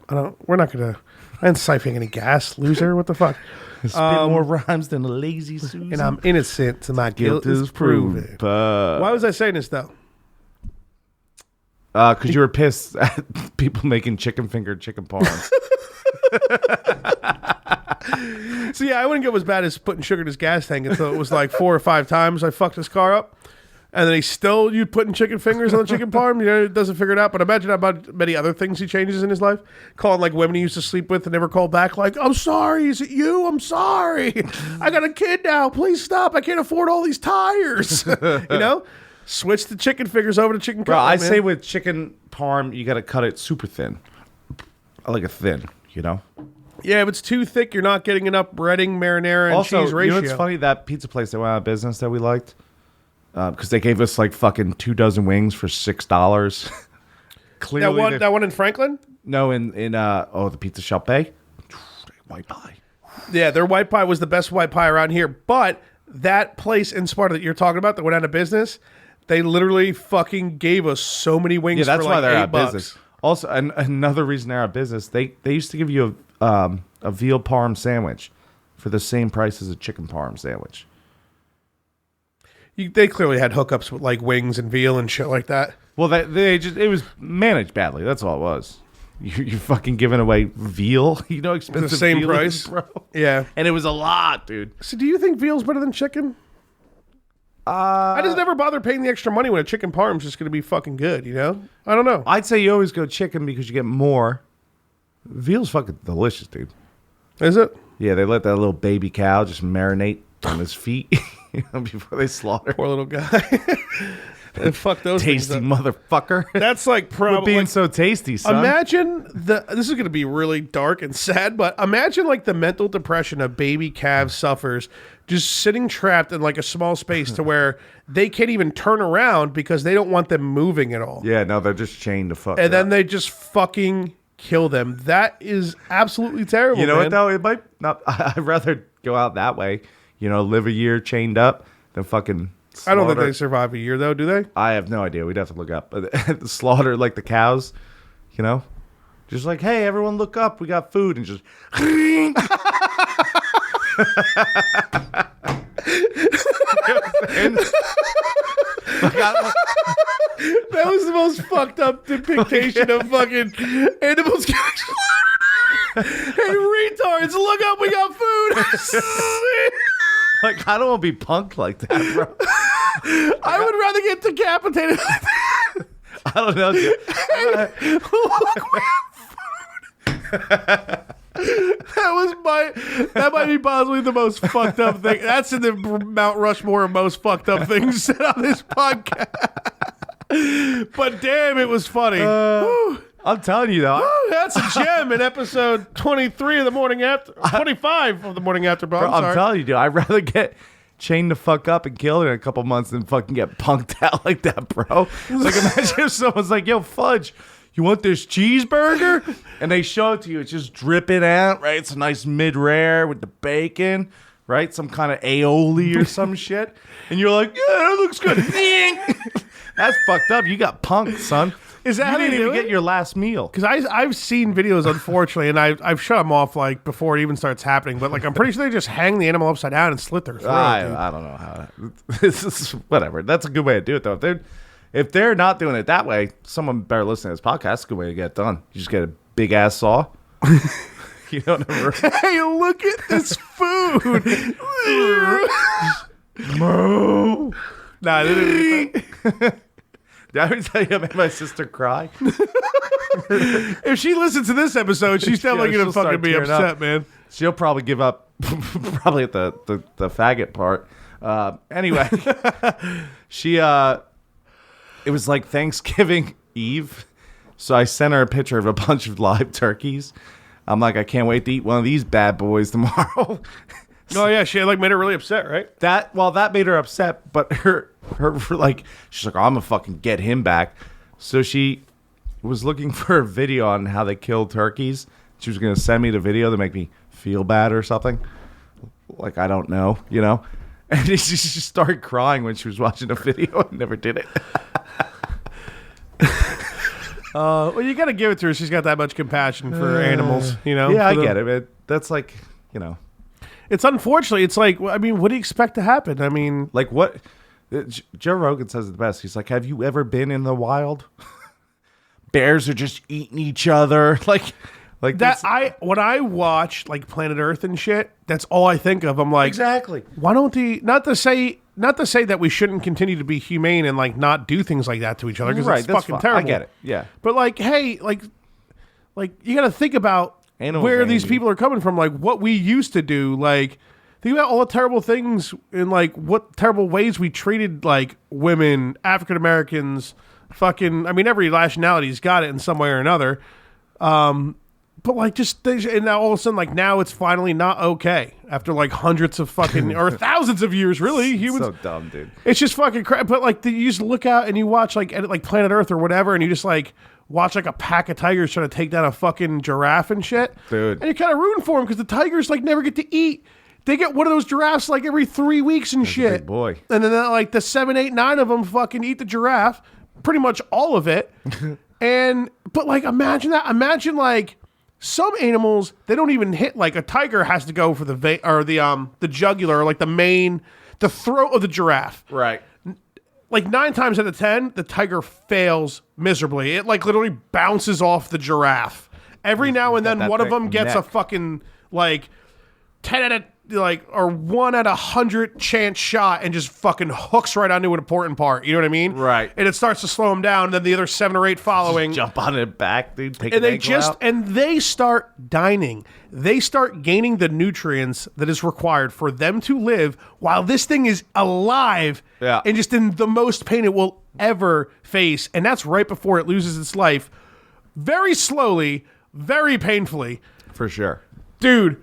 We're not gonna. I ain't siphoning any gas, loser. What the fuck? Spit more rhymes than a lazy Susan. And I'm innocent, so my guilt is proven. Why was I saying this though? Because you were pissed at people making chicken parms. So yeah, I wouldn't go as bad as putting sugar in his gas tank until it was like 4 or 5 times I fucked his car up. And then you putting chicken fingers on the chicken parm. You know, it doesn't figure it out. But imagine about many other things he changes in his life. Calling like women he used to sleep with and never called back. Like, I'm sorry. Is it you? I'm sorry. I got a kid now. Please stop. I can't afford all these tires. You know, switch the chicken fingers over to chicken. Bro, I say with chicken parm, you got to cut it super thin. I like it thin. You know. Yeah, if it's too thick, you're not getting enough breading, marinara, and cheese ratio. You know what's funny? That pizza place that went out of business that we liked. Because they gave us like fucking 2 dozen wings for $6. Clearly, that one in Franklin. No, in the Pizza Shop Bay. White pie. Yeah, their white pie was the best white pie around here. But that place in Sparta that you're talking about that went out of business, they literally fucking gave us so many wings. Yeah, that's for why like they're out $8. of business. Also, another reason they're out of business, they used to give you a veal parm sandwich for the same price as a chicken parm sandwich. They clearly had hookups with like wings and veal and shit like that. Well, it was managed badly. That's all it was. You're fucking giving away veal, expensive The same veal price? is, bro. Yeah. And it was a lot, dude. So do you think veal's better than chicken? I just never bother paying the extra money when a chicken parm's just going to be fucking good, I don't know. I'd say you always go chicken because you get more. Veal's fucking delicious, dude. Is it? Yeah, they let that little baby cow just marinate on his feet before they slaughter. Poor little guy. And fuck those Tasty things up. motherfucker. That's like For probably being so tasty, son. Imagine this is going to be really dark and sad, but imagine like the mental depression a baby calf suffers just sitting trapped in like a small space to where they can't even turn around because they don't want them moving at all. Yeah, no, they're just chained to fuck. And then they just fucking kill them. That is absolutely terrible. You know man. what though? It might not. I'd rather go out that way. Live a year chained up than fucking. I don't think slaughter. they survive a year though, do they? I have no idea. We'd have to look up. But slaughter like the cows, just like, hey, everyone, look up. We got food, and just. That was the most fucked up depiction of fucking animals getting slaughtered. Hey, retards, look up, we got food. Like, I don't want to be punked like that, bro. I would rather get decapitated. I don't know. Dude. Look, we have food. That might be possibly the most fucked up thing. That's in the Mount Rushmore of most fucked up things said on this podcast. But damn, it was funny. I'm telling you, though. That's a gem in episode 23 of the morning after, 25 of the morning after. Bro, I'm telling you, dude. I'd rather get chained the fuck up and killed in a couple months than fucking get punked out like that, bro. Like, imagine if someone's like, yo, Fudge, you want this cheeseburger? And they show it to you. It's just dripping out, right? It's a nice mid-rare with the bacon, right? Some kind of aioli or some shit. And you're like, yeah, that looks good. That's fucked up. You got punked, son. Is that you how they didn't do even it? get your last meal. Because I've seen videos, unfortunately, and I've shut them off like before it even starts happening. But like I'm pretty sure they just hang the animal upside down and slit their throat. I don't know how. This is whatever. That's a good way to do it, though. If they're not doing it that way, someone better listen to this podcast. That's a good way to get it done. You just get a big ass saw. You don't ever. Hey, look at this food. Moo. Nah, they didn't. Did I ever tell you I made my sister cry? If she listens to this episode, she's definitely she'll gonna fucking start be tearing upset, up. man. She'll probably give up. Probably at the faggot part. Anyway, she it was like Thanksgiving Eve, so I sent her a picture of a bunch of live turkeys. I'm like, I can't wait to eat one of these bad boys tomorrow. Oh yeah, she like made her really upset, right? That made her upset, but her like, she's like, oh, I'm gonna fucking get him back. So she was looking for a video on how they kill turkeys. She was gonna send me the video to make me feel bad or something. Like, I don't know, And she just started crying when she was watching the video and never did it. Well, you gotta give it to her. She's got that much compassion for animals, Yeah, I get it, man. That's like, It's unfortunately, it's like, I mean, what do you expect to happen? I mean, like what Joe Rogan says it the best. He's like, have you ever been in the wild? Bears are just eating each other. Like that when I watch like Planet Earth and shit, that's all I think of. I'm like, exactly. Why don't not to say that we shouldn't continue to be humane and like not do things like that to each other because it's that's fucking fine. terrible. I get it. Yeah. But like, hey, like you got to think about Animals where are these handy. people are coming from. Like what we used to do. Like think about all the terrible things and like what terrible ways we treated like women, African Americans, fucking. I mean, every nationality's got it in some way or another. But like and now all of a sudden like now it's finally not okay after like hundreds of fucking or thousands of years really humans. So dumb, dude. It's just fucking crap. But like you just look out and you watch like Planet Earth or whatever, and you just like, watch like a pack of tigers try to take down a fucking giraffe and shit. Dude. And you're kind of rooting for them because the tigers like never get to eat. They get one of those giraffes like every 3 weeks and shit. Big boy. And then like the 7, 8, 9 of them fucking eat the giraffe, pretty much all of it. But like imagine that. Imagine like some animals they don't even hit. Like a tiger has to go for the the jugular, or like the throat of the giraffe. Right. Like 9 times out of 10, the tiger fails miserably. It like literally bounces off the giraffe. Every now and then, one of them gets a fucking like 10 out of or 1 out of 100 chance shot and just fucking hooks right onto an important part. You know what I mean? Right. And it starts to slow him down. And then the other 7 or 8 following Jump on it back, dude. Take and an they ankle out. they start dining. They start gaining the nutrients that is required for them to live while this thing is alive and just in the most pain it will ever face. And that's right before it loses its life. Very slowly, very painfully. For sure. Dude,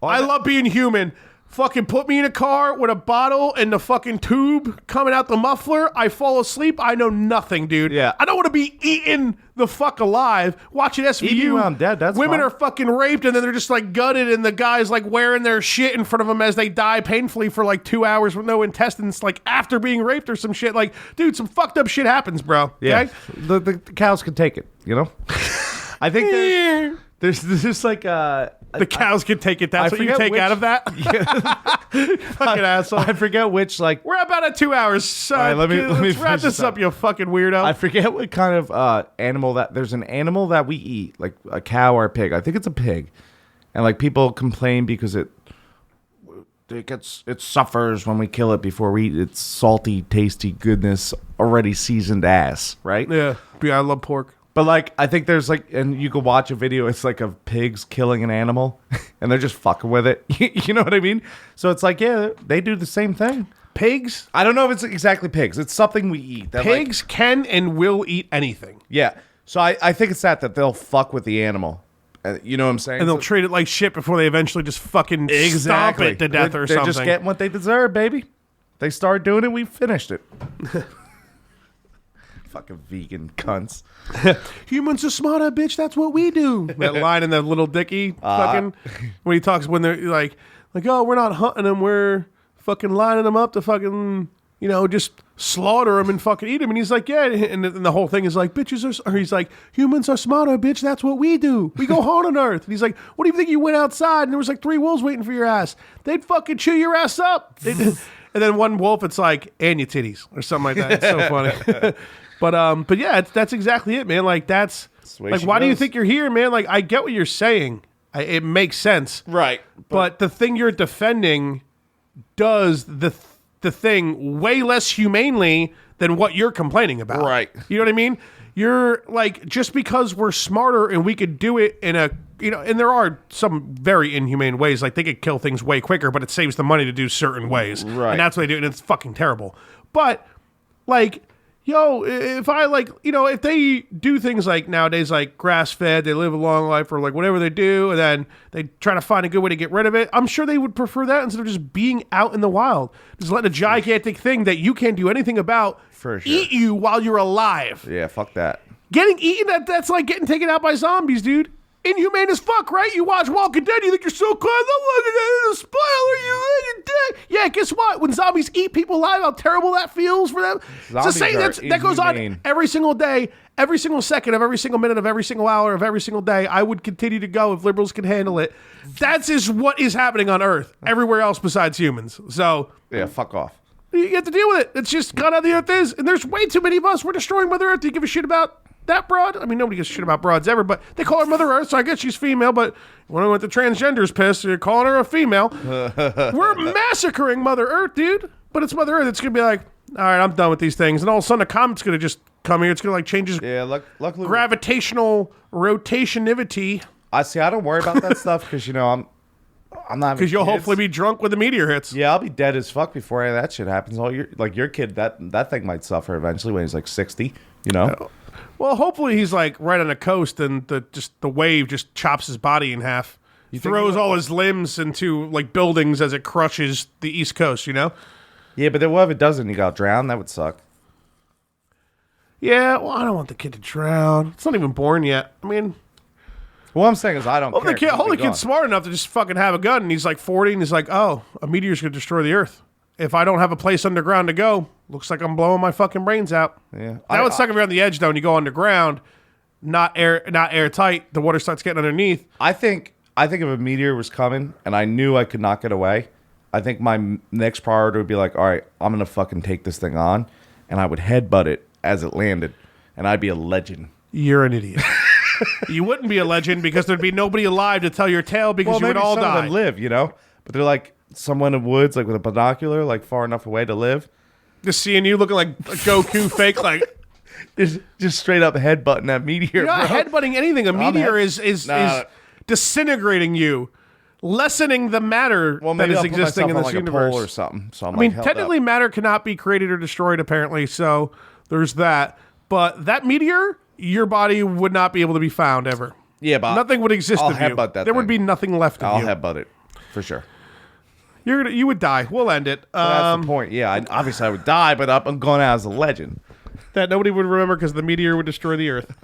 I love being human. Fucking put me in a car with a bottle and the fucking tube coming out the muffler. I fall asleep. I know nothing, dude. Yeah. I don't want to be eaten the fuck alive watching SVU. Eating while I'm dead, that's women fine. are fucking raped and then they're just like gutted and the guy's like wearing their shit in front of them as they die painfully for like 2 hours with no intestines, like after being raped or some shit. Like, dude, some fucked up shit happens, bro. Yeah. Okay? The cows can take it, you know? I think there's just like the cows can take it. That's I what you forget take which- out of that? Fucking asshole. I forget which like We're about at 2 hours. So right, let me let's wrap finish this this up, up. you fucking weirdo. I forget what kind of animal that there's an animal that we eat, like a cow or a pig. I think it's a pig. And like people complain because it suffers when we kill it before we eat its salty, tasty goodness, already seasoned ass, right? Yeah, I love pork. But like I think there's like, and you could watch a video, it's like of pigs killing an animal and they're just fucking with it. You know what I mean? So it's like, yeah, they do the same thing. Pigs? I don't know if it's exactly pigs. It's something we eat. That Pigs can and will eat anything. Yeah. So I think it's that they'll fuck with the animal. You know what I'm saying? And they'll treat it like shit before they eventually just fucking stomp it to death or They're something. just getting what they deserve, baby. They started doing it, we finished it. Fucking vegan cunts. Humans are smarter, bitch. That's what we do. That line in the Little Dicky fucking when he talks when they're like, oh, we're not hunting them, we're fucking lining them up to fucking, just slaughter them and fucking eat them. And he's like, yeah. And the whole thing is like, he's like, humans are smarter, bitch. That's what we do. We go hard on Earth. And he's like, what do you think you went outside and there was like 3 wolves waiting for your ass? They'd fucking chew your ass up. And then one wolf, it's like, and your titties or something like that. It's so funny. But yeah, that's exactly it, man. Like that's like, why do you think you're here, man? Like I get what you're saying. It makes sense, Right. But the thing you're defending does the thing way less humanely than what you're complaining about. Right. You know what I mean? You're like, just because we're smarter and we could do it in a, and there are some very inhumane ways. Like they could kill things way quicker, but it saves the money to do certain ways. Right. And that's what they do. And it's fucking terrible. But like, if I if they do things like nowadays, like grass fed, they live a long life or like whatever they do, and then they try to find a good way to get rid of it, I'm sure they would prefer that instead of just being out in the wild. Just letting a gigantic thing that you can't do anything about For sure. eat you while you're alive. Yeah, fuck that. Getting eaten, that's like getting taken out by zombies, dude. Inhumane as fuck, right? You watch Walking Dead, you think you're so clever. Look at that, the spoiler, you're dead. Yeah, guess what? When zombies eat people alive, how terrible that feels for them. It's the Zombies same. are That goes on inhumane. every single day, every single second of every single minute of every single hour of every single day. I would continue to go if liberals can handle it. That's just what is happening on Earth, everywhere else besides humans. So Yeah, fuck off. you get to deal with it. It's just kind of how the Earth is, and there's way too many of us. We're destroying Mother Earth. Do you give a shit about that broad? I mean, nobody gives a shit about broads ever, but they call her Mother Earth, so I guess she's female. But when I went to transgenders pissed, you're calling her a female. We're massacring Mother Earth, dude. But it's Mother Earth. It's going to be like, all right, I'm done with these things. And all of a sudden, a comet's going to just come here. It's going to like change its Yeah, luckily. gravitational rotationivity. I don't worry about that stuff because, I'm not. Because you'll kids. hopefully be drunk when the meteor hits. Yeah, I'll be dead as fuck before any of that shit happens. Your kid, that thing might suffer eventually when he's like 60, Well, hopefully he's like right on the coast and the wave just chops his body in half. think Throws he will? all his limbs into like buildings as it crushes the East Coast, Yeah, but then what if it doesn't? You got drowned? That would suck. Yeah, well, I don't want the kid to drown. It's not even born yet. I mean, What I'm saying is I don't well, care. the kid, 'cause he'll be kid's gone. smart enough to just fucking have a gun, and he's like 40, and he's like, oh, a meteor's gonna destroy the Earth. If I don't have a place underground to go, looks like I'm blowing my fucking brains out. Yeah. That would suck if you're on the edge, though, and you go underground, not airtight. The water starts getting underneath. I think if a meteor was coming and I knew I could not get away, I think my next priority would be like, all right, I'm gonna fucking take this thing on, and I would headbutt it as it landed, and I'd be a legend. You're an idiot. You wouldn't be a legend because there'd be nobody alive to tell your tale because you would all some of die. them live, you know, but they're like someone in the woods, like with a binocular, like far enough away to live. Just seeing you looking like a Goku fake, like Just straight up headbutting that meteor. you're not bro. headbutting anything. A meteor head- is Nah. disintegrating you, lessening the matter Well, that maybe is I'll put existing myself in on this like universe. a pole or something. So I'm I mean, like, held technically, up. matter cannot be created or destroyed, apparently. So there's that. But that meteor, your body would not be able to be found ever. Yeah, but Nothing would exist I'll of you. headbutt that There would thing. be nothing left of I'll you. headbutt it for sure. You would die. We'll end it. That's the point. Yeah, obviously I would die, but I'm going out as a legend. That nobody would remember because the meteor would destroy the Earth.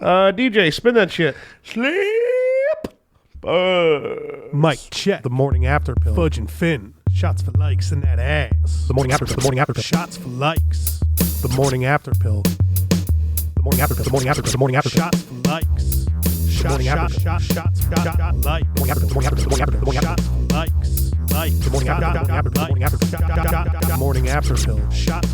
DJ, spin that shit. Sleep. Mike, check. The morning after pill. Fudge and Finn. Shots for likes in that ass. The morning after pill. The morning after pill. Shots for likes. The morning after pill. The morning after pill. The morning after pill. The morning after pill. Shots for likes. Shots like. The morning after pill. The morning after pill. The morning after pill. The morning after pill. Likes. Like. The morning after pill. The morning after pill. Morning after pill. Shots